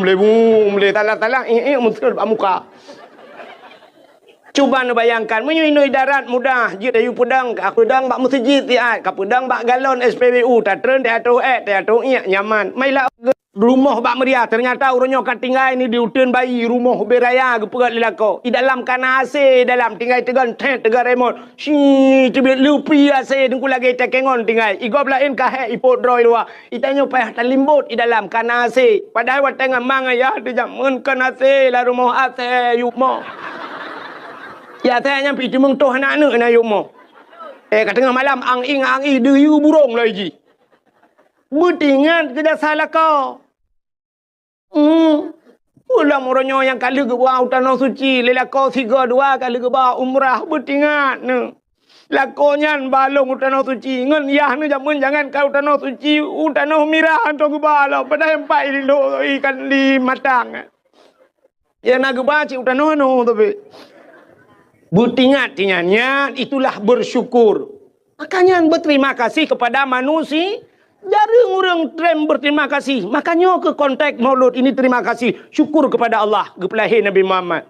le talang mesti muka Cuba nu bayangkan, menyuinui darat mudah, je dayu pedang, ka pedang bak masjid tiat, ka pedang bak galon SPBU, tak tren tak nyaman. Mailah rumah bak meriah, ternyata orangnya kat tinggal ni di hutan bayi, rumah beraya ke perat lelako. Di dalam kana AC, dalam tinggal tegan tegan remote. Si tibit lupi AC dengku lagi tekengon tinggal. Igop lain kahe ipot droi luar. Itanya payah talimbut di dalam kana AC. Padahal wat tengah mang ya di jamun kana AC la rumah AC yuk mo. Ya tanya pergi meng toh anak-anak na yuk mo. Kat tengah malam ang-ing deyu burung lagi. Betingan ke salah kau. Ulang orangnya yang kali ke bawah tanah suci, lelako 3-2 kali ke bawah umrah betingan ne. Lakonyan balong tanah suci, ngan yah ne jangan kau tanah suci, tanah mirah anto ke bawah, padahal empat ikan di matang. Ya nak ke bawah cik tanah no tapi. Betingat tinyannya itulah bersyukur. Makanya berterima kasih kepada manusia. Jarang orang trend berterima kasih. Makanya ke konteks maulud ini terima kasih. Syukur kepada Allah. Kepelahir Nabi Muhammad.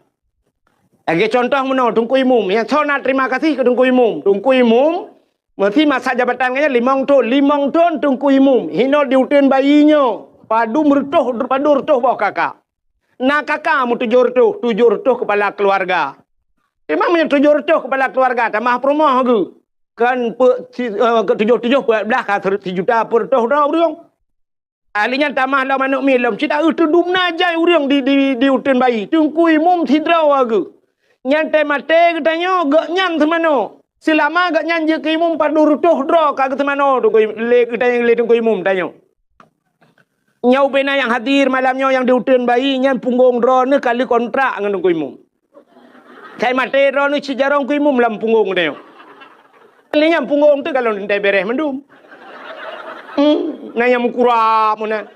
Lagi contoh mana? Tungku imum. Yang so nak terima kasih ke tungku imum. Tungku imum. Mesti masa jabatannya 5 tahun. 5 tahun tungku imum. Hino diutin bayinya. Padu mertuh. Padu mertuh bawah kakak. Nak kakak mu 7 retuh kepala keluarga. Memang 7 retuh kepala keluarga. Tamah perumah ke. Kan 7 belah ka 1 juta per tahun urang. Alinya tamah la manuk milam cita itu dumna jai urang di hutan bayi. Tungku imum tidraw aga. Nyantai mate katanya gak nyan semano. Selama gak nyan je ke imum padu rutuh draw ka semano tungku le katanya le tungku imum tanya. Nyau bena yang hadir malamnya yang di hutan bayi nyan punggung draw ne kali kontrak dengan tungku imum. Kai mate draw ne cijarong ku imum lam punggung tanya. Linya punggung tu kalau ndai bereh mendum. Nanya mukura mana.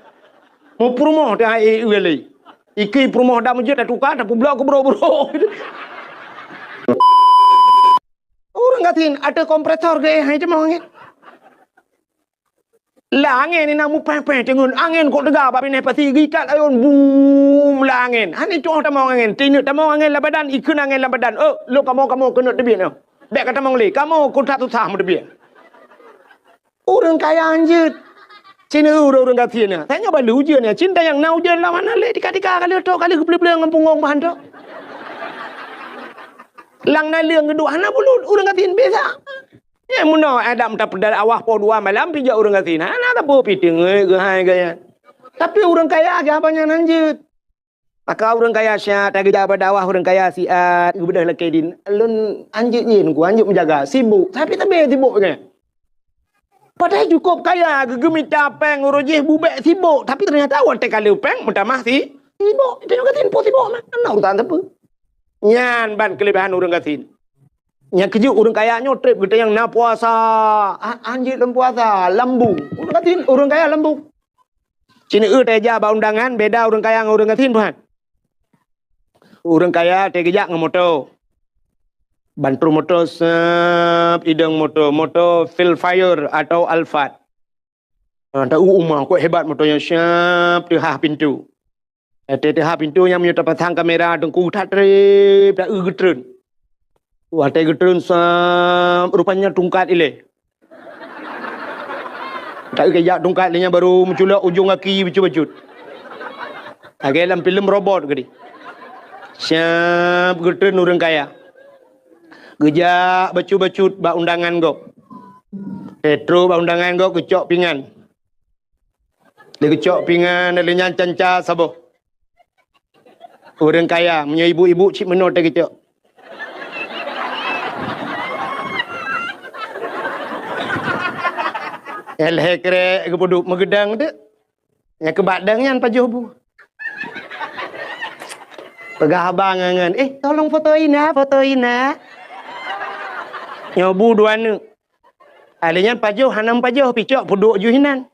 Mu prumoh dah ueli. Iki prumoh dah mujud dah tukar dah publok ke bro-bro. Orang ngatin ada kompresor ke hai cemong ni. Lah angin ni nak mu peh-peh cengun angin kok degar babi ni pasti gikat ayun boom lah angin. Hani tu tamong angin. Tinu tamong angin lah badan ikun angin lah badan. Oh, lu kamu kena tebik no. Bek kata mong le, kamu kontrak tu sah mudebia. Orang kaya anjir. Cina orang kata ni. Tanya balu je ni. Cinta yang nau je lah mana le. Tika-tika kali tu kali kepelih-pelih dengan punggung bahan tu. Lang na leung kedua hana bulut orang kata ni biasa. Ya muna Adam tak pedal awah po 2 malam pijak orang kata ni. Hana tak apa piting ke hai gaya. Tapi orang kaya aja banyak anjir. Maka orang kaya syat, tak kerja pada awah orang kaya siat, kebedah lelaki din. Alun anjik nyin ku, anjik menjaga, sibuk. Tapi tak boleh sibuknya. Padahal cukup kaya, gemita peng, urujih bubek sibuk. Tapi ternyata awak tak kali peng, mutamah si sibuk. Itu yang katin po sibuk. Mana urutan apa? Nyan ban kelebihan orang katin. Yang kejuk orang kaya trip kita yang nak puasa. Anjik dalam puasa, lambung. Orang katin, orang kaya lambung. Cina teja ba undangan, beda orang kaya dengan orang katin tuhan. Orang kaya tegejak dengan motor. Bantu motor idang motor Phil Fire atau Alphard. Tahu umah kok hebat motornya siap tehah pintu. Tehah pintu yang punya terpasang kamera dengku tak trip dah getren. Wah teh getren rupanya tungkat ile. Tak kejak tungkat dia baru menculak ujung kaki bejut-bejut. Agak dalam filem robot ke ni. Siap getren orang kaya. Gejak bacut-bacut bak undangan gok. Petro bak undangan gok kecok pingan. Dia kecok pingan dia nyan canca saboh. Orang kaya punya ibu-ibu cik menor dia kecok. Elhekre ke poduk megedang tu. Yang ke badangnya pajuh bu. Pegah abang ngan. Tolong fotoin ah. Nyobu dua ne. Alinya pajuh hanam pajuh picok poduk juhinan.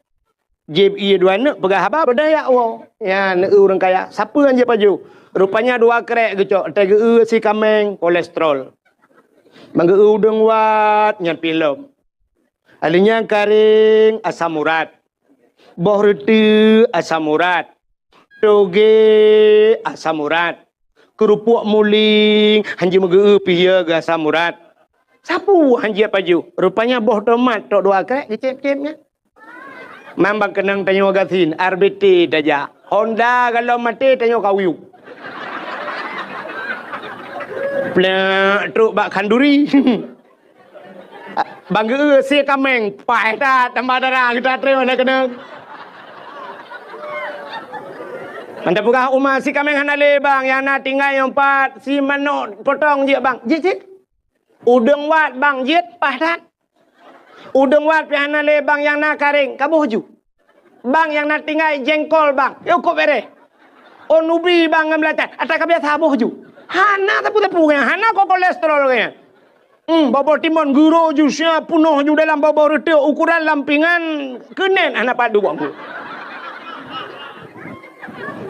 Jeb iya dua ne pegah abang berdaya wow. Ya ne orang kaya. Siapa yang je pajuh? Rupanya 2 krek gecok. Tege si kameng kolesterol. Mangga udang wat nyan film. Alinya karing asam urat. Boh reti asam urat. Toge asam urat. kerupuk muling, hanji megeu pieu gasa murad. Sapu hanji apa ju? Rupanya boh tomat tok dua krek kecep-cepnya. Mambang kenang tanyo gatin, RBT daja. Honda kalau mati tanyo kawiu. Plek truk bak kanduri. Bangga si kameng, pai ta tambah darah kita terima nak kenang. Anda buka rumah si kameng hanale bang, yang nak tinggal yang 4 si manok potong je bang. Jit. Udang wat bang jit pahdat. Udang wat pi hanale bang yang nak karing, kabuh ju. Bang yang nak tinggal jengkol bang. Yo kok bere. Onubi bang ngamlatan. Ata kabiasa habuh ju. Hana tapu-tapu kan. Hana kok kolesterol kan. Bobo timun guru ju sia punuh ju dalam bobo rete ukuran lampingan kenen anak padu bang.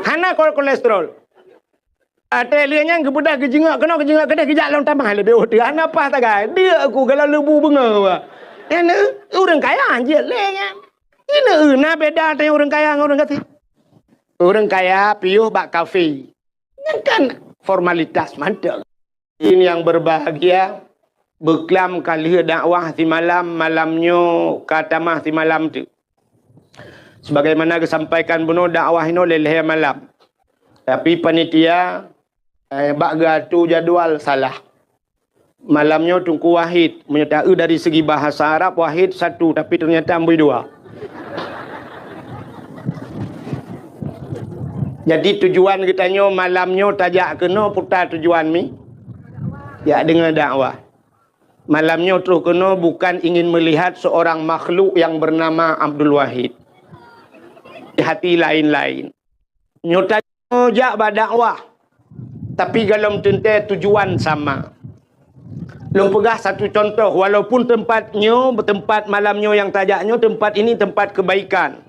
Hana kolesterol. Ate lianya kebudah kejengak kena kejengak kedai kejak long tambah lebih otak. Hana apa tak gay? Dia aku kalau lebu benga. Ini orang kaya je lenya. Ini na beda dengan orang kaya dengan orang kati. Orang kaya piuh bak kafe. Kan formalitas mantap. Ini yang berbahagia. Beklam kali dakwah si malamnya katamah si malam tu. Sebagaimana kesampaikan bunuh dakwah ini leleh malam. Tapi panitia bak tu jadual salah. Malamnya tungku wahid. Menyertai dari segi bahasa Arab wahid 1 tapi ternyata ambil 2. Jadi tujuan kitanya malamnya tajak kena putar tujuan mi. Ya dengan dakwah. Malamnya terus kena bukan ingin melihat seorang makhluk yang bernama Abdul Wahid. Hati lain-lain. Nyota jak berdakwah. Tapi kalau tentu tujuan sama. Long pegah satu contoh. Walaupun tempatnya, tempat malamnya yang tajaknya, tempat ini tempat kebaikan.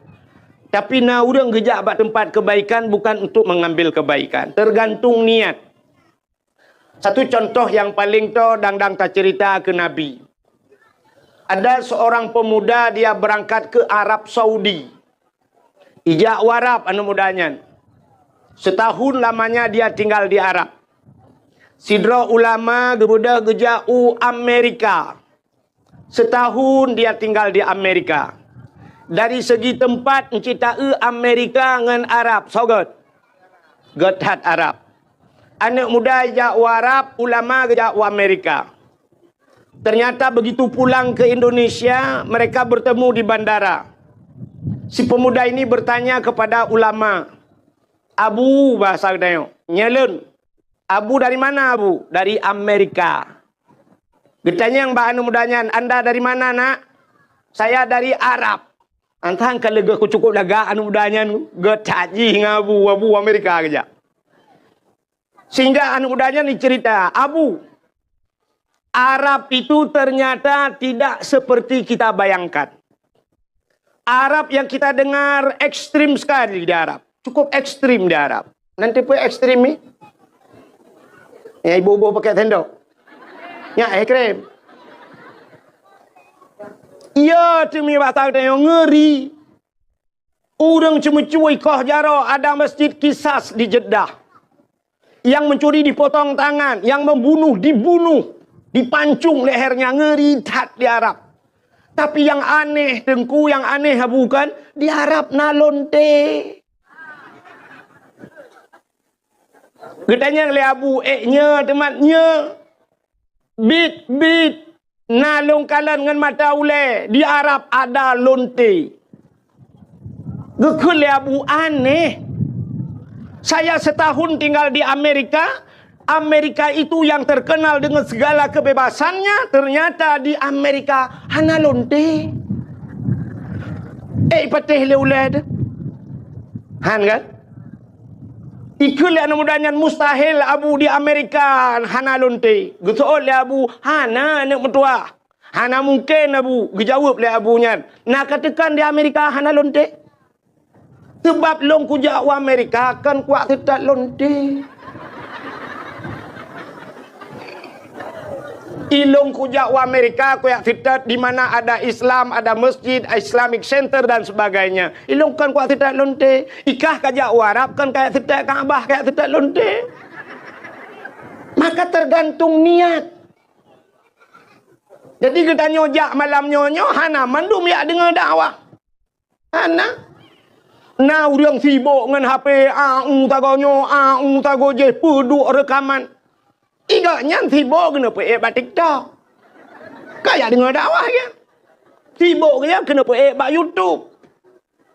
Tapi na orang gejak buat tempat kebaikan bukan untuk mengambil kebaikan. Tergantung niat. Satu contoh yang paling to dang tak cerita ke Nabi. Ada seorang pemuda dia berangkat ke Arab Saudi. Ijak warab anu mudanya. Setahun lamanya dia tinggal di Arab. Sidra ulama gebudah gejau Amerika. Setahun dia tinggal di Amerika. Dari segi tempat mencita Amerika dengan Arab. Sogot. Getat Arab. Anak muda jau Arab, ulama jau Amerika. Ternyata begitu pulang ke Indonesia, mereka bertemu di bandara. Si pemuda ini bertanya kepada ulama. Abu bahasa Dayo. Nyelun. Abu dari mana Abu? Dari Amerika. Getanya yang mbak anu mudanya, Anda dari mana nak? Saya dari Arab. Antang kalau aku cukup lega anu mudanya, getaji ngabu Abu Amerika aja. Sehingga anu mudanya ni cerita, Abu, Arab itu ternyata tidak seperti kita bayangkan. Arab yang kita dengar ekstrim sekali di Arab. Cukup ekstrim di Arab. Nanti pun ekstrim ni. Ya ibu-ibu pakai tendok. Ya ekstrim. Ya cumi batang yang ngeri. Orang cuma cuy kah jaro ada masjid Kisas di Jeddah. Yang mencuri dipotong tangan. Yang membunuh dibunuh. Dipancung lehernya ngeri tat di Arab. Tapi yang aneh, tengku yang aneh bukan di Arab nalonte. Getanya le abu nya tematnya bit nalung kalan dengan mata ule di Arab ada lonte. Gekul le abu aneh. Saya setahun tinggal di Amerika. Amerika itu yang terkenal dengan segala kebebasannya, ternyata di Amerika hana lonte. Patih le ulad. Han kan? Ikul le anu mudanya mustahil abu di Amerika hana lonte. Getol le abu hana anak mentua. Hana mungkin abu. Gejawab le abunya. Nak katakan di Amerika hana lonte. Sebab long kujak wa Amerika kan kuat tidak lonte. Ilung kujak wa Amerika kuyak fitat di mana ada Islam, ada masjid, Islamic Center dan sebagainya. Ilung kan kuyak fitat lonte. Ikah kajak wa Arab kan kayak fitat Kaabah kayak fitat lonte. Maka tergantung niat. Jadi kita nyojak malam nyonyo, hana mandum ya dengar dakwah. Hana. Nah, orang sibuk dengan HP, tagonyo, tago je, peduk rekaman. Iga nyan sibuk kena buat TikTok. Kaya dengar dakwah ya. Sibuk ya kena buat YouTube.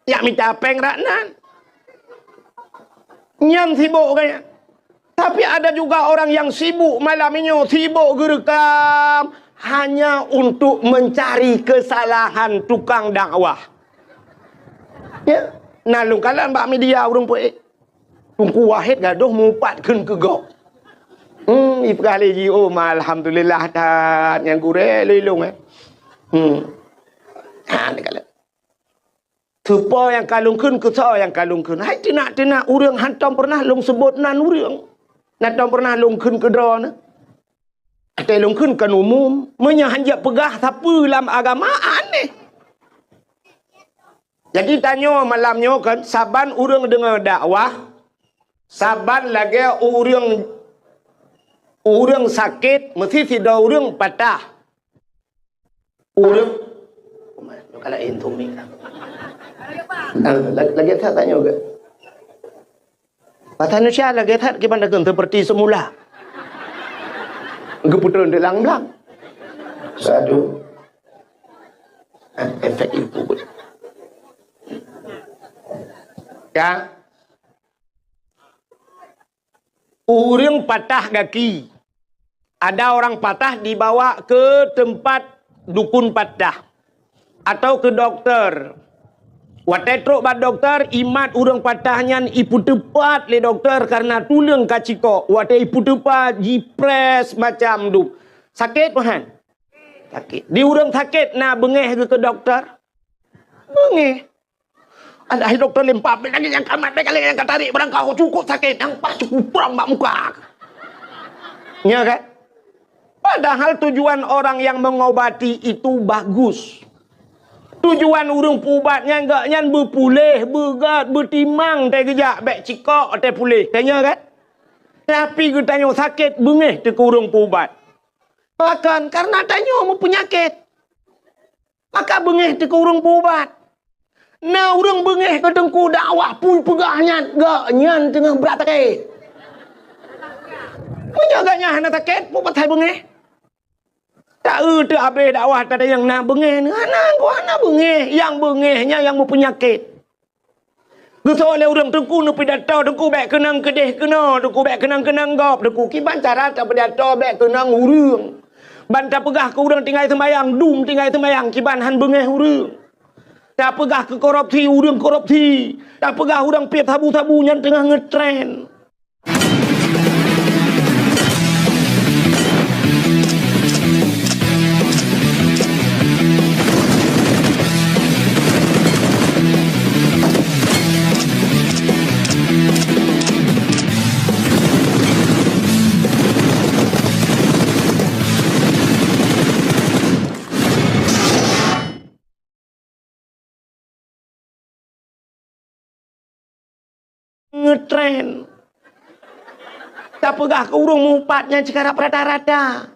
Ya minta peng raknan. Nyan sibuk kaya. Tapi ada juga orang yang sibuk malam ini, sibuk gerekam hanya untuk mencari kesalahan tukang dakwah. Ya, nalung kalan bak media urung poe. Tungku wahid gaduh mupatkeun ke gok. Ipkali ji alhamdulillah tat yang gure lilung Dekala. Tupo yang kalungkeun ke so yang kalungkeun. Hai tina urang hantam pernah lung sebut nan urang. Natang pernah lungkeun ke drone. Kita lungkeun kan umum. Menyahanjak pegah siapa dalam agama aneh. Jadi tanya malamnya kan. Saban orang dengar dakwah. Saban lagi orang sakit. Mesti tidak orang patah. Orang. Kalau itu ni. Lagi saya tanya juga. Patah Indonesia lagi tak gimana seperti semula. Keputusan di lang-lang. Satu. Efek itu. Ya. Orang patah kaki. Ada orang patah dibawa ke tempat dukun patah. Atau ke dokter. Watai truk bad dokter, imat urang patahnya ipu tepat le dokter karena tulung kaciko. Watai ipu tepat, jipres macam du. Sakit pahan? Sakit. Di urang sakit, nah bengeh ke dokter? Bengeh. Ada dokter lempap, lagi yang kamat, lagi yang katarik, berangkau cukup sakit, yang pas cukup perang bak muka. Ya kan? Padahal tujuan orang yang mengobati itu bagus. Tujuan urung pubatnya enggak nyan berpulih, bergat, bertimang teh gejak bek cikok teh pulih. Tanya kan? Tapi kita tanya sakit bengeh teh urung pubat. Bahkan karena tanya mau penyakit. Maka bengeh teh urung pubat. Nah urung bengeh ke dengku dakwah pun pegahnya enggak nyan tengah berat sakit. Menjaganya hana sakit pubat hai bengeh. Tak tu habis dakwah tak ada yang nak bengeh ni. Ana bengeh. Yang bengehnya yang mempenyakit. Gesok oleh orang tengku ni pidato tengku bek kenang kedeh kena. Tengku bek kenang gop. Tengku kiban cara tak pidato bek kenang urang. Bantah pegah ke urang tinggal sembayang. Dum tinggal sembayang. Kiban han bengeh urang. Tak pegah ke korupsi urang korupsi. Tak pegah urang piap sabu-sabu yang tengah ngetren. Ngetren. Tak pegah ke urung mupatnya sekarang rata-rata.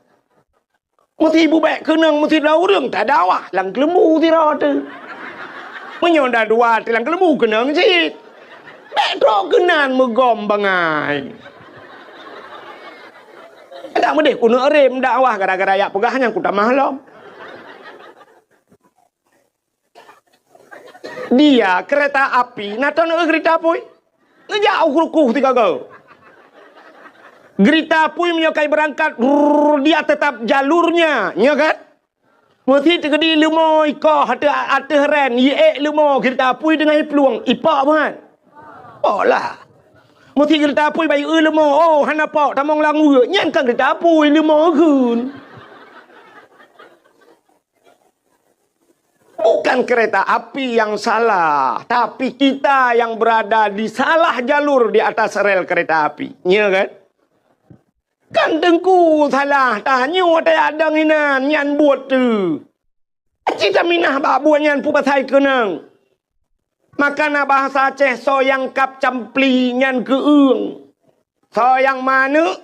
Mesti ibu baik kenang, mesti dah urung tak dakwah. Lang kelembu tira tu. Menyonda dua tilang kelembu kenang cik. Baik trok kenan megom bangai. Ada medeh kuno rem dakwah gara-gara yak pegahnya ku tak mahlom. Dia kereta api, naton kereta api. Ngejauh kukuh tiga go. Gerita pun menyokai berangkat, dia tetap jalurnya, ya kan? Mesti terkedi lumo ikoh ada heren, ye lumo gerita pun dengan peluang ipak kan? Oh lah. Mesti gerita pun bayi lumo, oh hana pak tamong langu, nyan kan gerita pun lumo kun. Bukan kereta api yang salah, tapi kita yang berada di salah jalur di atas rel kereta api. Ya kan? Kan dengku salah, tanya ada nginan, nyan buat tu. Cita minah bak buat nyan pu pasai kenang. Makana bahasa Aceh so yang kap campli nyan keung. So yang mana?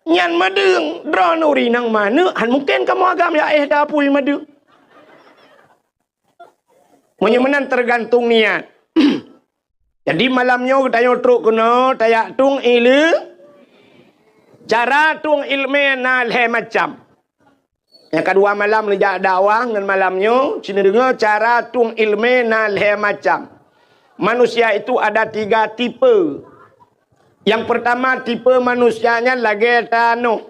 Nyan madeng dronuri nang mana han mungkin kamu agam ya dapui madeng. Menyemenan tergantung niat. Jadi malamnya kita truk kena tayak tung ilu. Cara tung ilmu nal macam. Yang kedua malam lejak dakwah dengan malamnya cina dengar cara tung ilmu nal macam. Manusia itu ada 3 tipe. Yang pertama tipe manusianya lagi tanah.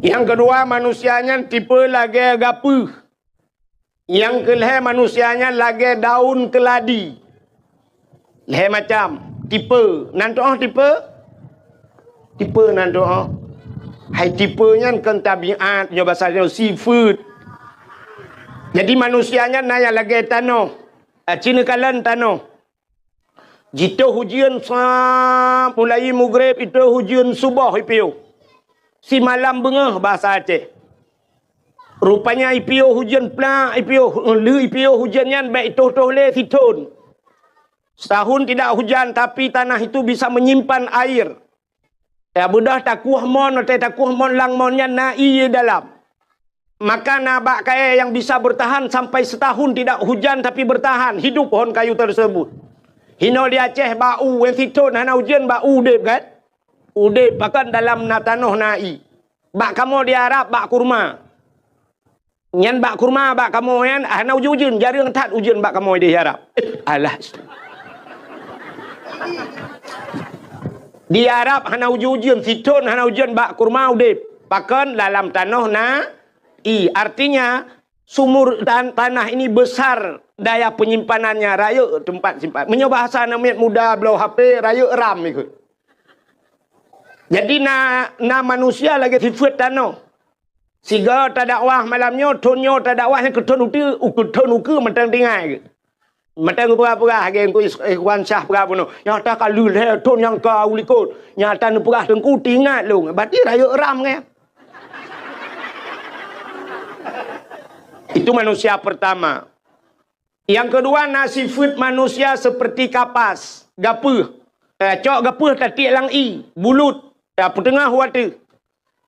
Yang kedua manusianya tipe lagi gapuh. Yang kelih manusianya lagi daun keladi. Leh macam tipe. Nanti tipe? Tipe nanti hai tipenya kan tabiat nya bahasa seafood. Jadi manusianya naya lagi tanah. Cina kalan tanah. Jika hujan mulai maghrib itu hujan subuh ipiu. Si malam bengah bahasa Aceh. Rupanya IPO hujan pula, IPO hujannya baik toh le siton. Setahun tidak hujan tapi tanah itu bisa menyimpan air. Ya budah takuh mon lang monnya nai dalam. Maka nabak kaya yang bisa bertahan sampai setahun tidak hujan tapi bertahan hidup pohon kayu tersebut. Hino di Aceh bau yang siton hana hujan bau udip kan? Udip bahkan dalam tanah nai. Bak kamu di Arab bak kurma. Nyan bak kurma bak kamu yan hana ujun jarang tat ujian bak kamu di Arab. Alah. Di Arab hana ujian siton hana ujian bak kurma udip. Bahkan dalam tanah artinya sumur tanah ini besar daya penyimpanannya raya tempat simpan. Menyoba bahasa namanya muda belau HP raya ram ikut. Jadi na manusia lagi sifat tanah. Siga tak dakwah malamnya, tonyo tak dakwah yang keton uku matang tinggal. Matang pura-pura hagen ku ikhwan syah pura-pura. Yang tak kalu le ton yang kau likut. Yang tak pura tengku tinggal lu. Berarti raya ram kan? Itu manusia pertama. Yang kedua nasifat manusia seperti kapas, gapuh. Cok gapuh tatik lang bulut. Petengah watu.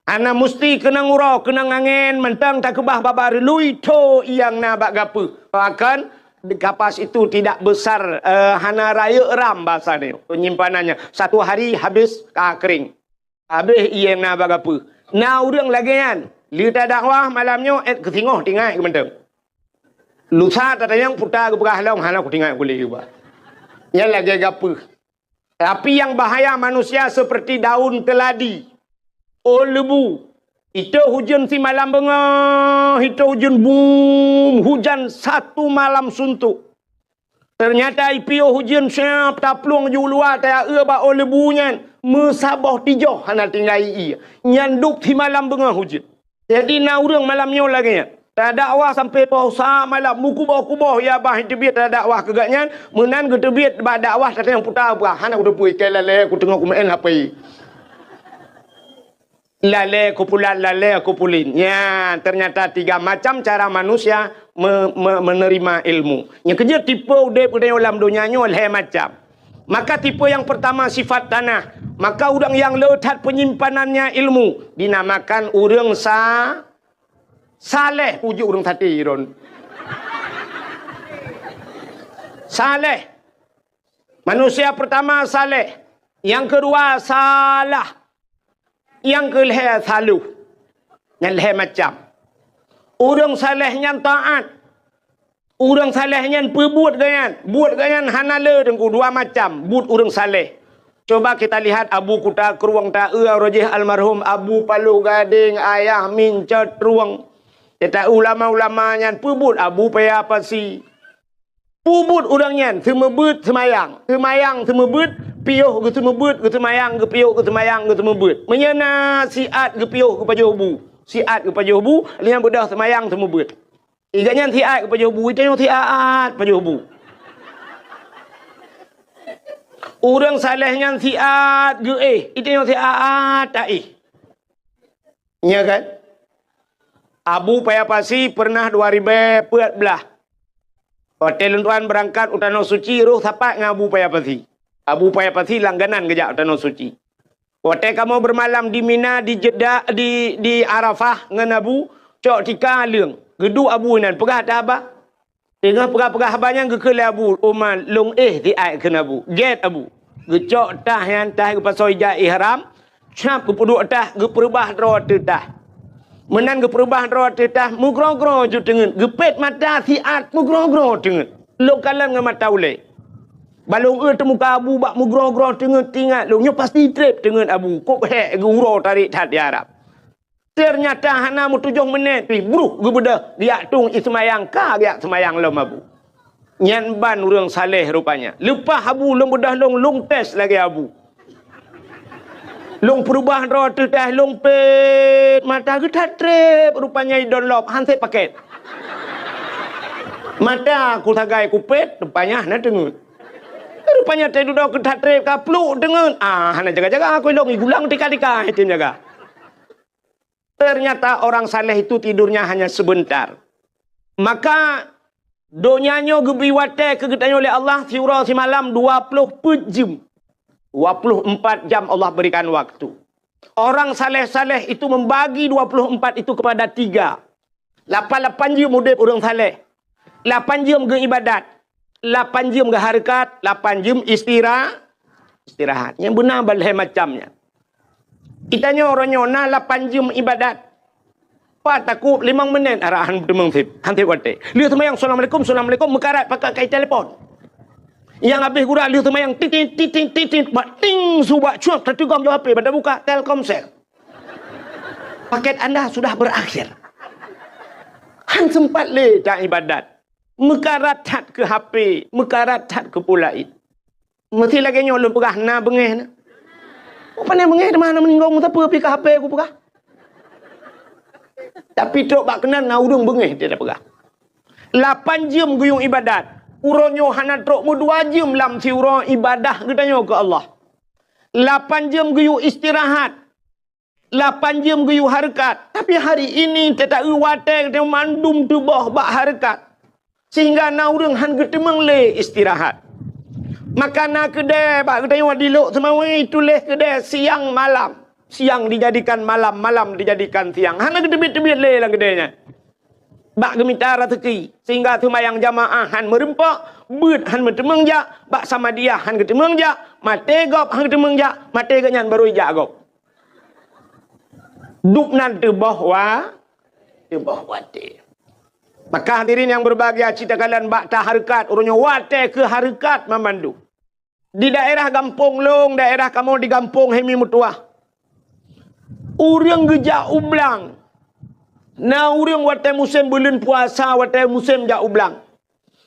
Ana mesti kena ngurau, kena angin, mentang tak kebah babar lui to yang nabak gapu. Bahkan kapas itu tidak besar, hana raya ram bahasa dia, penyimpanannya. Satu hari habis kering. Habis yang nabak gapu. Nah urang lagi kan, lita dakwah malamnya ketingoh tinggal ke mentang. Lusa tata yang putar ke berah long hana ku tinggal boleh juga. Yang lagi gapu. Tapi yang bahaya manusia seperti daun keladi. Oh lebu. Itu hujan si malam bengah. Itu hujan boom. Hujan satu malam suntuk. Ternyata IPO hujan siap. Taplung ju luar. Tak ba oh lebunya. Mesabah tijoh. Hana tinggal nyanduk si malam bengah hujan. Jadi na urang malamnya lagi. Tak dakwah sampai pausa malam. Mukubah-kubah. Ya bah tebit tak dakwah kegaknya. Menan ke tebit. Bah dakwah tak yang putar. Hana aku dapui. Kelale aku tengok kumain HP. Lale kupulan, lale kupulin. Ya, ternyata 3 macam cara manusia menerima ilmu. Yang kedua tipe udep dalam dunianya oleh macam. Maka tipe yang pertama sifat tanah. Maka orang yang letak penyimpanannya ilmu dinamakan orang saleh. Pujuk orang tadi iron. Saleh. Manusia pertama saleh. Yang kedua salah. Yang kelih salu. Yang leh macam. Orang salehnya taat. Orang salehnya perbuat ganyan. Buat ganyan hanala dengan 2 macam. Buat orang saleh. Coba kita lihat Abu Kuta Keruang Ta'e Rajih almarhum Abu Paluh Gading Ayah Min Cetruang. Kita ulama-ulama yang perbuat Abu Paya Pasi. Pubut orangnya semebut semayang. Semayang semebut piuh ke semebut ke semayang ke piuh ke semayang ke semebut. Menyana siat ke piuh ke pajoh bu. Siat ke pajoh bu, lian bedah semayang semebut. Iganya siat ke pajoh bu, itu yang siat pajoh bu. Orang salehnya siat ke itu yang siat tak Ya kan? Abu Paya Pasi pernah 2014. Hotel tuan berangkat utano suci roh sapat dengan Abu Paya Pasi. Abu Paya Pasi langganan kejap utano suci. Waktu kamu bermalam di Mina, di Jeddah, di Arafah dengan Abu, cok tika leung. Gedu Abu nan pegah dah abah. Tengah pegah-pegah abahnya ke Abu. Umar long di ai ke Abu. Get Abu. Gecok tah yang tah ke pasal ijah ihram. Cap ke puduk tah, ke perubah roh tah. Menan ke perubah roh tah, mugro-gro ju tengen. Gepet mata siat mugro-gro tengen. Lokalan dengan mata ulai. Balong temu muka Abu bak mugro-gro tengen tinggal. Longnya pasti trip tengen Abu. Kok hek guro tarik tat di Arab. Ternyata hana mu 7 menit pi buruk gebedah dia tung ismayang ka dia semayang lom Abu. Nyan ban urang saleh rupanya. Lepas Abu long bedah long test lagi Abu. Long perubahan roh tu dah long pet mata getat trip rupanya download hanset paket. Mata aku tagai kupet rupanya hana tengut. Rupanya tadi duduk getat trip ka pluk dengan hana jaga-jaga aku long gulang tika-tika hitim jaga. Ternyata orang saleh itu tidurnya hanya sebentar. Maka donyanya gebiwate kegetanya oleh Allah siura semalam 24 jam. 24 jam Allah berikan waktu. Orang saleh-saleh itu membagi 24 itu kepada 3. 8 jam udip orang saleh. 8 jam ke ibadat. 8 jam ke harakat. 8 jam istirahat. Yang benar balai macamnya. Kitanya orangnya 8 jam ibadat. Pak takut 5 minit arahan demang sip. Hanti wate. Lihat semayang assalamualaikum mekarat pakai kai telefon. Yang habis kurang lihat semayang titit bak ting subak cuak tertigam jawab HP pada buka Telkomsel. Paket anda sudah berakhir. Han sempat le tak ibadat. Mekarat tat ke HP, mekarat tat ke pulaid. Mesti lagi nyolong pegah na bengeh na. Apa ni mengeh mana meninggal tak apa pi ke HP aku pegah. Tapi tok bak kenan na urang bengeh dia dah pegah. 8 jam guyung ibadat. Uronyo hana tok mu 2 jam lam si urang ibadah katanya ke Allah. 8 jam guyung istirahat. 8 jam guyung harakat. Tapi hari ini tak wate dia mandum tubuh bak harakat. Sehingga na urang han getemeng le istirahat. Makanan kedai, bak kita diluk semawai tulis kedai siang malam. Siang dijadikan malam, malam dijadikan siang. Hana kedebit-debit le lah kedainya. Bak gemita rezeki. Sehingga semayang jamaah han merempak, beut han bertemeng jak, bak sama dia han ketemeng jak, mate gop han ketemeng jak, mate ganyan baru jak gop. Dupnan tebah wate. Maka hadirin yang berbahagia, cita kalian bak harakat, orangnya wate ke harakat memandu. Di daerah Gampong Long, daerah kamu di Gampong Hemi Mutuah. Urang gejak ublang. Na urang wate musim bulan puasa, wate musim jak ublang.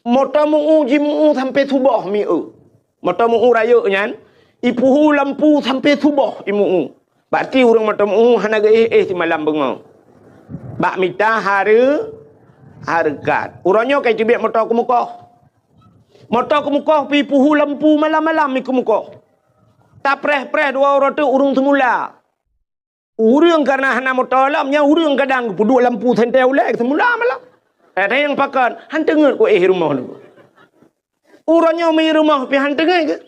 Mota mu'u jimu'u sampai subuh mi'u. Mota mu'u raya nyan. Ipuhu lampu sampai subuh imu'u. Berarti urang mota mu'u hana ge si malam bengau. Bak mita harakat. Urangnya kai cibik mota ku muka. Mata ke muka pi puhu lampu malam-malam ni ke muka. Tak preh-preh 2 orang tu urung semula. Urung karena hana mata alamnya urung kadang puduk lampu sentai ulek semula malam. Ada yang pakan han tengut ko rumah tu. Urangnya mai rumah pi han tengut ke.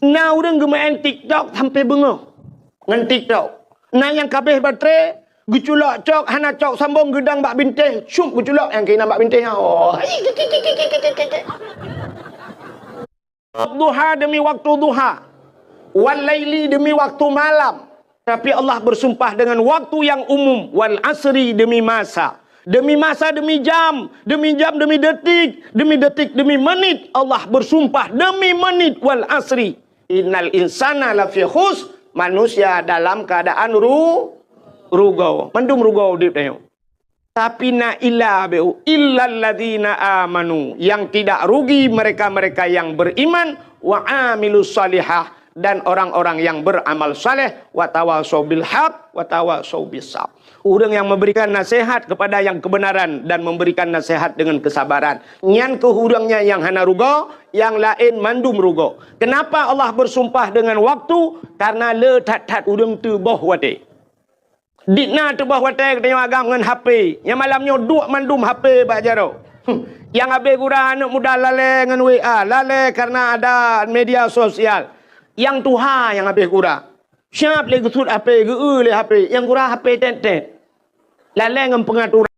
Na urung ge main TikTok sampai bengok. Ngan TikTok. Na yang kabeh baterai geculak cok hana cok sambung gedang bak binteh. Syup geculak yang kena bak binteh. Oh. Duha demi waktu duha. Wal laili demi waktu malam. Tapi Allah bersumpah dengan waktu yang umum. Wal asri demi masa. Demi masa, demi jam. Demi jam, demi detik. Demi detik, demi menit. Allah bersumpah demi menit. Wal asri. Innal insana lafi khus. Manusia dalam keadaan rugau. Mendum rugau dia tengok. Tapi na illa beu illal ladzina amanu, yang tidak rugi mereka-mereka yang beriman, wa amilus salihah, dan orang-orang yang beramal saleh, wa tawasau bil haq wa tawasau bis sabr. Orang yang memberikan nasihat kepada yang kebenaran dan memberikan nasihat dengan kesabaran. Nyan ke urangnya yang hana rugo, yang lain mandum rugo. Kenapa Allah bersumpah dengan waktu? Karena le tat-tat urang tu boh wate. Dikna tu bah watai katanya agam dengan HP. Yang malamnya duk mandum HP bak jaro. Yang habis kurang anak muda lale dengan WA. Lale karena ada media sosial. Yang tuha yang habis kurang. Siap le gesut HP ge le HP yang kurang HP tet-tet. Lalai ngam pengaturan